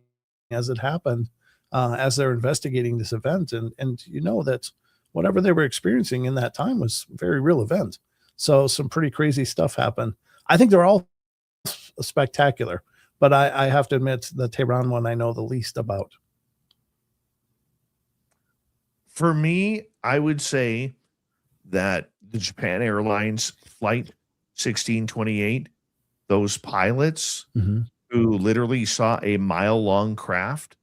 as it happened, as they're investigating this event, and that whatever they were experiencing in that time was a very real event. So some pretty crazy stuff happened. I think they're all spectacular, but I have to admit the Tehran one I know the least about. For me, I would say that the Japan Airlines flight 1628, those pilots who literally saw a mile-long craft,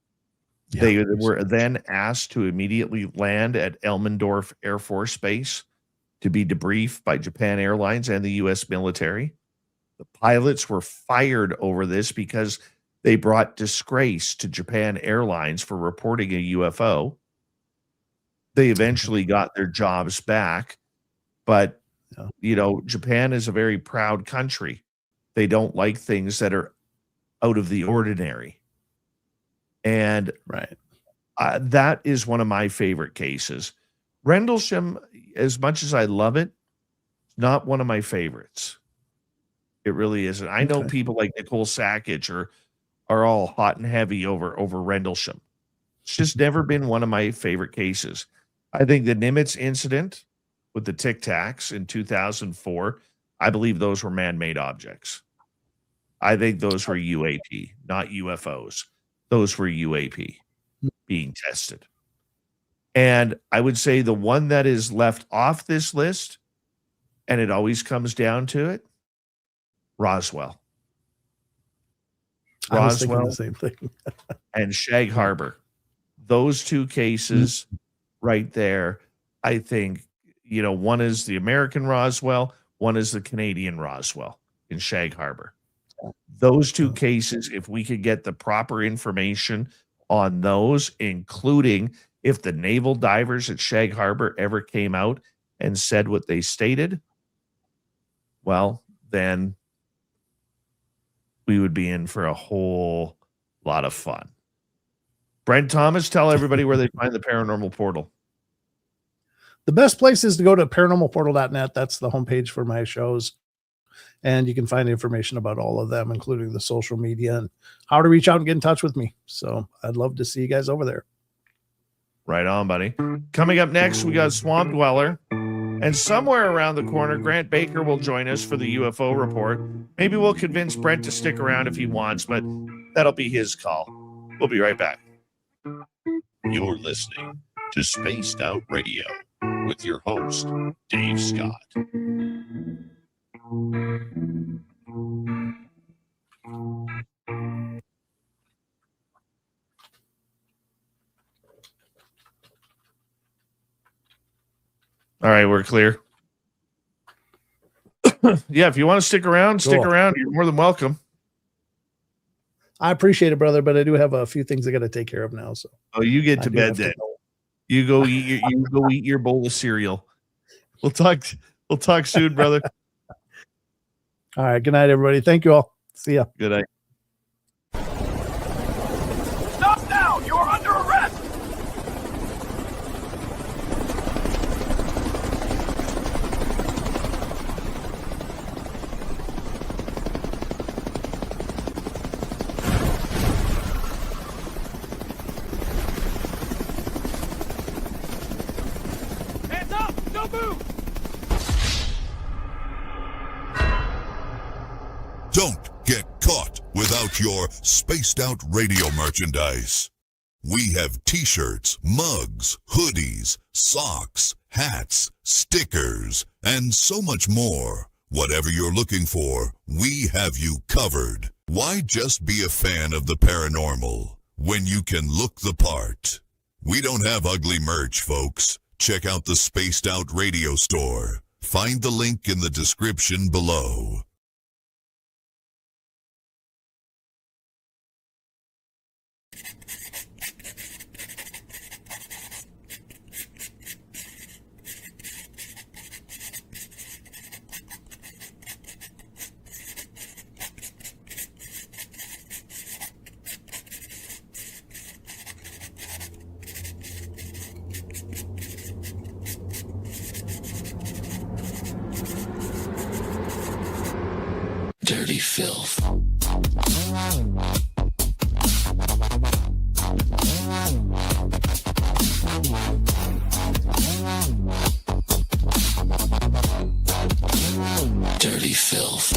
they were then asked to immediately land at Elmendorf Air Force Base to be debriefed by Japan Airlines and the U.S. military. The pilots were fired over this because they brought disgrace to Japan Airlines for reporting a UFO. They eventually got their jobs back, but Japan is a very proud country. They don't like things that are out of the ordinary. And that is one of my favorite cases. Rendlesham, as much as I love it, not one of my favorites. It really isn't. I know people like Nicole Sackage are all hot and heavy over Rendlesham. It's just never been one of my favorite cases. I think the Nimitz incident with the Tic Tacs in 2004, I believe those were man-made objects. I think those were UAP, not UFOs. Those were UAP being tested. And I would say the one that is left off this list, and it always comes down to it, Roswell. I was thinking the same thing. And Shag Harbor. Those two cases right there, I think, one is the American Roswell, one is the Canadian Roswell in Shag Harbor. Those two cases, if we could get the proper information on those, including if the naval divers at Shag Harbor ever came out and said what they stated, well, then we would be in for a whole lot of fun. Brent Thomas, tell everybody where they find the Paranormal Portal. The best place is to go to paranormalportal.net. That's the homepage for my shows. And you can find information about all of them, including the social media and how to reach out and get in touch with me. So I'd love to see you guys over there. Right on, buddy. Coming up next, we got Swamp Dweller. And somewhere around the corner, Grant Baker will join us for the UFO report. Maybe we'll convince Brent to stick around if he wants, but that'll be his call. We'll be right back. You're listening to Spaced Out Radio with your host, Dave Scott. All right, we're clear. Yeah, if you want to stick around, stick around. You're more than welcome. I appreciate it, brother, but I do have a few things I got to take care of now. So, you get to bed then. You go eat your bowl of cereal. We'll talk soon, brother. All right. Good night, everybody. Thank you all. See ya. Good night. Stop now! You're under arrest! Hands up! Don't move! Don't get caught without your Spaced Out Radio merchandise. We have t-shirts, mugs, hoodies, socks, hats, stickers, and so much more. Whatever you're looking for, we have you covered. Why just be a fan of the paranormal when you can look the part? We don't have ugly merch, folks. Check out the Spaced Out Radio store. Find the link in the description below. Dirty filth. Dirty filth.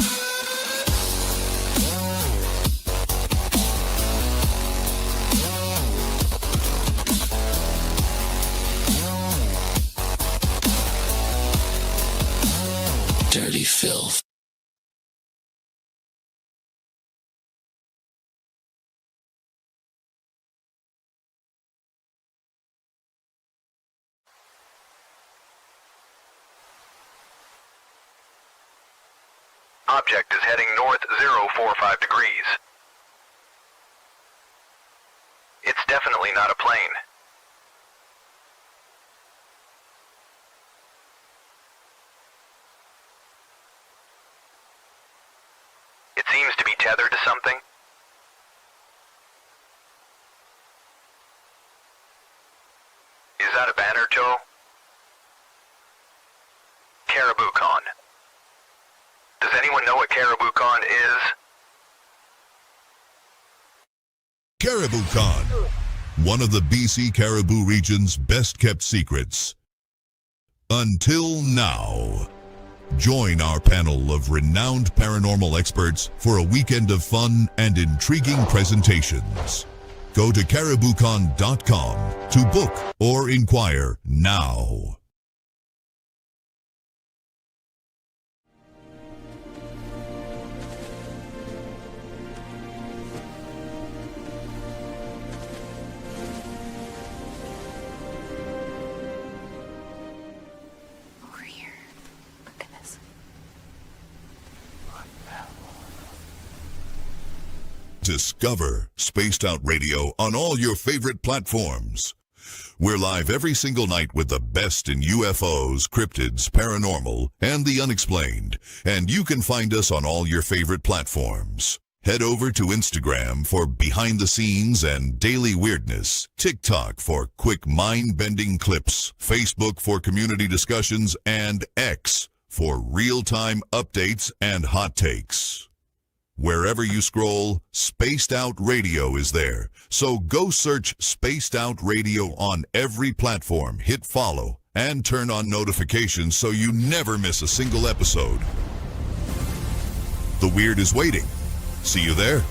Dirty filth. Object is heading north 045 degrees. It's definitely not a plane. It seems to be tethered to something. Is that a banner, Joe? Caribou Con. Does anyone know what Caribou Con is? Caribou Con, one of the BC Caribou region's best kept secrets. Until now. Join our panel of renowned paranormal experts for a weekend of fun and intriguing presentations. Go to cariboucon.com to book or inquire now. Discover Spaced Out Radio on all your favorite platforms. We're live every single night with the best in UFOs, cryptids, paranormal, and the unexplained. And you can find us on all your favorite platforms. Head over to Instagram for behind the scenes and daily weirdness, TikTok for quick mind-bending clips, Facebook for community discussions, and X for real-time updates and hot takes. Wherever you scroll, Spaced Out Radio is there. So go search Spaced Out Radio on every platform, hit follow, and turn on notifications so you never miss a single episode. The weird is waiting. See you there.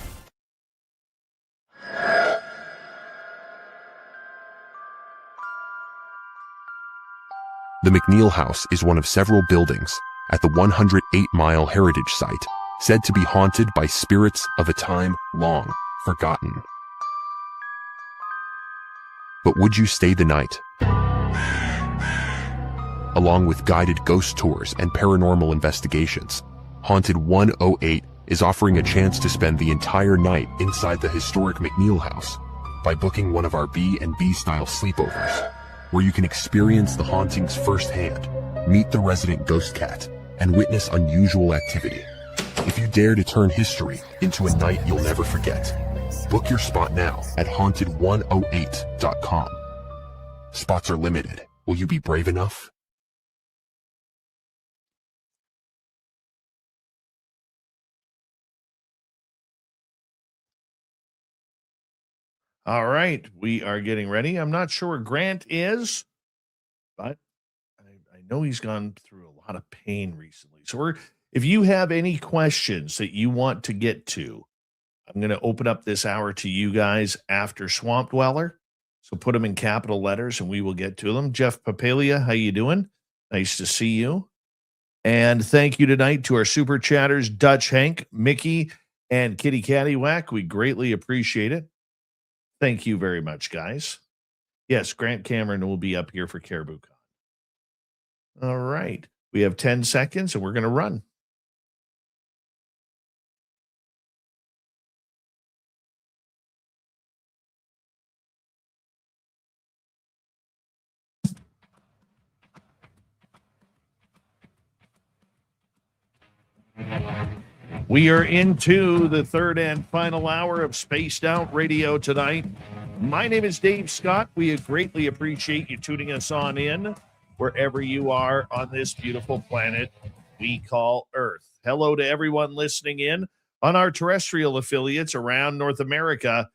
The McNeil House is one of several buildings at the 108-mile heritage site said to be haunted by spirits of a time long forgotten. But would you stay the night? Along with guided ghost tours and paranormal investigations, Haunted 108 is offering a chance to spend the entire night inside the historic McNeil House by booking one of our B&B style sleepovers, where you can experience the hauntings firsthand, meet the resident ghost cat, and witness unusual activity. If you dare to turn history into a night you'll never forget, book your spot now at haunted108.com. Spots are limited. Will you be brave enough? All right, we are getting ready. I'm not sure where Grant is, but I know he's gone through a lot of pain recently. So if you have any questions that you want to get to, I'm going to open up this hour to you guys after Swamp Dweller. So put them in capital letters and we will get to them. Jeff Papalia, how you doing? Nice to see you. And thank you tonight to our super chatters, Dutch Hank, Mickey, and Kitty Cattywhack. We greatly appreciate it. Thank you very much, guys. Yes, Grant Cameron will be up here for Caribou Con. All right. We have 10 seconds and we're going to run. We are into the third and final hour of Spaced Out Radio tonight. My name is Dave Scott. We greatly appreciate you tuning us on in wherever you are on this beautiful planet we call Earth. Hello to everyone listening in on our terrestrial affiliates around North America,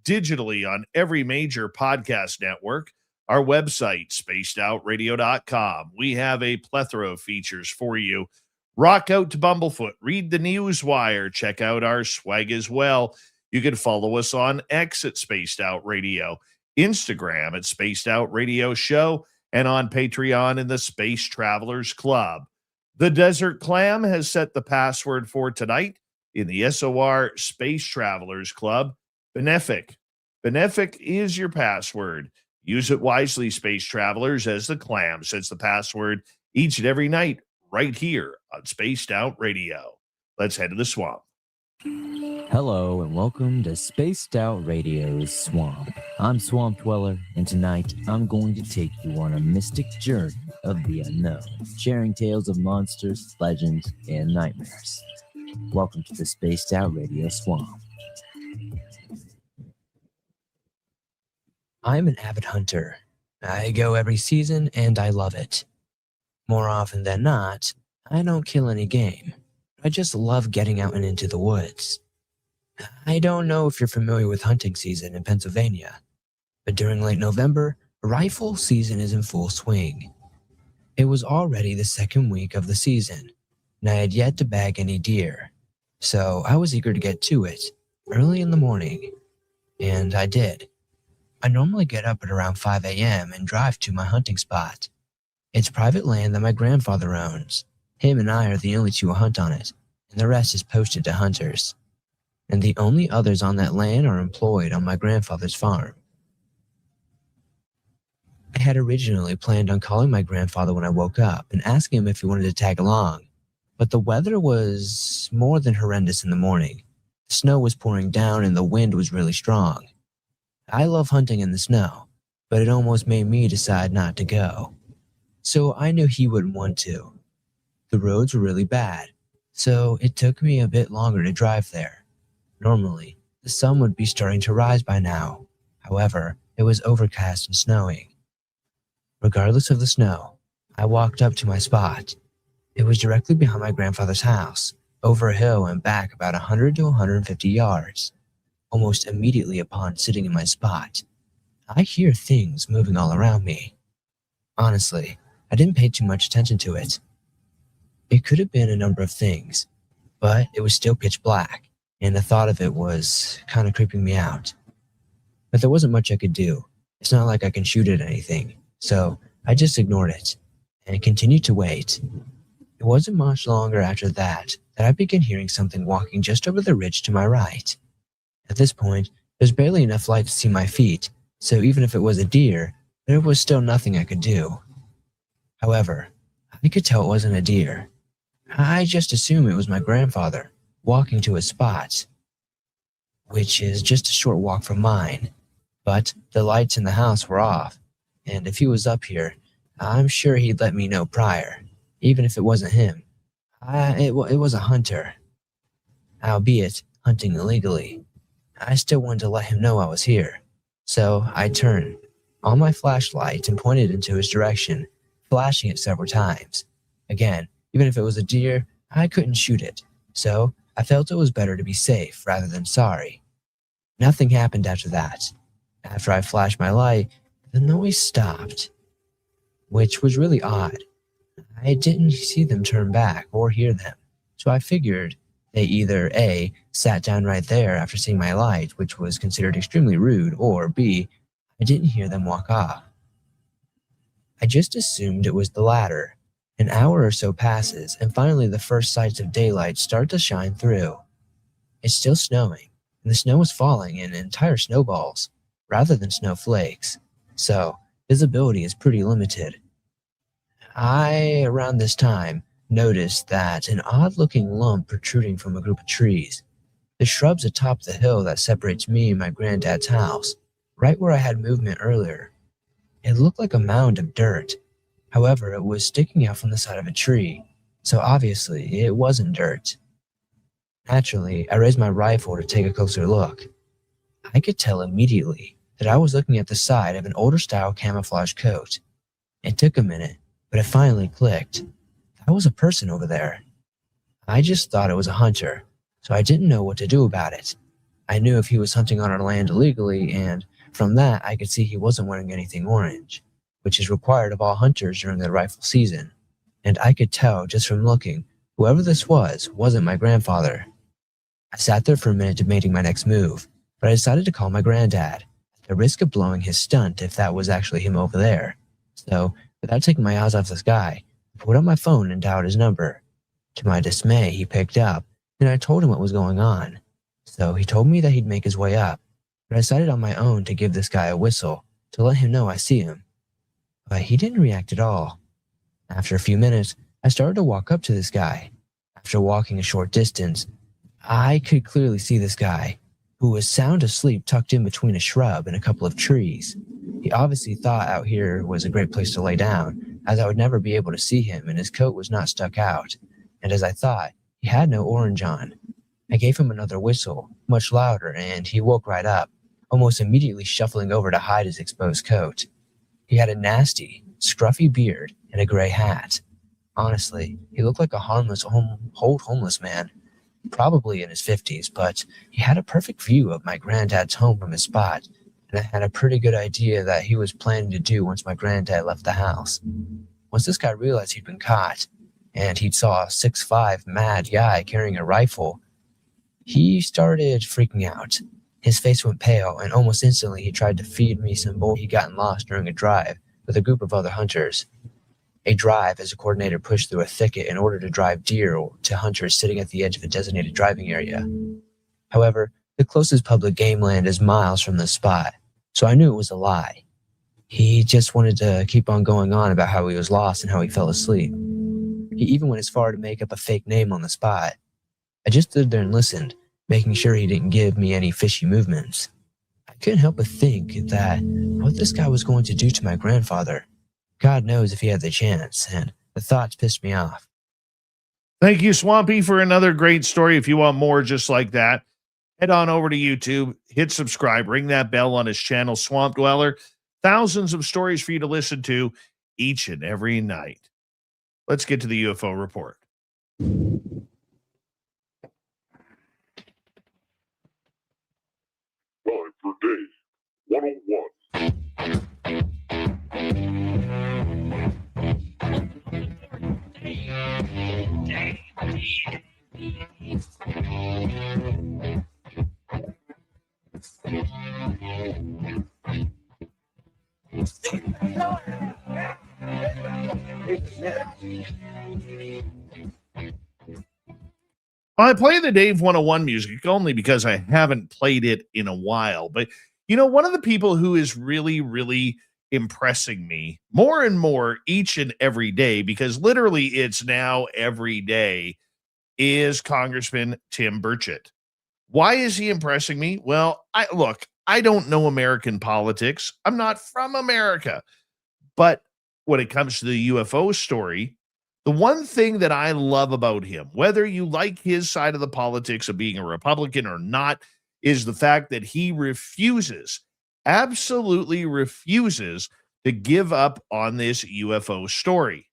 digitally on every major podcast network, our website, spacedoutradio.com. We have a plethora of features for you. Rock out to Bumblefoot, read the Newswire, check out our swag as well. You can follow us on X at Spaced Out Radio, Instagram at Spaced Out Radio Show, and on Patreon in the Space Travelers Club. The Desert Clam has set the password for tonight in the SOR Space Travelers Club, Benefic. Benefic is your password. Use it wisely, Space Travelers, as the Clam sets the password each and every night right here on Spaced Out Radio. Let's head to the swamp. Hello and welcome to Spaced Out Radio's Swamp. I'm Swamp Dweller, and tonight I'm going to take you on a mystic journey of the unknown, sharing tales of monsters, legends, and nightmares. Welcome to the Spaced Out Radio Swamp. I'm an avid hunter. I go every season and I love it. More often than not, I don't kill any game. I just love getting out and into the woods. I don't know if you're familiar with hunting season in Pennsylvania, but during late November, rifle season is in full swing. It was already the second week of the season, and I had yet to bag any deer, so I was eager to get to it early in the morning, and I did. I normally get up at around 5 a.m. and drive to my hunting spot. It's private land that my grandfather owns. Him and I are the only two who hunt on it, and the rest is posted to hunters. And the only others on that land are employed on my grandfather's farm. I had originally planned on calling my grandfather when I woke up and asking him if he wanted to tag along, but the weather was more than horrendous in the morning. The snow was pouring down and the wind was really strong. I love hunting in the snow, but it almost made me decide not to go. So I knew he wouldn't want to. The roads were really bad, so it took me a bit longer to drive there. Normally, the sun would be starting to rise by now. However, it was overcast and snowing. Regardless of the snow, I walked up to my spot. It was directly behind my grandfather's house, over a hill and back about 100 to 150 yards. Almost immediately upon sitting in my spot, I hear things moving all around me. Honestly, I didn't pay too much attention to it. It could have been a number of things, but it was still pitch black, and the thought of it was kind of creeping me out. But there wasn't much I could do. It's not like I can shoot at anything, so I just ignored it and continued to wait. It wasn't much longer after that I began hearing something walking just over the ridge to my right. At this point, there's barely enough light to see my feet, so even if it was a deer, there was still nothing I could do. However, I could tell it wasn't a deer. I just assumed it was my grandfather walking to his spot, which is just a short walk from mine. But the lights in the house were off, and if he was up here, I'm sure he'd let me know prior, even if it wasn't him. It was a hunter, albeit hunting illegally. I still wanted to let him know I was here, so I turned on my flashlight and pointed into his direction, flashing it several times. Again, even if it was a deer, I couldn't shoot it, so I felt it was better to be safe rather than sorry. Nothing happened after that. After I flashed my light, the noise stopped, which was really odd. I didn't see them turn back or hear them, so I figured they either A, sat down right there after seeing my light, which was considered extremely rude, or B, I didn't hear them walk off. I just assumed it was the latter. An hour or so passes, and finally the first sights of daylight start to shine through. It's still snowing, and the snow is falling in entire snowballs, rather than snowflakes, so visibility is pretty limited. I, around this time, noticed that an odd-looking lump protruding from a group of trees. The shrubs atop the hill that separates me and my granddad's house, right where I had movement earlier. It looked like a mound of dirt. However, it was sticking out from the side of a tree, so obviously it wasn't dirt. Naturally, I raised my rifle to take a closer look. I could tell immediately that I was looking at the side of an older-style camouflage coat. It took a minute, but it finally clicked. That was a person over there. I just thought it was a hunter, so I didn't know what to do about it. I knew if he was hunting on our land illegally, and from that I could see he wasn't wearing anything orange, which is required of all hunters during the rifle season. And I could tell just from looking, whoever this was wasn't my grandfather. I sat there for a minute debating my next move, but I decided to call my granddad, at the risk of blowing his stunt if that was actually him over there. So, without taking my eyes off this guy, I pulled out my phone and dialed his number. To my dismay, he picked up, and I told him what was going on. So he told me that he'd make his way up, but I decided on my own to give this guy a whistle to let him know I see him. But he didn't react at all. After a few minutes, I started to walk up to this guy. After walking a short distance, I could clearly see this guy, who was sound asleep tucked in between a shrub and a couple of trees. He obviously thought out here was a great place to lay down, as I would never be able to see him and his coat was not stuck out. And as I thought, he had no orange on. I gave him another whistle, much louder, and he woke right up, almost immediately shuffling over to hide his exposed coat. He had a nasty, scruffy beard and a gray hat. Honestly, he looked like a harmless old homeless man, probably in his 50s, but he had a perfect view of my granddad's home from his spot, and I had a pretty good idea that he was planning to do once my granddad left the house. Once this guy realized he'd been caught, and he saw a 6'5" mad guy carrying a rifle, he started freaking out. His face went pale, and almost instantly he tried to feed me some bull he'd gotten lost during a drive with a group of other hunters. A drive is a coordinated push through a thicket in order to drive deer to hunters sitting at the edge of a designated driving area. However, the closest public game land is miles from this spot, so I knew it was a lie. He just wanted to keep on going on about how he was lost and how he fell asleep. He even went as far to make up a fake name on the spot. I just stood there and listened, making sure he didn't give me any fishy movements. I couldn't help but think that what this guy was going to do to my grandfather, God knows if he had the chance, and the thoughts pissed me off. Thank you, Swampy, for another great story. If you want more just like that, head on over to YouTube, hit subscribe, ring that bell on his channel, Swamp Dweller. Thousands of stories for you to listen to each and every night. let's get to the UFO report. Time for day 101. I play the Dave 101 music only because I haven't played it in a while. But, you know, one of the people who is really, really impressing me more and more each and every day, because literally it's now every day, is Congressman Tim Burchett. Why is he impressing me? Well, I don't know American politics. I'm not from America. But when it comes to the UFO story, the one thing that I love about him, whether you like his side of the politics of being a Republican or not, is the fact that he absolutely refuses to give up on this UFO story.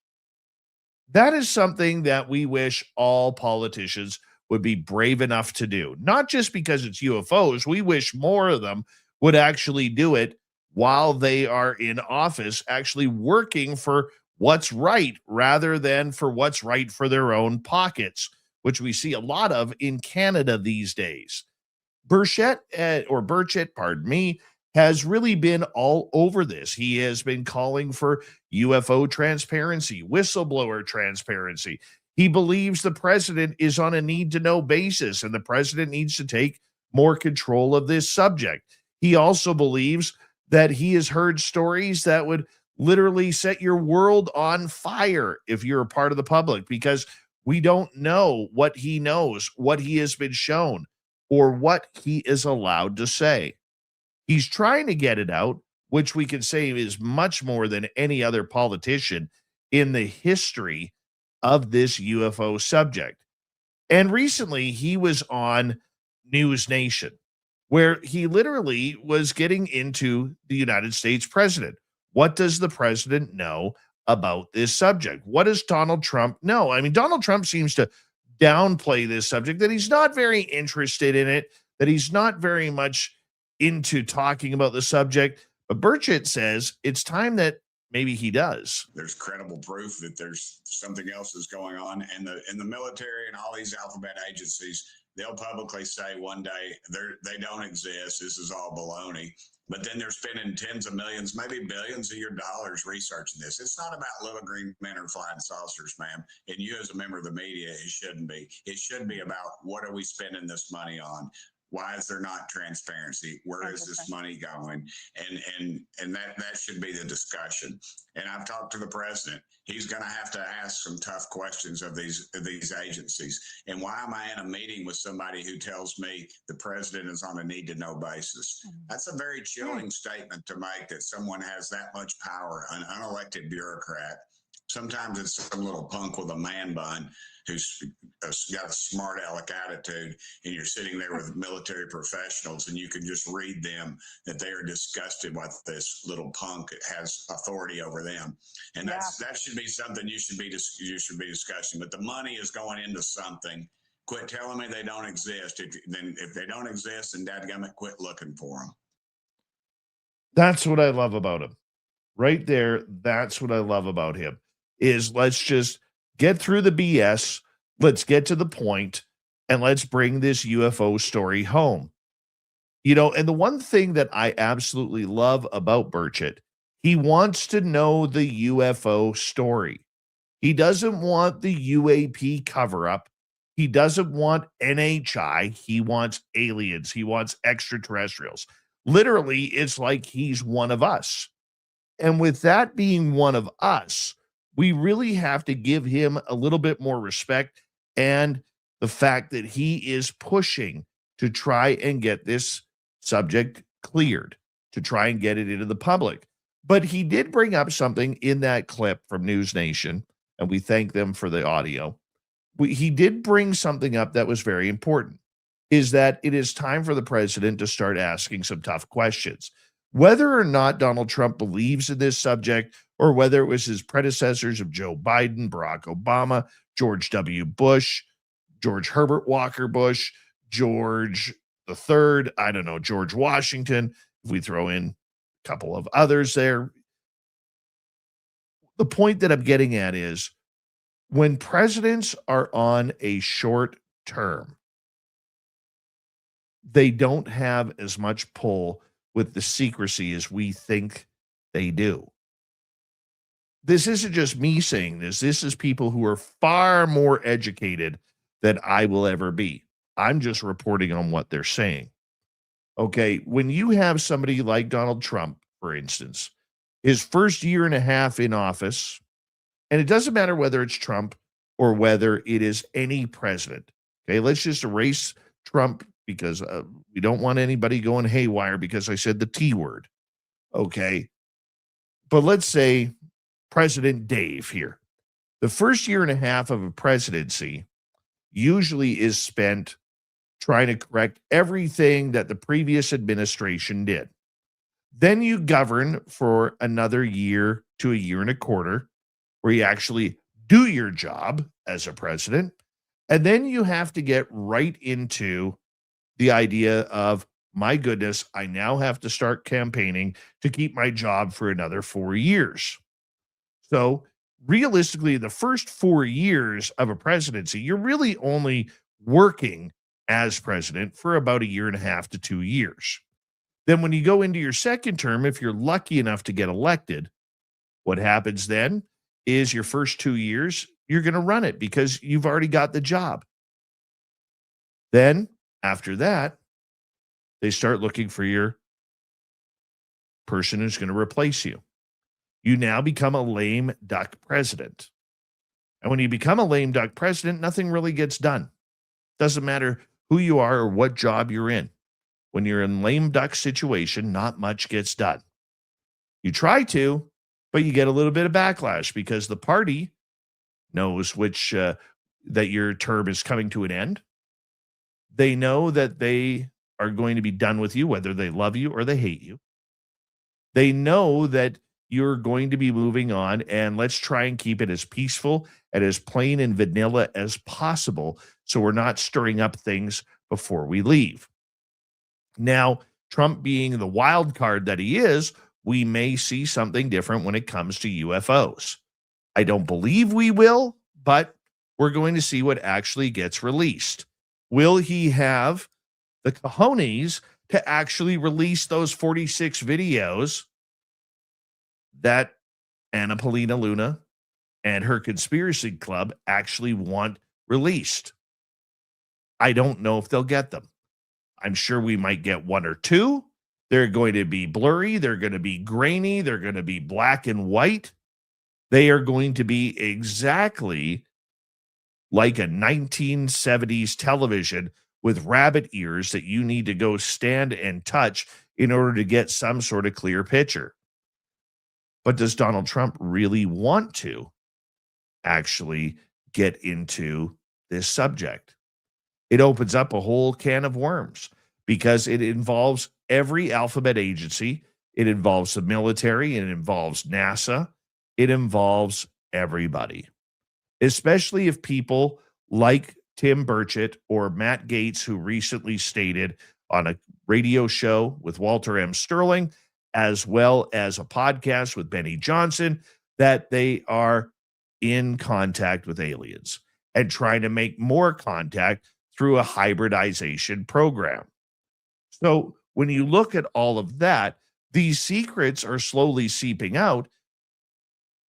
That is something that we wish all politicians would be brave enough to do. Not just because it's UFOs, we wish more of them would actually do it while they are in office, actually working for what's right rather than for what's right for their own pockets, which we see a lot of in Canada these days. Burchett, has really been all over this. He has been calling for UFO transparency, whistleblower transparency. He believes the president is on a need-to-know basis, and the president needs to take more control of this subject. He also believes that he has heard stories that would literally set your world on fire if you're a part of the public, because we don't know what he knows, what he has been shown, or what he is allowed to say. He's trying to get it out, which we can say is much more than any other politician in the history of this UFO subject. And recently he was on News Nation, where he literally was getting into the United States president. What does the president know about this subject? What does Donald Trump know? I mean, Donald Trump seems to downplay this subject, that he's not very interested in it, that he's not very much into talking about the subject. But Burchett says it's time that maybe he does. There's credible proof that there's something else is going on. And in the military and all these alphabet agencies, they'll publicly say one day they don't exist. This is all baloney. But then they're spending tens of millions, maybe billions of your dollars researching this. It's not about little green men or flying saucers, ma'am. And you as a member of the media, it shouldn't be. It should be about, what are we spending this money on? Why is there not transparency? Where is this money going? And that should be the discussion. And I've talked to the president. He's going to have to ask some tough questions of these agencies. And why am I in a meeting with somebody who tells me the president is on a need-to-know basis? That's a very chilling statement to make, that someone has that much power, an unelected bureaucrat. Sometimes it's some little punk with a man bun who's got a smart aleck attitude, and you're sitting there with military professionals, and you can just read them that they are disgusted with this little punk that has authority over them. And that should be something you should be discussing. But the money is going into something. Quit telling me they don't exist. If they don't exist, then dadgummit, quit looking for them. That's what I love about him. Right there, that's what I love about him. Is let's just get through the BS, let's get to the point, and let's bring this UFO story home. You know, and the one thing that I absolutely love about Burchett, he wants to know the UFO story. He doesn't want the UAP cover-up. He doesn't want NHI. He wants aliens. He wants extraterrestrials. Literally, it's like he's one of us. And with that being one of us, we really have to give him a little bit more respect, and the fact that he is pushing to try and get this subject cleared, to try and get it into the public. But he did bring up something in that clip from News Nation, and we thank them for the audio. He did bring something up that was very important, is that it is time for the president to start asking some tough questions. Whether or not Donald Trump believes in this subject, or whether it was his predecessors of Joe Biden, Barack Obama, George W. Bush, George Herbert Walker Bush, George III, I don't know, George Washington, if we throw in a couple of others there. The point that I'm getting at is when presidents are on a short term, they don't have as much pull with the secrecy as we think they do. This isn't just me saying this. This is people who are far more educated than I will ever be. I'm just reporting on what they're saying. Okay, when you have somebody like Donald Trump, for instance, his first year and a half in office, and it doesn't matter whether it's Trump or whether it is any president. Okay, let's just erase Trump because we don't want anybody going haywire because I said the T word. Okay, but let's say President Dave here. The first year and a half of a presidency usually is spent trying to correct everything that the previous administration did. Then you govern for another year to a year and a quarter, where you actually do your job as a president. And then you have to get right into the idea of, my goodness, I now have to start campaigning to keep my job for another 4 years. So realistically, the first 4 years of a presidency, you're really only working as president for about a year and a half to 2 years. Then when you go into your second term, if you're lucky enough to get elected, what happens then is your first 2 years, you're going to run it because you've already got the job. Then after that, they start looking for your person who's going to replace you. You now become a lame duck president. And when you become a lame duck president, nothing really gets done. Doesn't matter who you are or what job you're in. When you're in lame duck situation, not much gets done. You try to, but you get a little bit of backlash because the party knows that your term is coming to an end. They know that they are going to be done with you, whether they love you or they hate you. They know that you're going to be moving on, and let's try and keep it as peaceful and as plain and vanilla as possible so we're not stirring up things before we leave. Now, Trump being the wild card that he is, we may see something different when it comes to UFOs. I don't believe we will, but we're going to see what actually gets released. Will he have the cojones to actually release those 46 videos that Anna Paulina Luna and her conspiracy club actually want released? I don't know if they'll get them. I'm sure we might get one or two. They're going to be blurry. They're going to be grainy. They're going to be black and white. They are going to be exactly like a 1970s television with rabbit ears that you need to go stand and touch in order to get some sort of clear picture. But does Donald Trump really want to actually get into this subject? It opens up a whole can of worms because it involves every alphabet agency. It involves the military. It involves NASA. It involves everybody, especially if people like Tim Burchett or Matt Gaetz, who recently stated on a radio show with Walter M. Sterling, as well as a podcast with Benny Johnson, that they are in contact with aliens and trying to make more contact through a hybridization program. So when you look at all of that, these secrets are slowly seeping out,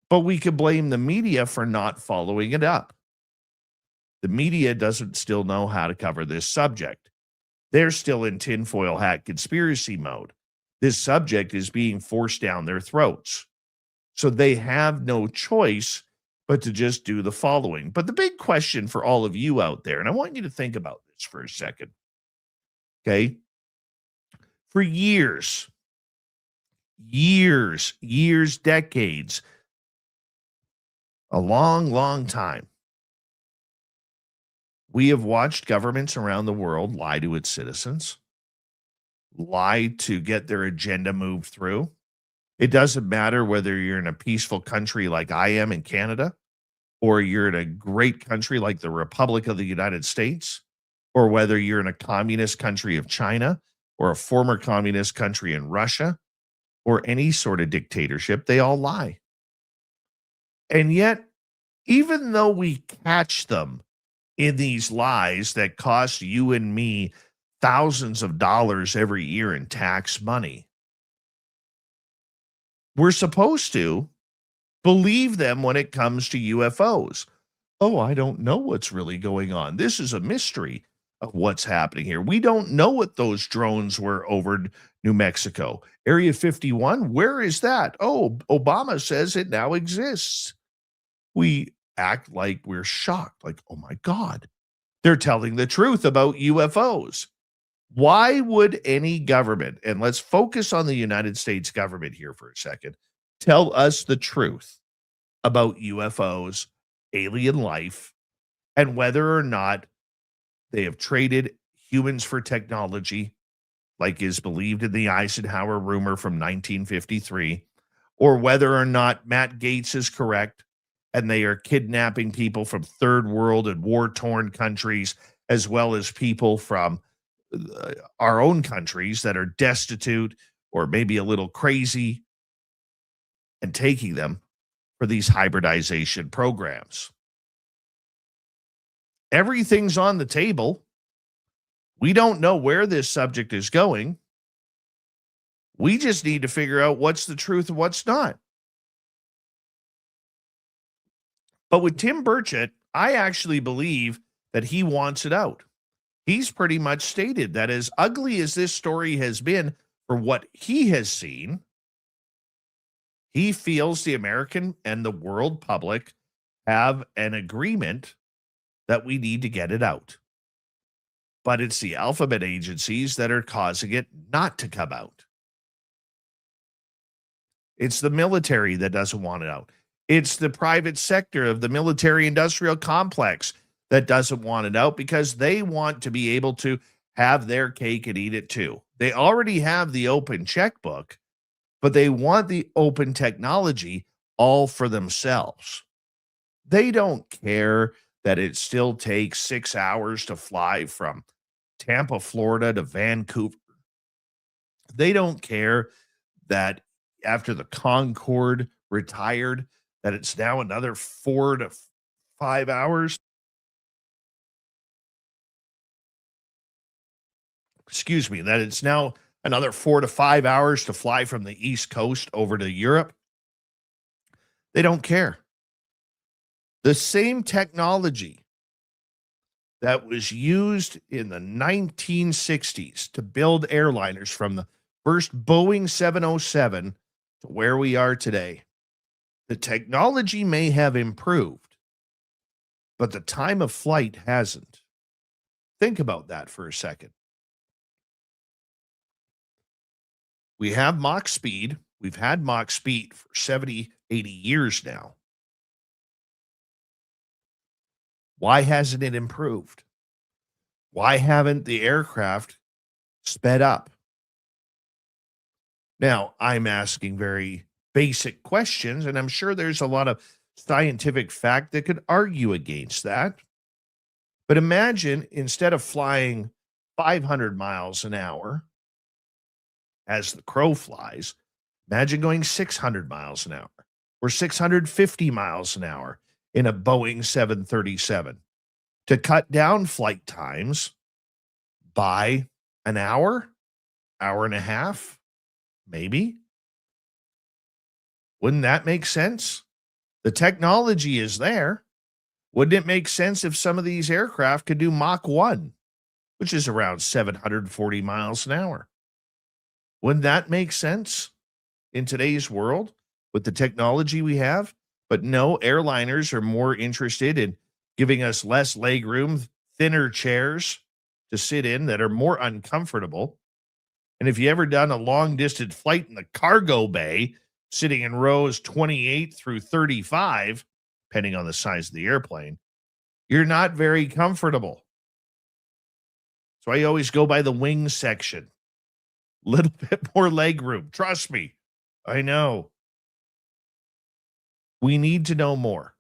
but we can blame the media for not following it up. The media doesn't still know how to cover this subject. They're still in tinfoil hat conspiracy mode. This subject is being forced down their throats. So they have no choice but to just do the following. But the big question for all of you out there, and I want you to think about this for a second, okay? For years, decades, a long, long time, we have watched governments around the world lie to its citizens, lie to get their agenda moved through. It doesn't matter whether you're in a peaceful country like I am in Canada, or you're in a great country like the Republic of the United States, or whether you're in a communist country of China, or a former communist country in Russia, or any sort of dictatorship, they all lie. And yet, even though we catch them in these lies that cost you and me thousands of dollars every year in tax money, we're supposed to believe them when it comes to UFOs. Oh, I don't know what's really going on. This is a mystery of what's happening here. We don't know what those drones were over New Mexico. Area 51, where is that? Oh, Obama says it now exists. We act like we're shocked, like, oh my God, they're telling the truth about UFOs. Why would any government, and let's focus on the United States government here for a second, tell us the truth about UFOs, alien life, and whether or not they have traded humans for technology, like is believed in the Eisenhower rumor from 1953, or whether or not Matt Gaetz is correct and they are kidnapping people from third world and war-torn countries, as well as people from our own countries that are destitute or maybe a little crazy, and taking them for these hybridization programs. Everything's on the table. We don't know where this subject is going. We just need to figure out what's the truth and what's not. But with Tim Burchett, I actually believe that he wants it out. He's pretty much stated that as ugly as this story has been for what he has seen, he feels the American and the world public have an agreement that we need to get it out. But it's the alphabet agencies that are causing it not to come out. It's the military that doesn't want it out. It's the private sector of the military industrial complex that doesn't want it out because they want to be able to have their cake and eat it too. They already have the open checkbook, but they want the open technology all for themselves. They don't care that it still takes 6 hours to fly from Tampa, Florida to Vancouver. They don't care that after the Concorde retired, that it's now another 4 to 5 hours. Excuse me, that it's now another 4 to 5 hours to fly from the East Coast over to Europe. They don't care. The same technology that was used in the 1960s to build airliners from the first Boeing 707 to where we are today. The technology may have improved, but the time of flight hasn't. Think about that for a second. We have Mach speed. We've had Mach speed for 70, 80 years now. Why hasn't it improved? Why haven't the aircraft sped up? Now, I'm asking very basic questions, and I'm sure there's a lot of scientific fact that could argue against that. But imagine instead of flying 500 miles an hour as the crow flies, imagine going 600 miles an hour or 650 miles an hour in a Boeing 737 to cut down flight times by an hour, hour and a half, maybe. Wouldn't that make sense? The technology is there. Wouldn't it make sense if some of these aircraft could do Mach 1, which is around 740 miles an hour? Wouldn't that make sense in today's world with the technology we have? But no, airliners are more interested in giving us less leg room, thinner chairs to sit in that are more uncomfortable. And if you ever done a long distance flight in the cargo bay, sitting in rows 28 through 35, depending on the size of the airplane, you're not very comfortable. So I always go by the wing section. Little bit more leg room. Trust me, I know. We need to know more.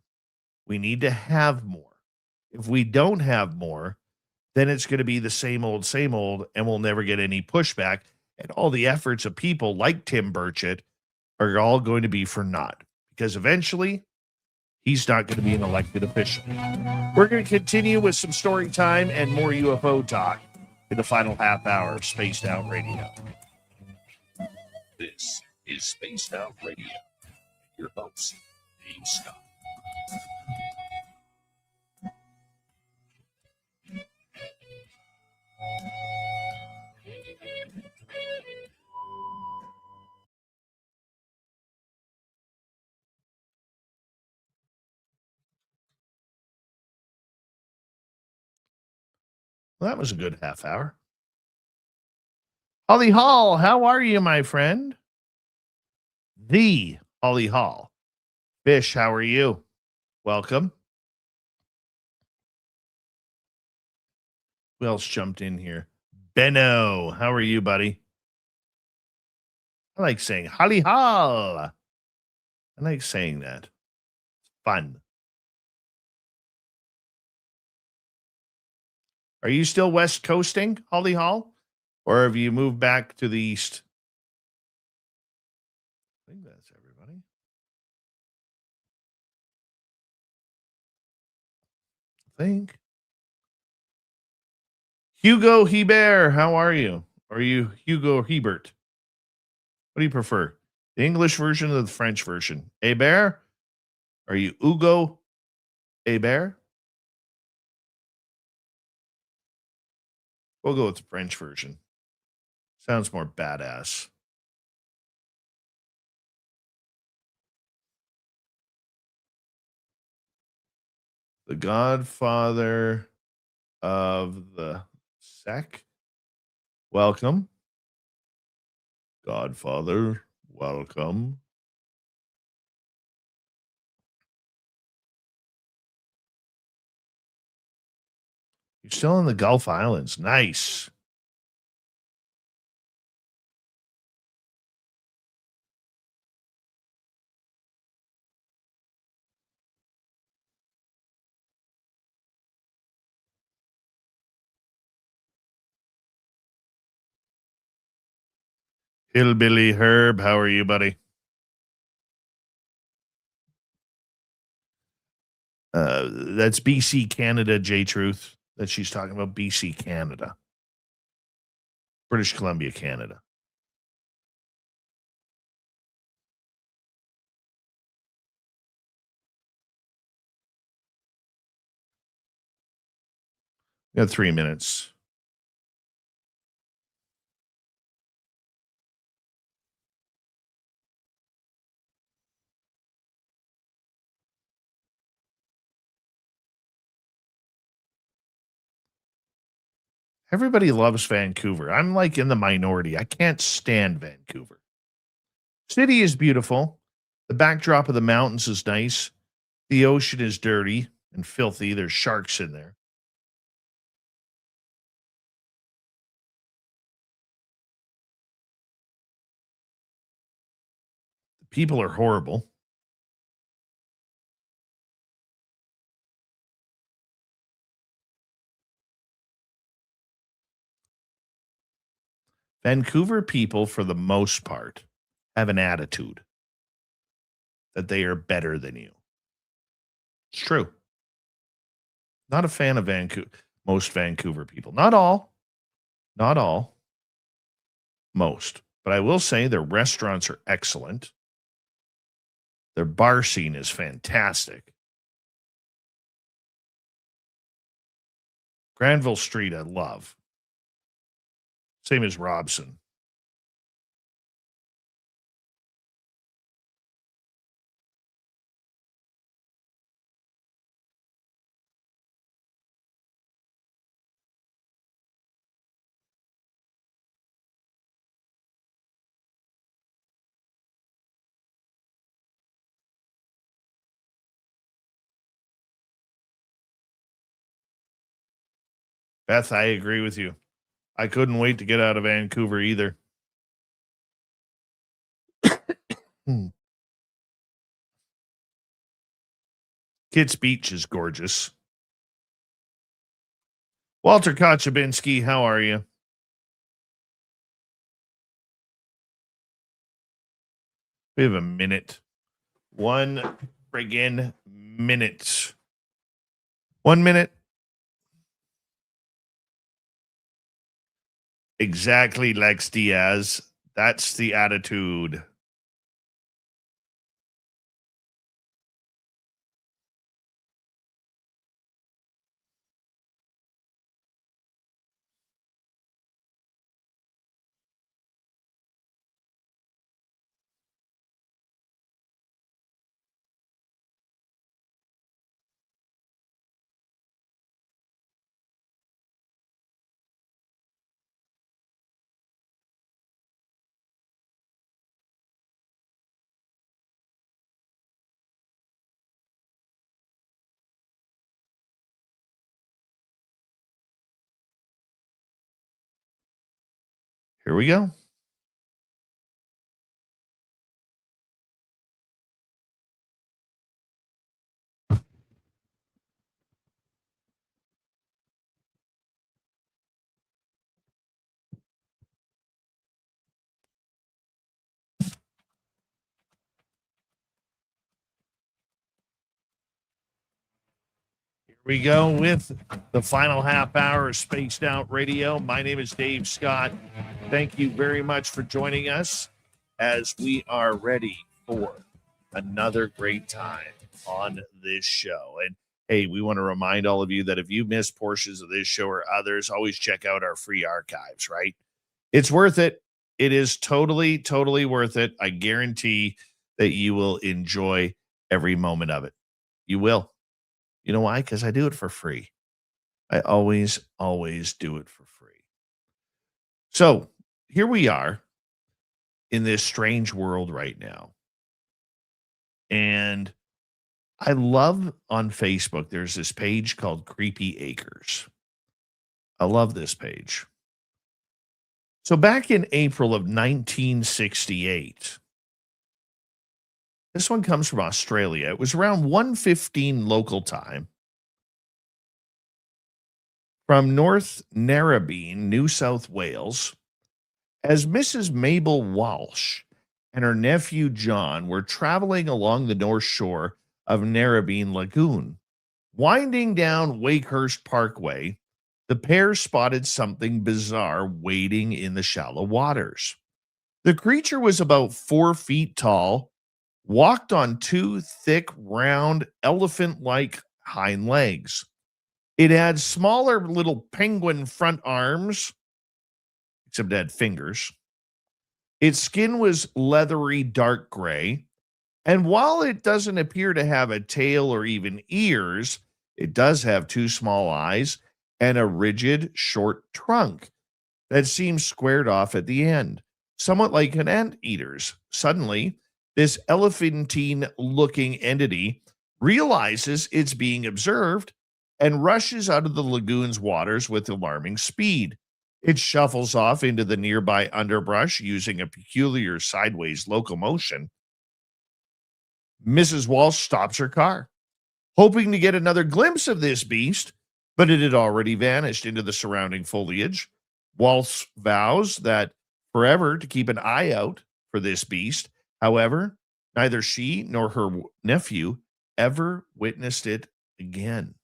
We need to have more. If we don't have more, then it's going to be the same old, and we'll never get any pushback. And all the efforts of people like Tim Burchett are all going to be for naught, because eventually he's not going to be an elected official. We're going to continue with some story time and more UFO talk in the final half hour of Spaced Out Radio. This is Spaced Out Radio. Your host, Dave Scott. Well, that was a good half hour. Holly Hall, how are you, my friend? The Holly Hall. Bish, how are you? Welcome. Who else jumped in here? Benno, how are you, buddy? I like saying Holly Hall. I like saying that. It's fun. Are you still West Coasting, Holly Hall? Or have you moved back to the East? I think that's everybody. I think. Hugo Hebert, how are you? Are you Hugo Hebert? What do you prefer? The English version or the French version? Hebert? Are you Hugo Hebert? We'll go with the French version. Sounds more badass. The Godfather of the Sec. Welcome. Godfather, welcome. You're still in the Gulf Islands. Nice. Hillbilly Herb, how are you, buddy? That's BC Canada, J Truth. That she's talking about BC Canada. British Columbia, Canada. We got 3 minutes. Everybody loves Vancouver. I'm like in the minority. I can't stand Vancouver. City is beautiful. The backdrop of the mountains is nice. The ocean is dirty and filthy. There's sharks in there. The people are horrible. Vancouver people, for the most part, have an attitude that they are better than you. It's true. Not a fan of most Vancouver people. Not all. Not all. Most. But I will say their restaurants are excellent. Their bar scene is fantastic. Granville Street, I love. Same as Robson. Beth, I agree with you. I couldn't wait to get out of Vancouver either. Kitts Beach is gorgeous. Walter Kochabinski, how are you? We have a minute. 1 friggin' minute. 1 minute. Exactly, Lex Diaz. That's the attitude. Here we go. We go with the final half hour of Spaced Out Radio. My name is Dave Scott. Thank you very much for joining us as we are ready for another great time on this show. And hey, we want to remind all of you that if you missed portions of this show or others, always check out our free archives, right? It's worth it. It is totally, totally worth it. I guarantee that you will enjoy every moment of it. You will. You know why? Because I do it for free. I always do it for free. So here we are in this strange world right now. And I love on Facebook, there's this page called Creepy Acres. I love this page. So back in April of 1968, this one comes from Australia. It was around 1:15 local time from North Narrabeen, New South Wales, as Mrs. Mabel Walsh and her nephew John were traveling along the north shore of Narrabeen Lagoon. Winding down Wakehurst Parkway, the pair spotted something bizarre wading in the shallow waters. The creature was about 4 feet tall, walked on 2 thick, round, elephant-like hind legs. It had smaller little penguin front arms, except it had fingers. Its skin was leathery dark gray. And while it doesn't appear to have a tail or even ears, it does have 2 small eyes and a rigid, short trunk that seems squared off at the end, somewhat like an anteater's. Suddenly, this elephantine-looking entity realizes it's being observed and rushes out of the lagoon's waters with alarming speed. It shuffles off into the nearby underbrush using a peculiar sideways locomotion. Mrs. Walsh stops her car, hoping to get another glimpse of this beast, but it had already vanished into the surrounding foliage. Walsh vows that forever to keep an eye out for this beast. However, neither she nor her nephew ever witnessed it again.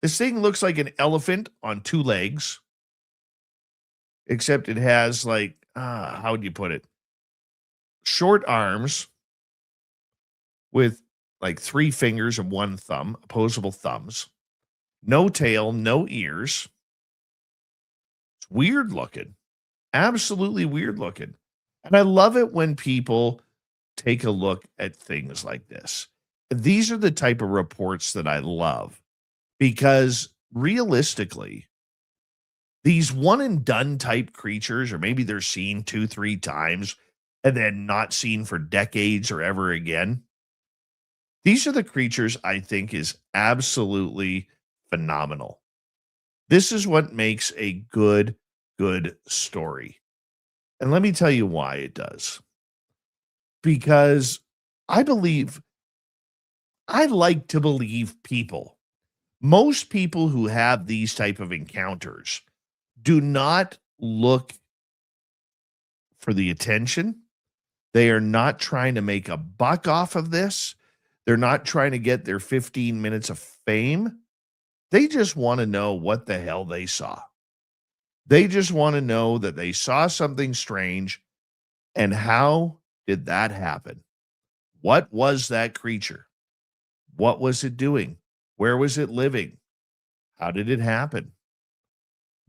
This thing looks like an elephant on 2 legs, except it has how would you put it? Short arms with 3 fingers and 1 thumb, opposable thumbs. No tail, no ears. It's weird looking. Absolutely weird looking. And I love it when people take a look at things like this. These are the type of reports that I love because realistically, these one and done type creatures, or maybe they're seen 2-3 times and then not seen for decades or ever again. These are the creatures I think is absolutely phenomenal. This is what makes a good story. And let me tell you why it does. because I like to believe people. Most people who have these type of encounters do not look for the attention. They are not trying to make a buck off of this. They're not trying to get their 15 minutes of fame. They just want to know what the hell they saw. They just want to know that they saw something strange, and how did that happen? What was that creature? What was it doing? Where was it living? How did it happen?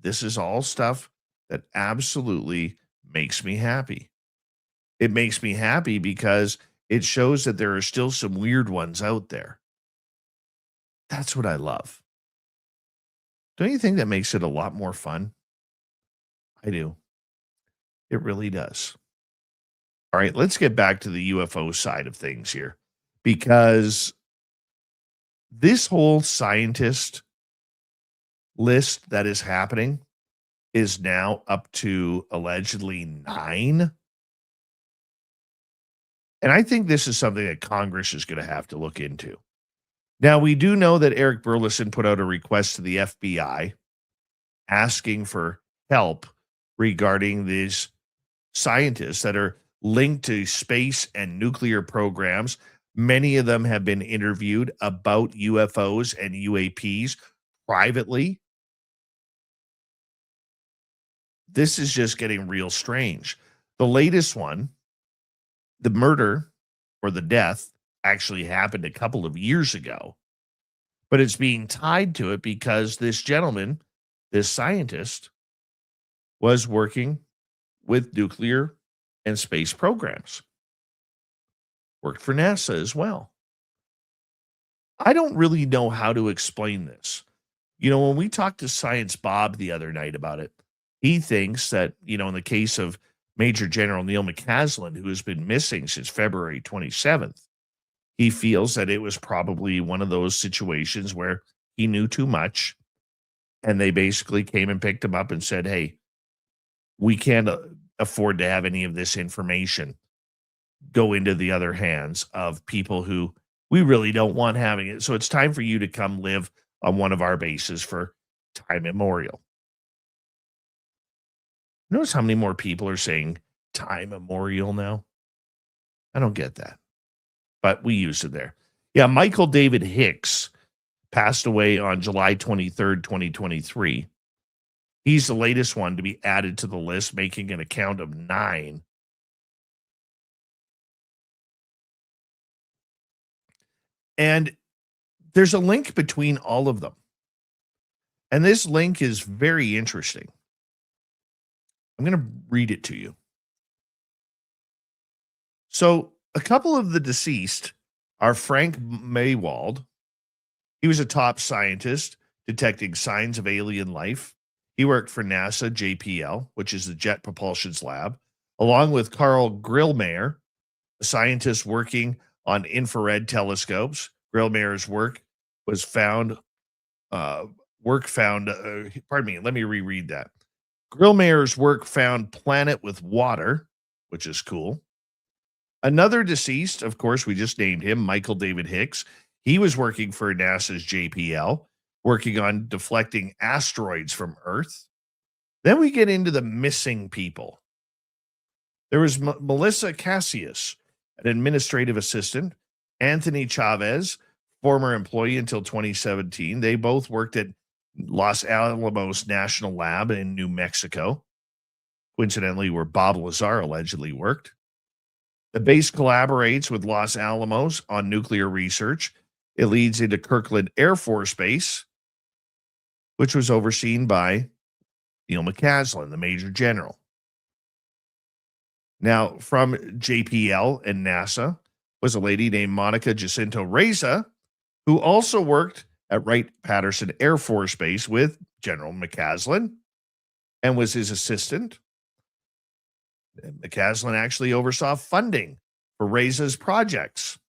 This is all stuff that absolutely makes me happy. It makes me happy because it shows that there are still some weird ones out there. That's what I love. Don't you think that makes it a lot more fun? I do. It really does. All right, let's get back to the UFO side of things here, because this whole scientist list that is happening is now up to allegedly 9. And I think this is something that Congress is going to have to look into. Now, we do know that Eric Burleson put out a request to the FBI asking for help regarding these scientists that are linked to space and nuclear programs. Many of them have been interviewed about UFOs and UAPs privately. This is just getting real strange. The latest one, the murder or the death, actually happened a couple of years ago, but it's being tied to it because this gentleman, this scientist, was working with nuclear and space programs. Worked for NASA as well. I don't really know how to explain this. You know, when we talked to Science Bob the other night about it, he thinks that, you know, in the case of Major General Neil McCaslin, who has been missing since February 27th, he feels that it was probably one of those situations where he knew too much, and they basically came and picked him up and said, hey, we can't afford to have any of this information go into the other hands of people who we really don't want having it. So it's time for you to come live on one of our bases for time immemorial. Notice how many more people are saying time immemorial now? I don't get that, but we used it there. Yeah, Michael David Hicks passed away on July 23rd, 2023. He's the latest one to be added to the list, making an account of 9. And there's a link between all of them. And this link is very interesting. I'm going to read it to you. So a couple of the deceased are Frank Maywald. He was a top scientist detecting signs of alien life. He worked for NASA JPL, which is the Jet Propulsion's lab, along with Carl Grillmeyer, a scientist working on infrared telescopes. Grillmeyer's work was found, let me reread that. Grillmeyer's work found planet with water, which is cool. Another deceased, of course, we just named him, Michael David Hicks. He was working for NASA's JPL, working on deflecting asteroids from Earth. Then we get into the missing people. There was Melissa Cassius, an administrative assistant, Anthony Chavez, former employee until 2017. They both worked at Los Alamos National Lab in New Mexico, coincidentally where Bob Lazar allegedly worked. The base collaborates with Los Alamos on nuclear research. It leads into Kirkland Air Force Base, which was overseen by Neil McCaslin, the Major General. Now, from JPL and NASA was a lady named Monica Jacinto Reza, who also worked at Wright-Patterson Air Force Base with General McCaslin and was his assistant. McCaslin actually oversaw funding for Reza's projects.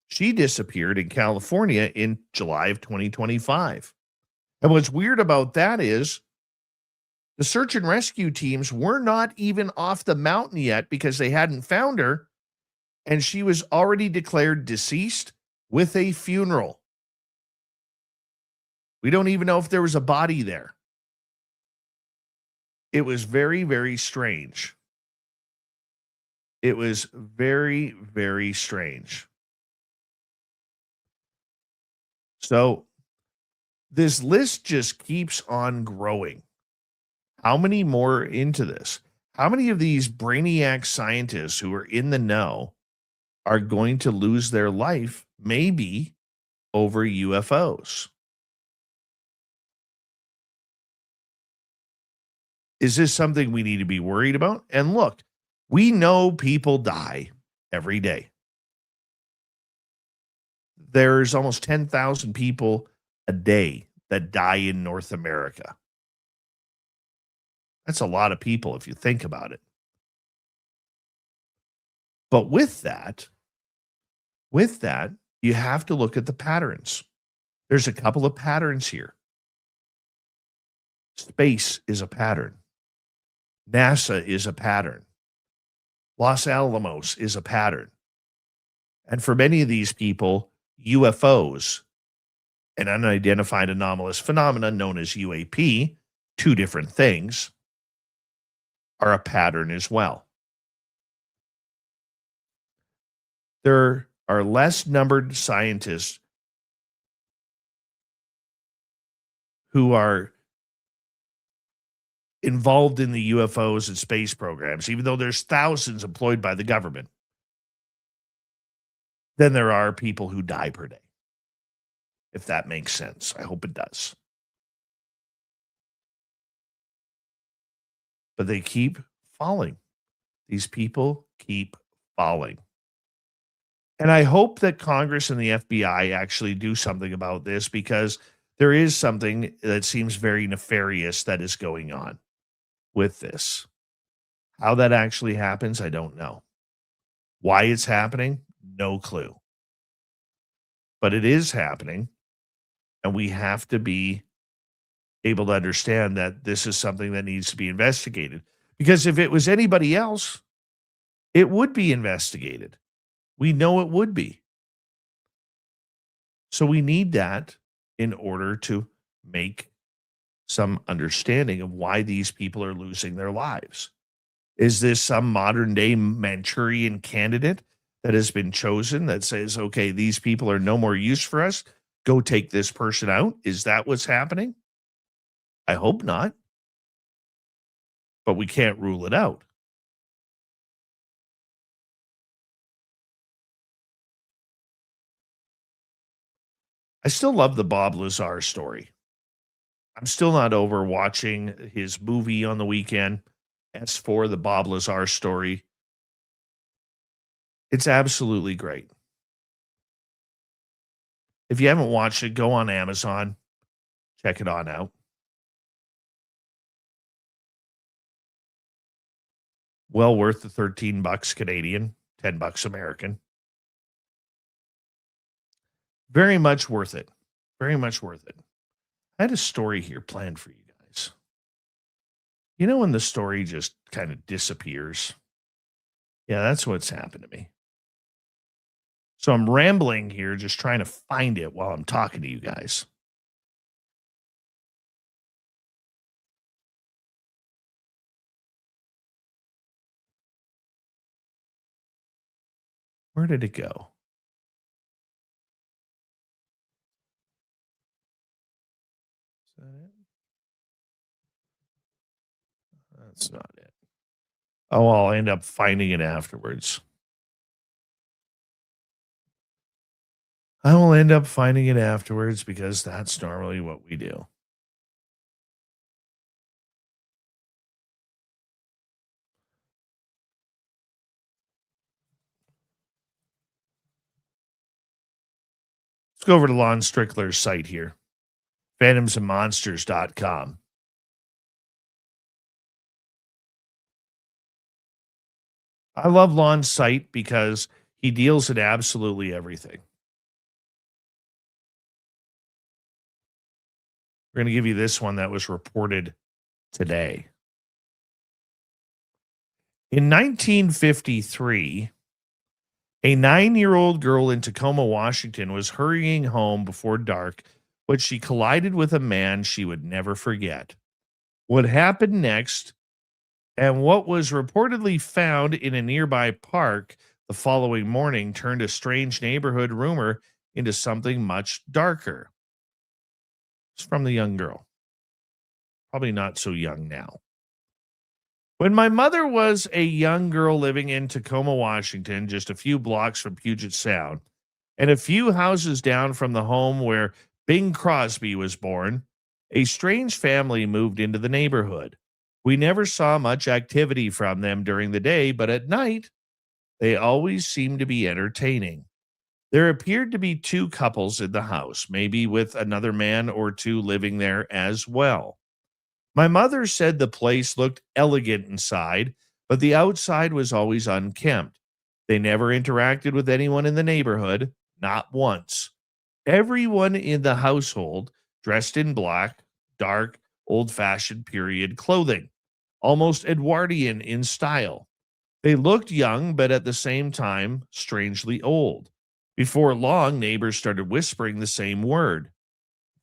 She disappeared in California in July of 2025. And what's weird about that is The search and rescue teams were not even off the mountain yet because they hadn't found her, and she was already declared deceased with a funeral. We don't even know if there was a body there. It was very, very strange. It was very, very strange. So this list just keeps on growing. How many more into this? How many of these brainiac scientists who are in the know are going to lose their life, maybe over UFOs? Is this something we need to be worried about? And look, we know people die every day. There's almost 10,000 people a day that die in North America. That's a lot of people if you think about it. But with that, you have to look at the patterns. There's a couple of patterns here. Space is a pattern. NASA is a pattern. Los Alamos is a pattern. And for many of these people, UFOs, an unidentified anomalous phenomenon known as UAP, two different things, are a pattern as well. There are less numbered scientists who are involved in the UFOs and space programs, even though there's thousands employed by the government, than there are people who die per day. If that makes sense. I hope it does. But they keep falling. These people keep falling. And I hope that Congress and the FBI actually do something about this, because there is something that seems very nefarious that is going on with this. How that actually happens, I don't know. Why it's happening, no clue. But it is happening, and we have to be able to understand that this is something that needs to be investigated. Because if it was anybody else, it would be investigated. We know it would be. So we need that in order to make some understanding of why these people are losing their lives. Is this some modern day Manchurian candidate that has been chosen that says, okay, these people are no more use for us, go take this person out? Is that what's happening? I hope not. But we can't rule it out. I still love the Bob Lazar story. I'm still not over watching his movie on the weekend. As for the Bob Lazar story, it's absolutely great. If you haven't watched it, go on Amazon. Check it on out. Well worth the $13 Canadian, $10 American. Very much worth it. Very much worth it. I had a story here planned for you guys. You know when the story just kind of disappears? Yeah, that's what's happened to me. So I'm rambling here, just trying to find it while I'm talking to you guys. Where did it go? Is that it? That's not it. Oh, I'll end up finding it afterwards. I will end up finding it afterwards because that's normally what we do. Let's go over to Lon Strickler's site here, phantomsandmonsters.com. I love Lon's site because he deals in absolutely everything. We're going to give you this one that was reported today. In 1953, a 9-year-old girl in Tacoma, Washington was hurrying home before dark when she collided with a man she would never forget. What happened next and what was reportedly found in a nearby park the following morning turned a strange neighborhood rumor into something much darker. It's from the young girl. Probably not so young now. When my mother was a young girl living in Tacoma, Washington, just a few blocks from Puget Sound, and a few houses down from the home where Bing Crosby was born, a strange family moved into the neighborhood. We never saw much activity from them during the day, but at night, they always seemed to be entertaining. There appeared to be 2 couples in the house, maybe with another man or 2 living there as well. My mother said the place looked elegant inside, but the outside was always unkempt. They never interacted with anyone in the neighborhood, not once. Everyone in the household dressed in black, dark, old-fashioned period clothing, almost Edwardian in style. They looked young, but at the same time, strangely old. Before long, neighbors started whispering the same word: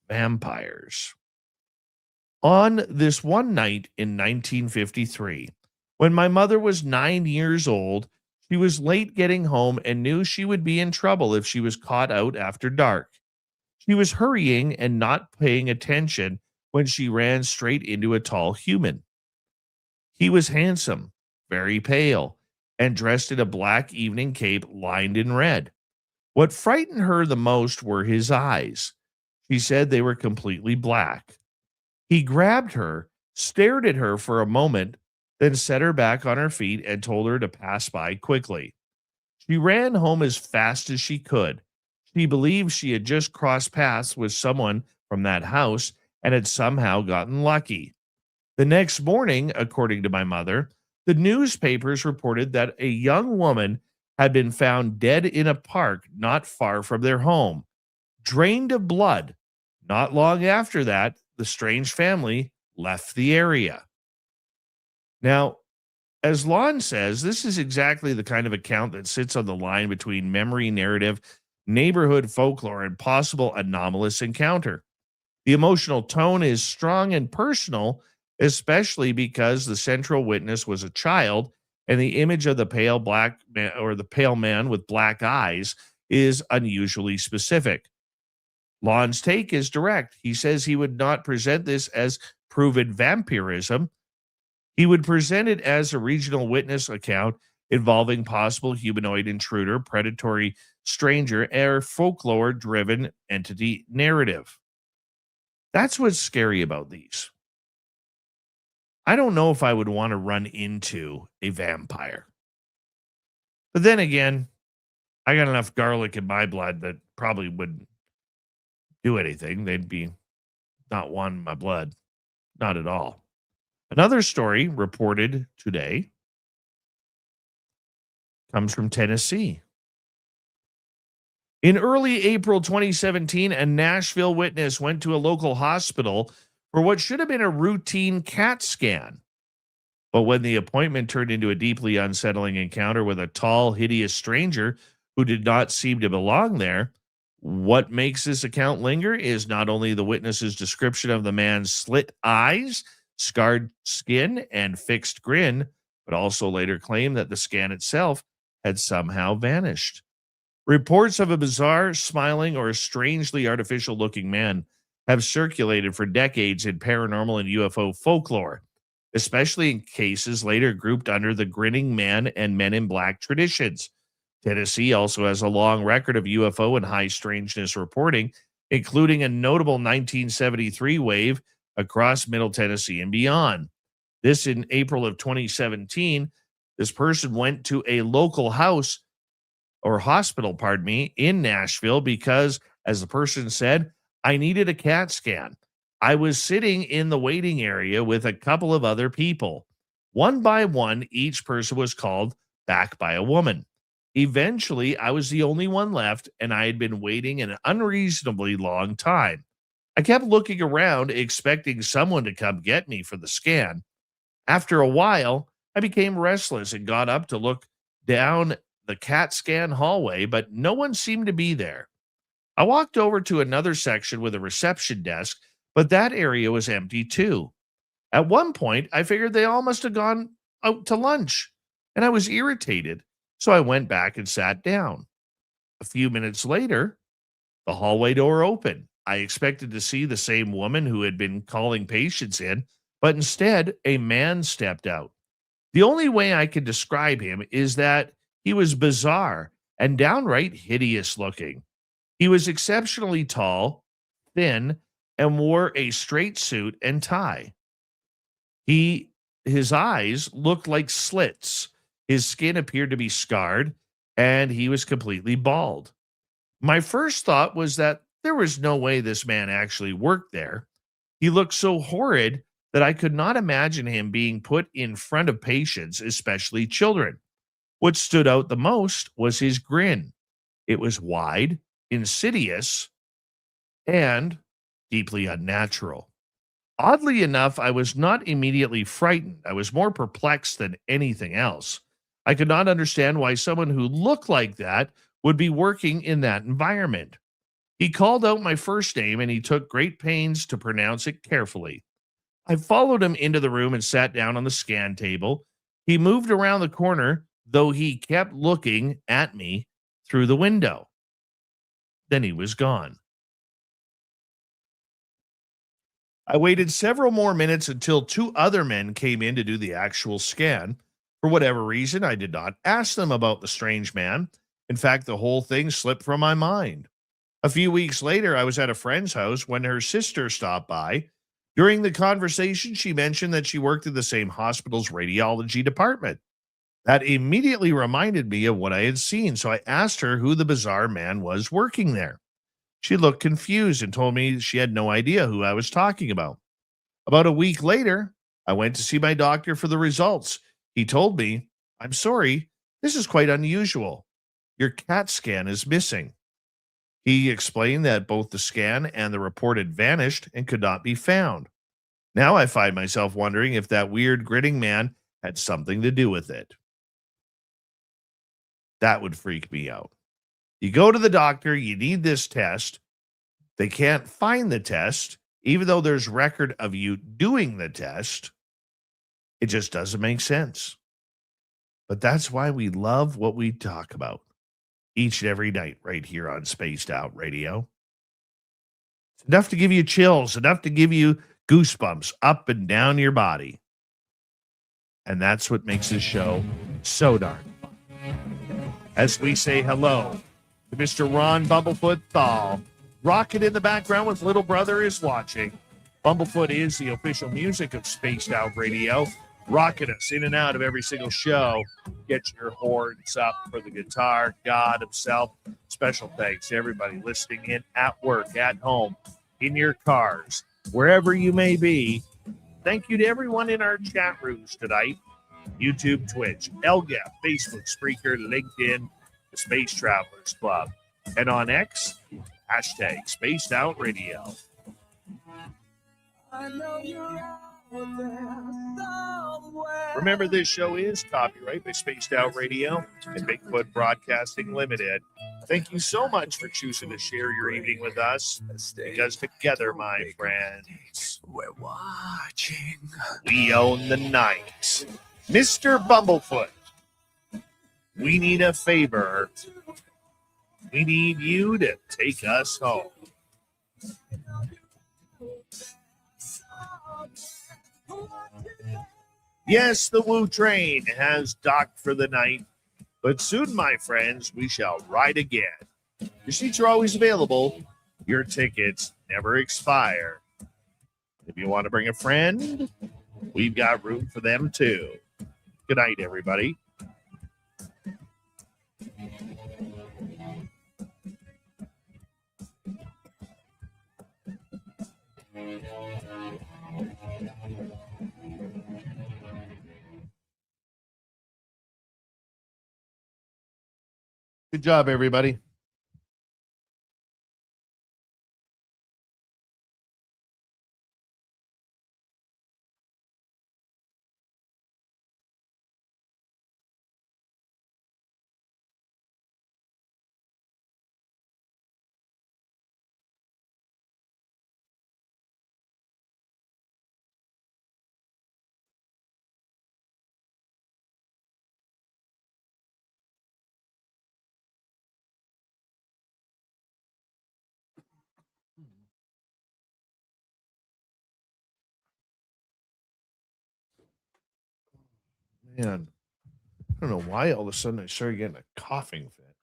vampires. On this one night in 1953, when my mother was 9 years old, she was late getting home and knew she would be in trouble if she was caught out after dark. She was hurrying and not paying attention when she ran straight into a tall human. He was handsome, very pale, and dressed in a black evening cape lined in red. What frightened her the most were his eyes. She said they were completely black. He grabbed her, stared at her for a moment, then set her back on her feet and told her to pass by quickly. She ran home as fast as she could. She believed she had just crossed paths with someone from that house and had somehow gotten lucky. The next morning, according to my mother, the newspapers reported that a young woman had been found dead in a park not far from their home, drained of blood. Not long after that, the strange family left the area. Now, as Lon says, this is exactly the kind of account that sits on the line between memory narrative, neighborhood folklore, and possible anomalous encounter. The emotional tone is strong and personal, especially because the central witness was a child, and the image of the pale black man, or the pale man with black eyes, is unusually specific. Lon's take is direct. He says he would not present this as proven vampirism. He would present it as a regional witness account involving possible humanoid intruder, predatory stranger, or folklore-driven entity narrative. That's what's scary about these. I don't know if I would want to run into a vampire. But then again, I got enough garlic in my blood that probably wouldn't do anything. They'd be not wanting my blood. Not at all. Another story reported today comes from Tennessee. In early April 2017, a Nashville witness went to a local hospital for what should have been a routine CAT scan. But when the appointment turned into a deeply unsettling encounter with a tall, hideous stranger who did not seem to belong there, what makes this account linger is not only the witness's description of the man's slit eyes, scarred skin, and fixed grin, but also later claimed that the scan itself had somehow vanished. Reports of a bizarre, smiling, or strangely artificial-looking man have circulated for decades in paranormal and UFO folklore, especially in cases later grouped under the grinning man and men in black traditions. Tennessee also has a long record of UFO and high strangeness reporting, including a notable 1973 wave across Middle Tennessee and beyond. This in April of 2017, this person went to a local hospital, in Nashville because, as the person said, I needed a CAT scan. I was sitting in the waiting area with a couple of other people. One by one, each person was called back by a woman. Eventually, I was the only one left, and I had been waiting an unreasonably long time. I kept looking around, expecting someone to come get me for the scan. After a while, I became restless and got up to look down the CAT scan hallway, but no one seemed to be there. I walked over to another section with a reception desk, but that area was empty too. At one point, I figured they all must have gone out to lunch, and I was irritated, so I went back and sat down. A few minutes later, the hallway door opened. I expected to see the same woman who had been calling patients in, but instead, a man stepped out. The only way I can describe him is that he was bizarre and downright hideous looking. He was exceptionally tall, thin, and wore a straight suit and tie. His eyes looked like slits. His skin appeared to be scarred, and he was completely bald. My first thought was that there was no way this man actually worked there. He looked so horrid that I could not imagine him being put in front of patients, especially children. What stood out the most was his grin. It was wide, insidious, and deeply unnatural. Oddly enough, I was not immediately frightened. I was more perplexed than anything else. I could not understand why someone who looked like that would be working in that environment. He called out my first name and he took great pains to pronounce it carefully. I followed him into the room and sat down on the scan table. He moved around the corner, though he kept looking at me through the window. Then he was gone. I waited several more minutes until two other men came in to do the actual scan. For whatever reason, I did not ask them about the strange man. In fact, the whole thing slipped from my mind. A few weeks later, I was at a friend's house when her sister stopped by. During the conversation, she mentioned that she worked in the same hospital's radiology department. That immediately reminded me of what I had seen, so I asked her who the bizarre man was working there. She looked confused and told me she had no idea who I was talking about. About a week later, I went to see my doctor for the results. He told me, "I'm sorry, this is quite unusual. Your CAT scan is missing." He explained that both the scan and the report had vanished and could not be found. Now I find myself wondering if that weird grinning man had something to do with it. That would freak me out. You go to the doctor, you need this test. They can't find the test, even though there's record of you doing the test. It just doesn't make sense. But that's why we love what we talk about each and every night right here on Spaced Out Radio. It's enough to give you chills, enough to give you goosebumps up and down your body. And that's what makes this show so darn fun. As we say hello to Mr. Ron Bumblefoot Thal, rocking in the background with Little Brother is Watching. Bumblefoot is the official music of Spaced Out Radio, rocking us in and out of every single show. Get your horns up for the guitar, God himself. Special thanks to everybody listening in at work, at home, in your cars, wherever you may be. Thank you to everyone in our chat rooms tonight. YouTube, Twitch, LGAP, Facebook, Spreaker, LinkedIn, the Space Travelers Club. And on X, hashtag Spaced Out Radio. Remember, this show is copyright by Spaced Out Radio and Bigfoot Broadcasting Limited. Thank you so much for choosing to share your evening with us, because together, my friends, we're watching. We own the night. Mr. Bumblefoot, we need a favor. We need you to take us home. Yes, the Woo train has docked for the night, but soon, my friends, we shall ride again. Your seats are always available. Your tickets never expire. If you want to bring a friend, we've got room for them too. Good night, everybody. Good job, everybody. Man, I don't know why all of a sudden I started getting a coughing fit.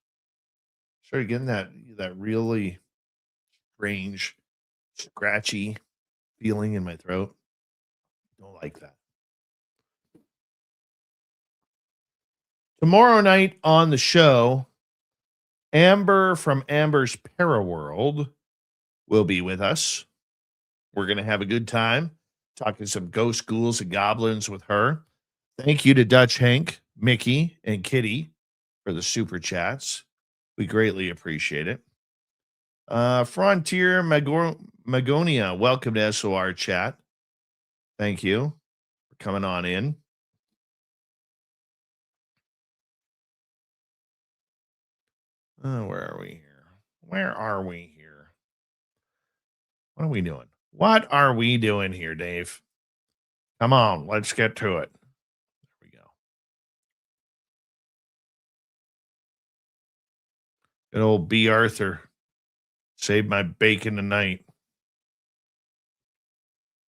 Started getting that really strange, scratchy feeling in my throat. Don't like that. Tomorrow night on the show, Amber from Amber's Paraworld will be with us. We're going to have a good time talking some ghosts, ghouls, and goblins with her. Thank you to Dutch Hank, Mickey, and Kitty for the super chats. We greatly appreciate it. Frontier Magonia, welcome to SOR chat. Thank you for coming on in. Where are we here? Where are we here? What are we doing? What are we doing here, Dave? Come on, let's get to it. There we go. Good old B. Arthur. Saved my bacon tonight.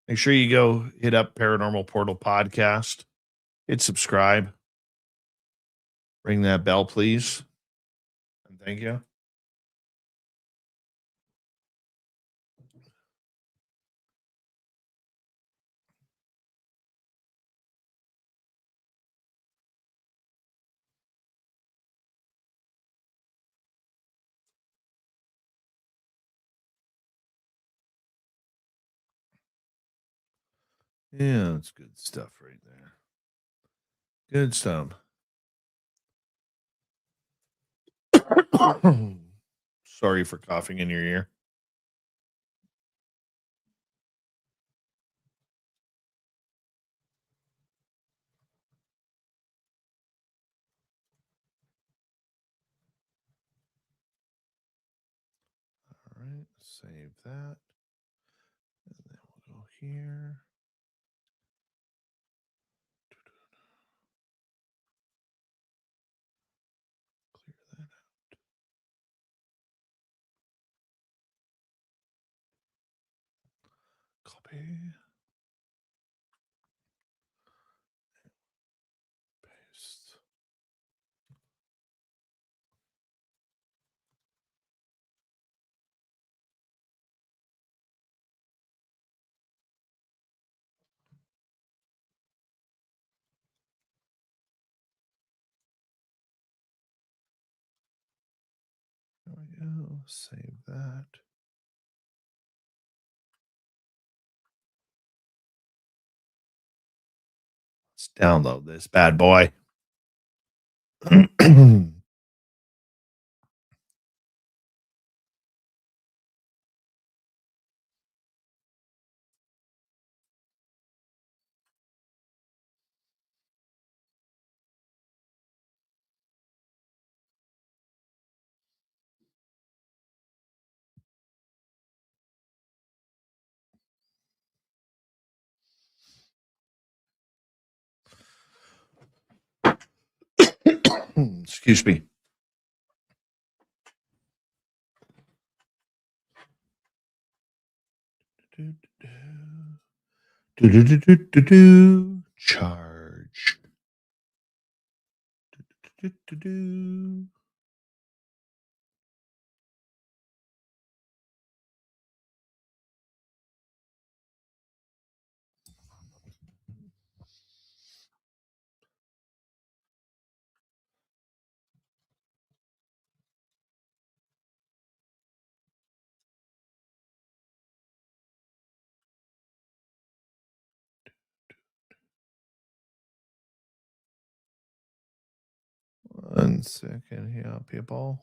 Make sure you go hit up Paranormal Portal Podcast. Hit subscribe. Ring that bell, please. And thank you. Yeah, that's good stuff right there. Good stuff. Sorry for coughing in your ear. All right, save that. And then we'll go here. Clear that out. Copy. Paste. There we go. Save that. Let's download this bad boy. Excuse me. Charge. One second here, people.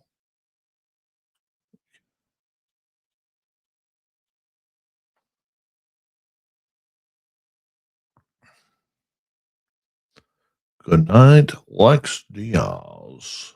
Good night, Lex Diaz.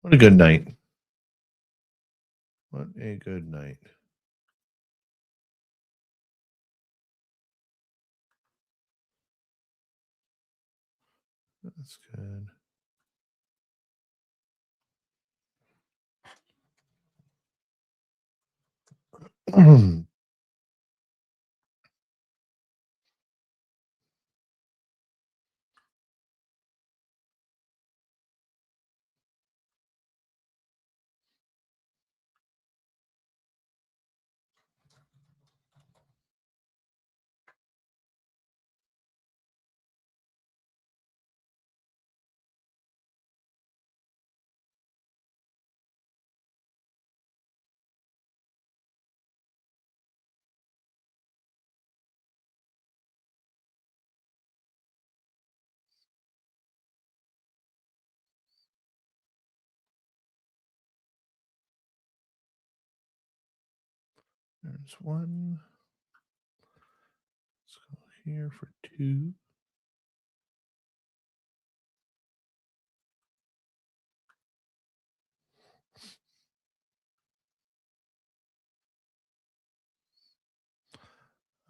What a good night. What a good night. That's good. There's one. Let's go here for 2.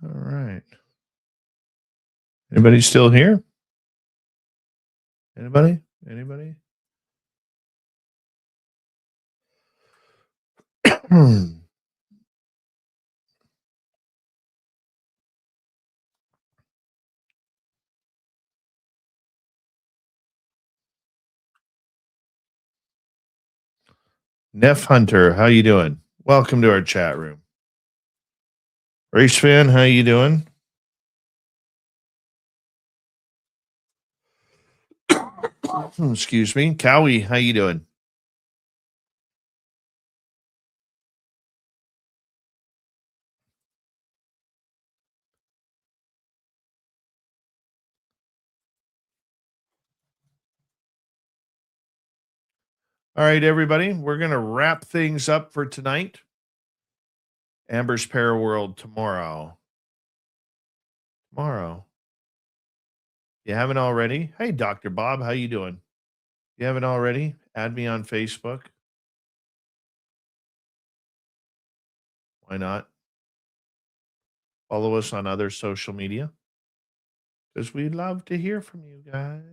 All right. Anybody still here? Anybody? Anybody? Neff Hunter, how you doing? Welcome to our chat room. Race fan, how you doing? Excuse me. Cowie, how you doing? All right, everybody. We're going to wrap things up for tonight. Amber's Paraworld tomorrow. You haven't already? Hey, Dr. Bob, how you doing? You haven't already? Add me on Facebook. Why not? Follow us on other social media. Because we love to hear from you guys.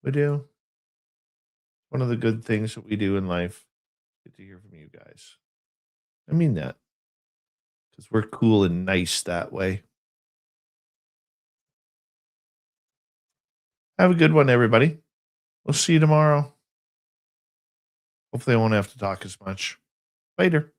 We do. One of the good things that we do in life. Get to hear from you guys. I mean that. Because we're cool and nice that way. Have a good one, everybody. We'll see you tomorrow. Hopefully I won't have to talk as much. Later.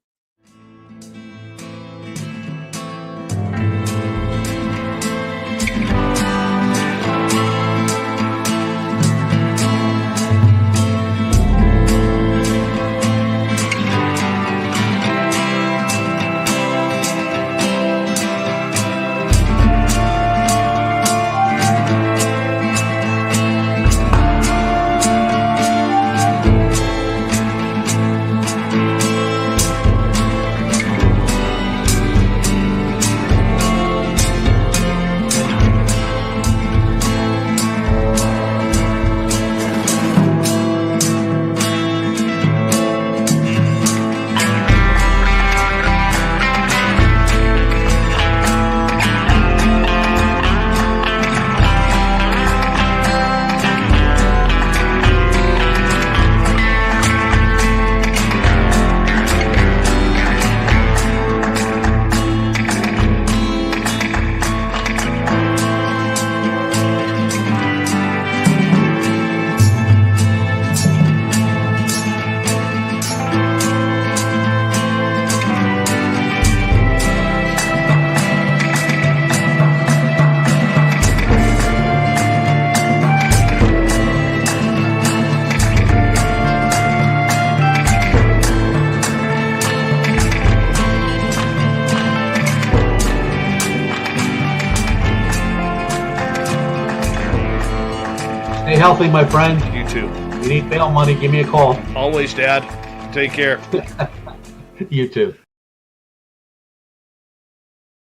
Stay healthy, my friend. You too. You need bail money, give me a call. Always, Dad. Take care. You too.